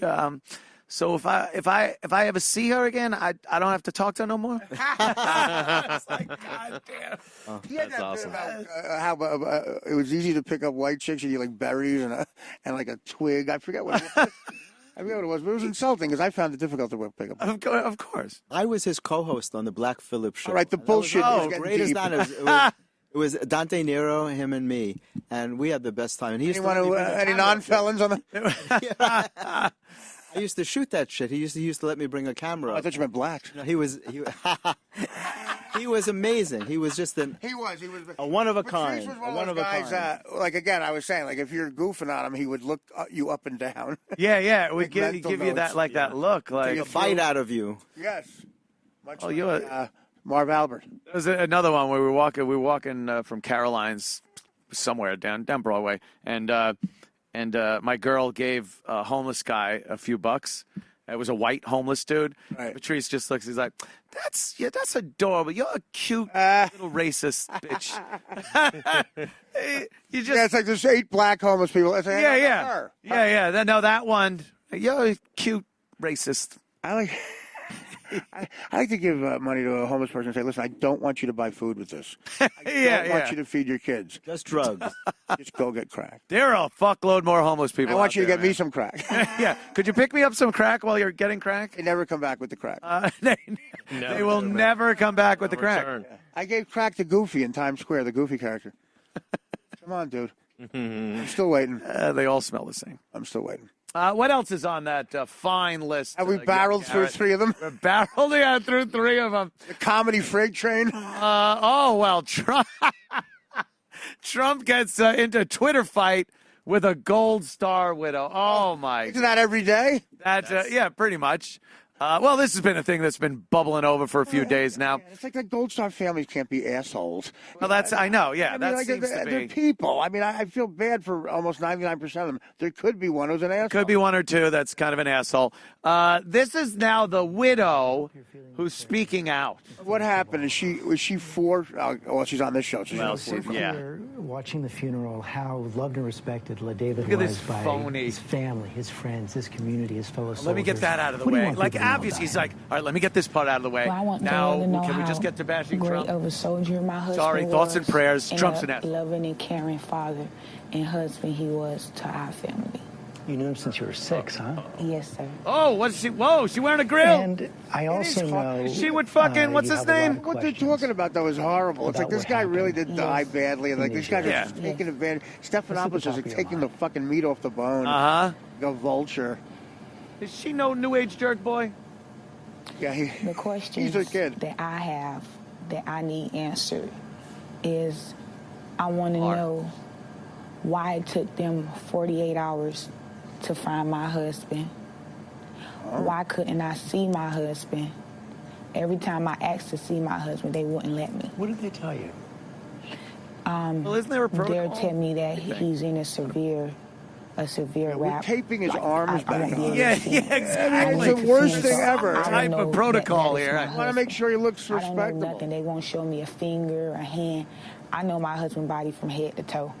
"So if I ever see her again, I don't have to talk to her no more." It's like, God damn. That's awesome. How it was easy to pick up white chicks, and you like berries and like a twig. I forget what it was. I forget what it was, but it was insulting because I found it difficult to pick up. Of course. I was his co-host on the Black Phillip show. All right, the bullshit. Great as that is. It was Dante Nero, him, and me, and we had the best time. And he used any non-felons on the? I used to shoot that shit. He used to let me bring a camera. I thought you meant blacks. No, he was amazing. He was just he was a one of a kind. Was one of those guys, like again, I was saying, like if you're goofing on him, he would look you up and down. Yeah, it would give you that that look, like a bite out of you. Yes. Much Marv Albert. There was another one where we were walking from Caroline's somewhere down Broadway, and my girl gave a homeless guy a few bucks. It was a white homeless dude. Right. Patrice just looks. He's like, "That's adorable. You're a cute little racist bitch." It's like there's 8 black homeless people. It's like, yeah. No, that one. You're a cute racist. I like to give money to a homeless person and say, listen, I don't want you to buy food with this. I don't want you to feed your kids. Just drugs. Just go get crack. There are a fuckload more homeless people. I want you to there, get me some crack. Yeah. Could you pick me up some crack while you're getting crack? They never come back with the crack. They will never come back with the crack. Yeah. I gave crack to Goofy in Times Square, the Goofy character. Come on, dude. I'm still waiting. They all smell the same. I'm still waiting. What else is on that fine list? Have we barreled through 3 of them? We're barreled through 3 of them. The comedy freight train? Trump gets into a Twitter fight with a Gold Star widow. Oh, my. Isn't that every day? Yeah, pretty much. Well, this has been a thing that's been bubbling over for a few days now. It's like the Gold Star families can't be assholes. Well, I know, yeah. That seems to be. They're people. I mean, I feel bad for almost 99% of them. There could be one who's an asshole. Could be 1 or 2 that's kind of an asshole. This is now the widow who's speaking out. What happened? Was she for? Well, she's on this show. So Watching the funeral, how loved and respected David was by his family, his friends, his community, his fellow soldiers. Let me get that out of the way. Like, obviously, he's like, all right, let me get this part out of the way. Well, I want now, to know can we how just get to bashing great Trump? of a soldier my husband Sorry, thoughts and prayers. Trump's an a asshole. loving and caring father and husband he was to our family. You knew him since you were 6, huh? Yes, sir. Oh, what's she? Whoa, she wearing a grill? And I also know she would fucking. What's his name? What they're talking about though is horrible. It's like this guy really did die badly, and like these guys are just taking advantage. Stephanopoulos is like taking the fucking meat off the bone. Go vulture. Is she no new age jerk boy? Yeah, the questions that I have that I need answered is, I want to know why it took them 48 hours to find my husband. Why couldn't I see my husband? Every time I asked to see my husband, they wouldn't let me. What did they tell you? Well, isn't there a protocol? They'll tell me that he's in a severe rap. We're taping his arms back on. Yeah, exactly. It's the worst thing ever. Type of protocol here. I want to make sure he looks respectable. I don't know nothing. They won't show me a finger, a hand. I know my husband's body from head to toe.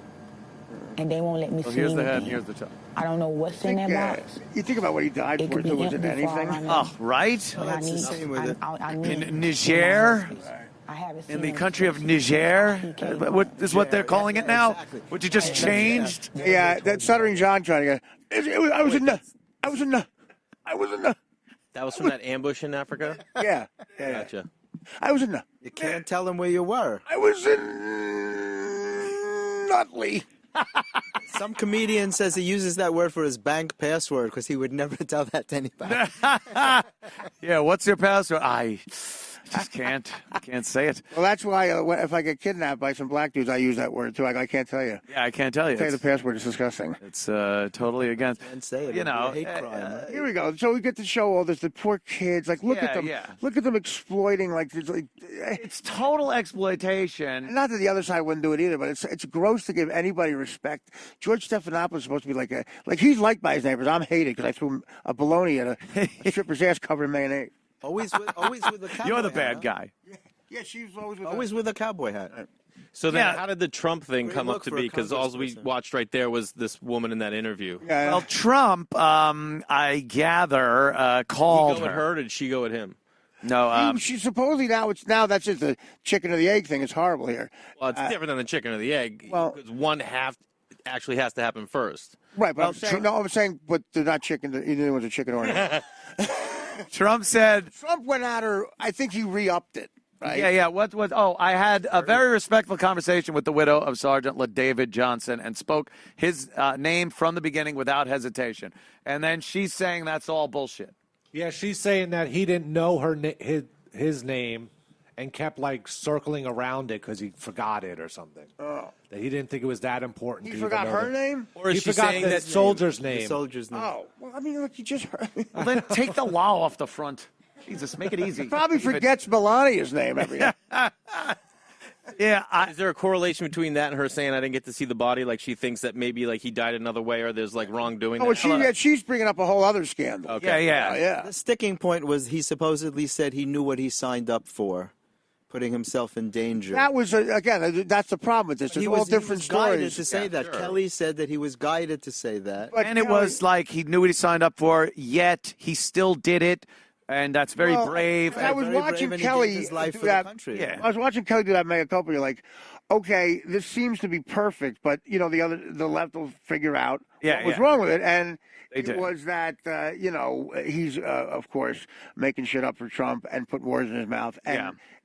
And they won't let me see here's the head anything. and here's the toe. I don't know what's in that box. You think about what he died for, if there wasn't anything. Oh, right? But That's the same with it. I need In Niger? I haven't seen In the him country of since Niger? he What is what they're calling it now? Which you just changed? Yeah, that Stuttering John trying to go, I was in the. That was from that ambush in Africa? Yeah. Gotcha. I was in the. You can't tell them where you were. I was in Nutley. Some comedian says he uses that word for his bank password because he would never tell that to anybody. Yeah, what's your password? I just can't say it. Well, that's why if I get kidnapped by some black dudes, I use that word too. I can't tell you. Yeah, I can't tell you. Say the password is disgusting. It's totally against. Can't say it. You know, hate crime. Here we go. So we get to show all this. The poor kids. Like, look at them. Yeah. Look at them exploiting. It's total exploitation. Not that the other side wouldn't do it either, but it's gross to give anybody respect. George Stephanopoulos is supposed to be like he's liked by his neighbors. I'm hated because I threw a bologna at a stripper's ass covered in mayonnaise. Always with a cowboy You're the hat, bad huh? guy. Yeah, she's always with a cowboy hat. So then how did the Trump thing come up to for a be? Because all we watched right there was this woman in that interview. Yeah. Well, Trump, I gather, called Did he go at her or did she go at him? No, she supposedly now that's just the chicken or the egg thing. It's horrible here. Well, it's different than the chicken or the egg. Well, because one half actually has to happen first. Right, but I'm saying, but they're not chicken. Either one's a chicken or an egg. Trump said. Trump went at her. I think he re-upped it. right? Yeah. What? Oh, I had a very respectful conversation with the widow of Sergeant LaDavid Johnson and spoke his name from the beginning without hesitation. And then she's saying that's all bullshit. Yeah, she's saying that he didn't know his name and kept like circling around it because he forgot it or something. Oh. That he didn't think it was that important. He to forgot even know her name? Or he forgot the soldier's name. The soldier's name. Oh, well, I mean, look, you just heard. Well, then take the law off the front. Jesus, make it easy. He probably forgets Melania's name every day. Yeah. Is there a correlation between that and her saying I didn't get to see the body? Like she thinks that maybe like he died another way or there's like wrongdoing. Oh, she's bringing up a whole other scandal. Okay. Yeah. The sticking point was he supposedly said he knew what he signed up for, putting himself in danger. That was, again, that's the problem with this. There's all different he was guided stories. to say that. Sure. Kelly said that he was guided to say that. And it was like he knew what he signed up for, yet he still did it. And that's very brave. I was watching Kelly do that. Yeah. I was watching Kelly do that mea culpa. You're like, okay, this seems to be perfect, but the left will figure out what was wrong with it, and it was that he's of course making shit up for Trump and putting words in his mouth,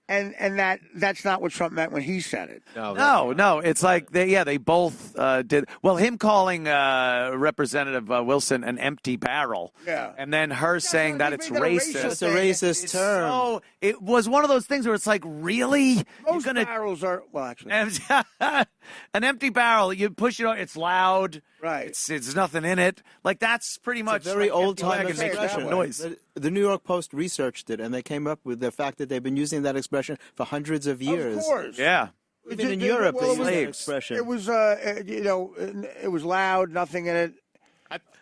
and that's not what Trump meant when he said it. No. It's like they both did. Well, him calling Representative Wilson an empty barrel, and then her saying that it's racist. It's a racist term. So it was one of those things where it's like, really? Most barrels are actually an empty barrel. You push it on, it's loud. Right. It's nothing in it. Like that's pretty much It's a very like old time empty wagon makes expression. that noise. The New York Post researched it, and they came up with the fact that they've been using that expression for hundreds of years. Of course. Yeah. Even in Europe, they use that slaves. expression. It was, it was loud, nothing in it.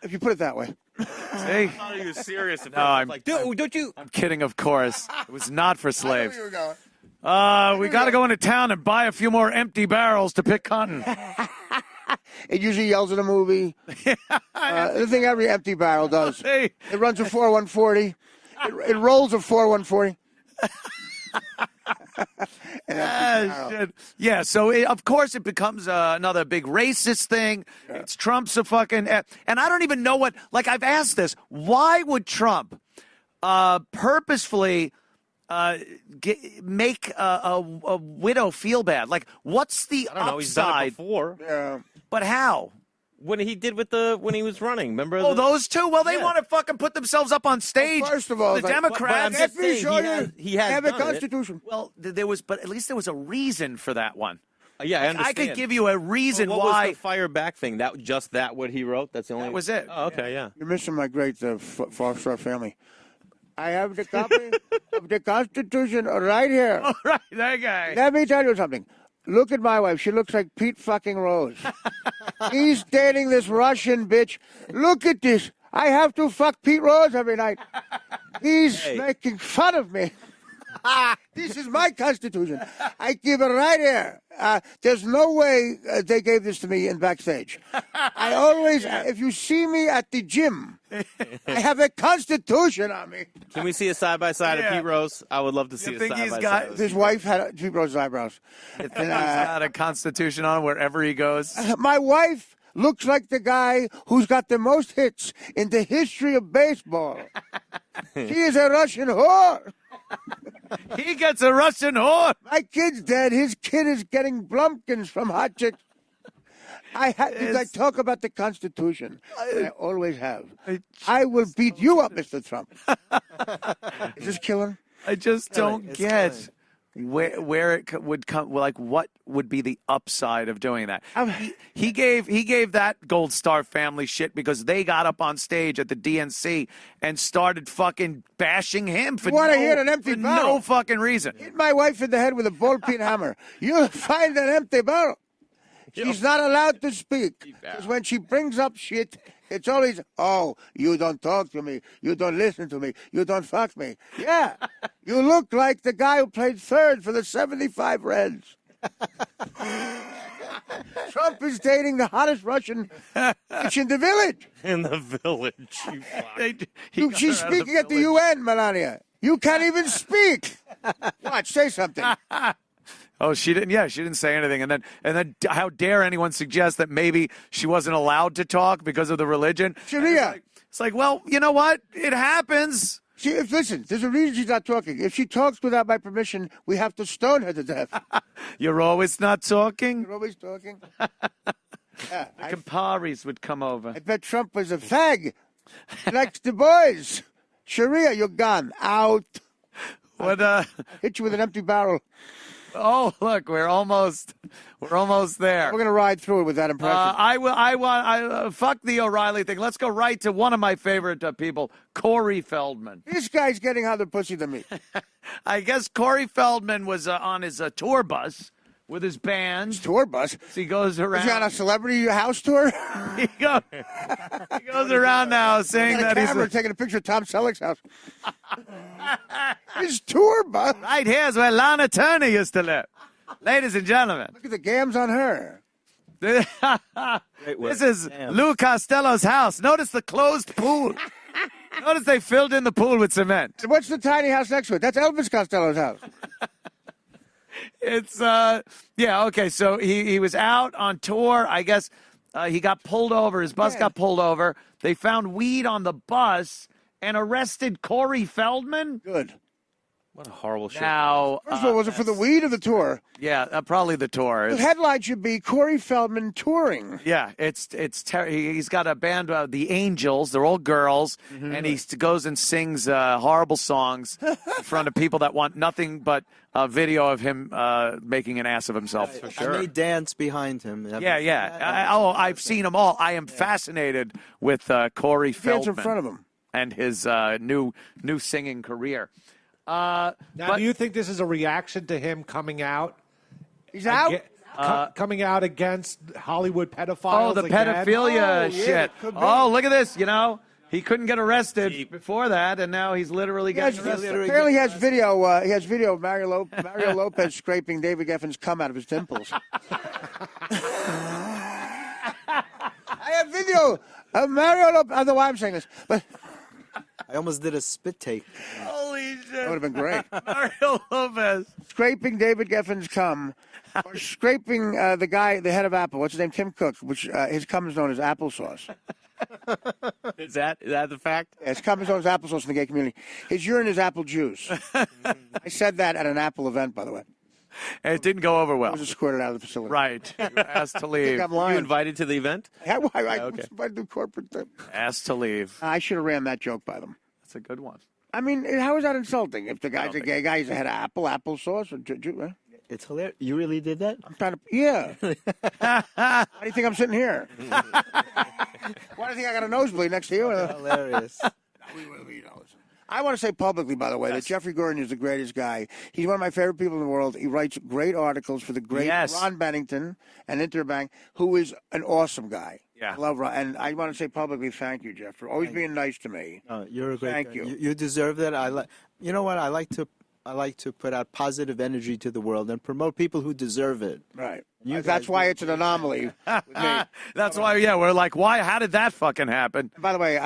If you put it that way. See? I thought he was serious. No, I'm like, dude, don't you? I'm kidding, of course. It was not for slaves. I know where you were going. We got to go into town and buy a few more empty barrels to pick cotton. It usually yells in a movie. The thing every empty barrel does. It runs a 4140. It rolls a 4140. Shit. Yeah, so of course it becomes another big racist thing. Yeah. It's Trump's a fucking... and I don't even know what... Like, I've asked this. Why would Trump purposefully... make a widow feel bad? Like, what's the I don't know. He's done it before. Yeah. But how? When he did when he was running, remember? Those two? Well, they want to fucking put themselves up on stage. Well, first of all, the Democrats. He has have a done constitution. Well, but at least there was a reason for that one. Yeah, I understand. I could give you a reason what why. was the fire back thing? That what he wrote? That's the only. That was it. Oh, okay, yeah. You're missing my great Foster family. I have the copy of the Constitution right here. All right, that guy. Let me tell you something. Look at my wife. She looks like Pete fucking Rose. He's dating this Russian bitch. Look at this. I have to fuck Pete Rose every night. He's making fun of me. This is my Constitution. I give it right here. There's no way they gave this to me in backstage. I always, if you see me at the gym, I have a Constitution on me. Can we see a side-by-side of Pete Rose? I would love to see a side-by-side. His wife had Pete Rose's eyebrows. He's got a Constitution on wherever he goes. My wife looks like the guy who's got the most hits in the history of baseball. She is a Russian whore. He gets a Russian whore. My kid's dead. His kid is getting Blumpkins from hot chicks. I talk about the Constitution. I always have. I will beat you up, Mr. Trump. Is this killing? I just don't get where it would come. Like, what would be the upside of doing that? He gave that Gold Star family shit because they got up on stage at the DNC and started fucking bashing him for hear an empty barrel? No fucking reason. Hit my wife in the head with a ball-peen hammer. You'll find an empty barrel. She's not allowed to speak because when she brings up shit, it's always, oh, you don't talk to me. You don't listen to me. You don't fuck me. Yeah, you look like the guy who played third for the 75 Reds. Trump is dating the hottest Russian bitch in the village. In the village. She's speaking at the UN, Melania. You can't even speak. Watch, say something. Oh, she didn't. Yeah, she didn't say anything. And then, how dare anyone suggest that maybe she wasn't allowed to talk because of the religion? Sharia. It's like, well, you know what? It happens. Listen, there's a reason she's not talking. If she talks without my permission, we have to stone her to death. You're always not talking? You're always talking. The Camparis would come over. I bet Trump was a fag. Like the boys. Sharia, you're gone. Out. What? Hit you with an empty barrel. Oh, look, we're almost there. We're gonna ride through it with that impression. Fuck the O'Reilly thing. Let's go right to one of my favorite people, Corey Feldman. This guy's getting hotter pussy than me. I guess Corey Feldman was on his tour bus with his band. His tour bus? So he goes around. Is he on a celebrity house tour? he goes around now saying that he's taking a picture of Tom Selleck's house. His tour bus. Right here's where Lana Turner used to live. Ladies and gentlemen. Look at the gams on her. This is Lou Costello's house. Notice the closed pool. Notice they filled in the pool with cement. And what's the tiny house next to it? That's Elvis Costello's house. It's okay. So he was out on tour. I guess he got pulled over. His bus got pulled over. They found weed on the bus and arrested Corey Feldman. Good. What a horrible shit. Now, first of all, was it for the weed or the tour? Yeah, probably the tour. The headline should be Corey Feldman touring. Yeah, he's got a band, the Angels. They're all girls, and he goes and sings horrible songs in front of people that want nothing but a video of him making an ass of himself. For sure. And they dance behind him. Yeah. I've seen them all. I am fascinated with Corey Feldman. Dance in front of him. And his new singing career. Now, do you think this is a reaction to him coming out? He's out? Coming out against Hollywood pedophiles. Oh, the pedophilia shit. Oh, look at this. He couldn't get arrested before that, and now he's literally getting arrested. Apparently he has video. He has video of Mario Lopez scraping David Geffen's cum out of his dimples. I have video of Mario Lopez. I don't know why I'm saying this, but I almost did a spit take. Holy shit. That would have been great. Mario Lopez. Scraping David Geffen's cum. Or scraping the head of Apple. What's his name? Tim Cook, which his cum is known as applesauce. Is that the fact? Yeah, his cum is known as applesauce in the gay community. His urine is apple juice. I said that at an Apple event, by the way. And it didn't go over well. I was escorted out of the facility. Right. You were asked to leave. I'm lying. You invited to the event? I was invited to the corporate thing. Asked to leave. I should have ran that joke by them. That's a good one. I mean, how is that insulting? If the guy's a gay guy, he's a head of applesauce. It's hilarious. You really did that? I'm trying to. Yeah. Why do you think I'm sitting here? Why do you think I got a nosebleed next to you? Hilarious. I want to say publicly, by the way, that Jeffrey Gurian is the greatest guy. He's one of my favorite people in the world. He writes great articles for the great Ron Bennington and Interbank, who is an awesome guy. Yeah. I love Ron. And I want to say publicly, thank you, Jeff, for always being nice to me. You're a great Thank guy. you. You deserve that. You know what? I like to put out positive energy to the world and promote people who deserve it. Right. That's why it's an anomaly with me. That's why, we're like, why? How did that fucking happen? By the way,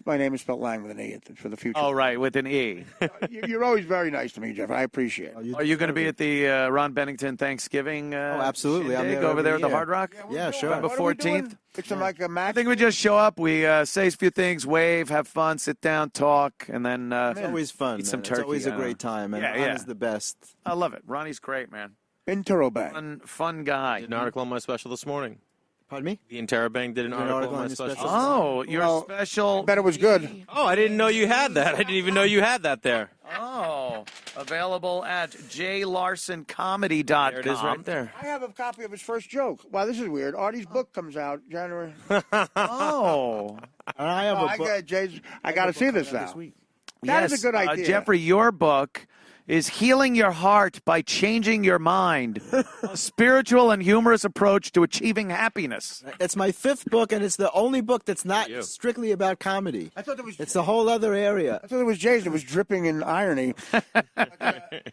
my name is spelled Lang with an E for the future. Oh, right, with an E. You're always very nice to me, Jeff. I appreciate it. Are you going to be at the Ron Bennington Thanksgiving absolutely. I'm there over there at the year. Hard Rock? Yeah, sure. November 14th? It's like a match. I think we just show up, we say a few things, wave, have fun, sit down, talk, and then it's always fun. Eat some It's turkey. always a great time, and Ron is the best. I love it. Ronnie's great, man. Interrobang. Fun guy. Did an article on my special this morning. Pardon me? The Interrobang did an article on my special. Oh, your special. I bet it was good. Oh, I didn't know you had that. I didn't even know you had that there. Oh, available at jlarsoncomedy.com. There it is right there. I have a copy of his first joke. Wow, this is weird. Artie's book comes out January. Oh. And I have a book. I got to see this now. That is a good idea. Jeffrey, your book is Healing Your Heart by Changing Your Mind, a spiritual and humorous approach to achieving happiness. It's my fifth book, and it's the only book that's not strictly about comedy. I thought it was. It's a whole other area. I thought it was Jason. It was dripping in irony.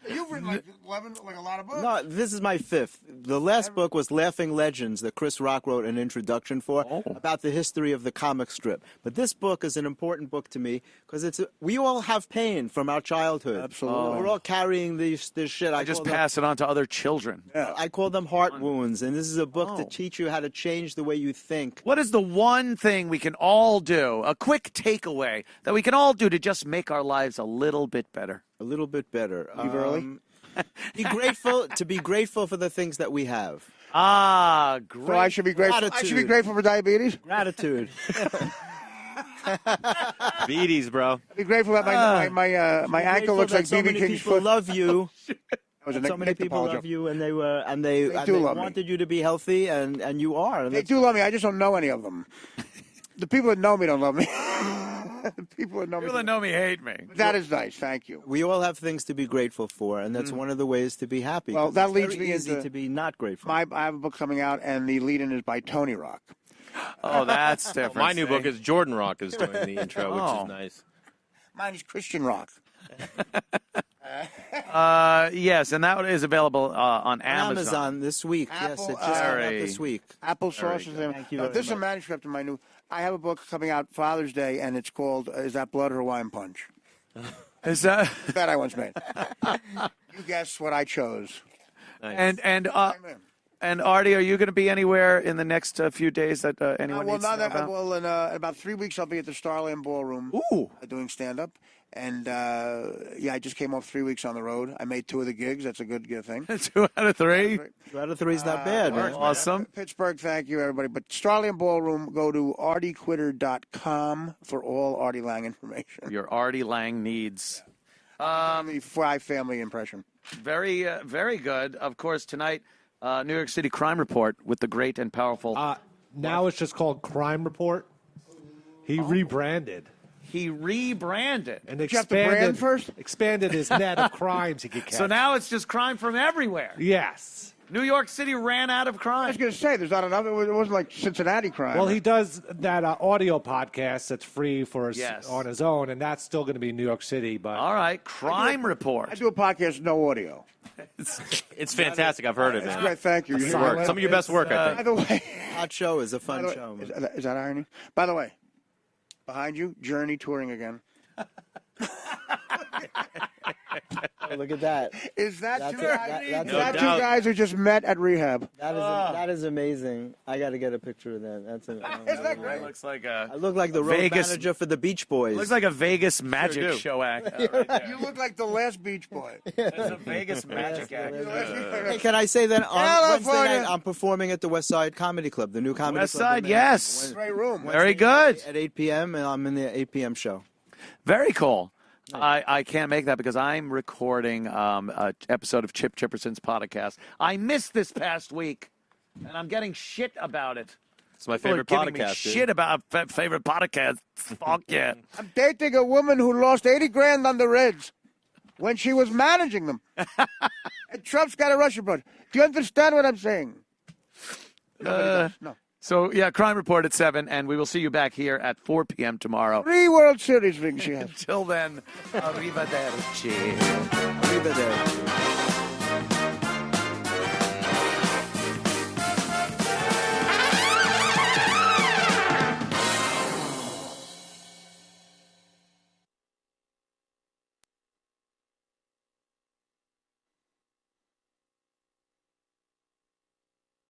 You've written like 11, like a lot of books. No, this is my fifth. The last book was Laughing Legends that Chris Rock wrote an introduction for about the history of the comic strip. But this book is an important book to me because we all have pain from our childhood. Absolutely. We're all carrying this shit. I just pass it on to other children. I call them heart wounds, and this is a book to teach you how to change the way you think. What is the one thing we can all do, a quick takeaway that we can all do to just make our lives a little bit better? A little bit better. Leave early? Be grateful for the things that we have. Ah, great. So I should be grateful. Gratitude. I should be grateful for diabetes. Gratitude. Beaties, bro. Be grateful that my ankle looks like so BB many King's people foot. love you. That was a So many Nick people DiPaolo love joke. you, and they do love me. wanted you to be healthy, and you are. And They do love me. I just don't know any of them. The people that know me don't love me. The people that know me hate me. That is nice. Thank you. We all have things to be grateful for, and that's one of the ways to be happy. Well, that It's leads very me easy into to be not grateful. I have a book coming out, and the lead-in is by Tony Rock. Oh, that's different. My new book is Jordan Rock is doing the intro, which is nice. Mine is Christian Rock. Yes, and that is available on Amazon this week. Yes, it just came out this week. Apple sauce is in. Thank you very This is a much. manuscript of my new. I have a book coming out Father's Day, and it's called "Is That Blood or Hawaiian Punch?" Is that that I once made? You guess what I chose. And Artie, are you going to be anywhere in the next few days that anyone Well, needs to know about? well, in about 3 weeks, I'll be at the Starland Ballroom. Doing stand-up. And, I just came off 3 weeks on the road. I made 2 of the gigs. That's a good thing. 2 out of 3? 2 out of 3 is not bad, man. Awesome. Pittsburgh, thank you, everybody. But Starland Ballroom, go to artiequitter.com for all Artie Lang information. Your Artie Lang needs. The 5 family impression. Very, very good. Of course, tonight, New York City Crime Report with the great and powerful. Now it's just called Crime Report. He rebranded. He rebranded. And Did you have to brand first? Expanded his net of crimes he could catch. So now it's just crime from everywhere. Yes. New York City ran out of crime. I was going to say, there's not enough. It wasn't like Cincinnati crime. Well, he does that audio podcast that's free for Yes. on his own, and that's still going to be New York City. But all right, Crime Report. I do a podcast, no audio. It's fantastic. I've heard it, man. Great, thank you. Some of your best work, I By think. the way, Hot show is a fun show. Is that irony? By the way, behind you, Journey touring again. Oh, look at that. Is that That's two a- guys? that- Is that's that a- two guys who just met at rehab? That is amazing. I got to get a picture of that. That's Isn't that great? Looks like a. I look like the road Vegas- manager for the Beach Boys. Looks like a Vegas magic do. show act. You look like the last Beach Boy. It's a Vegas magic act. Hey, can I say that on Wednesday California. night I'm performing at the West Side Comedy Club, the new comedy West club. Side, yes. Great room. Very good. At 8 p.m. and I'm in the 8 p.m. show. Very cool. I can't make that because I'm recording an episode of Chip Chipperson's podcast. I missed this past week, and I'm getting shit about it. It's my People are favorite giving me podcast, dude. shit about favorite podcast. Fuck yeah. I'm dating a woman who lost $80,000 on the Reds when she was managing them. And Trump's got a Russian blood. Do you understand what I'm saying? No. So, yeah, Crime Report at 7, and we will see you back here at 4 p.m. tomorrow. 3 World Series rings she has. Until then, arrivederci. Arrivederci.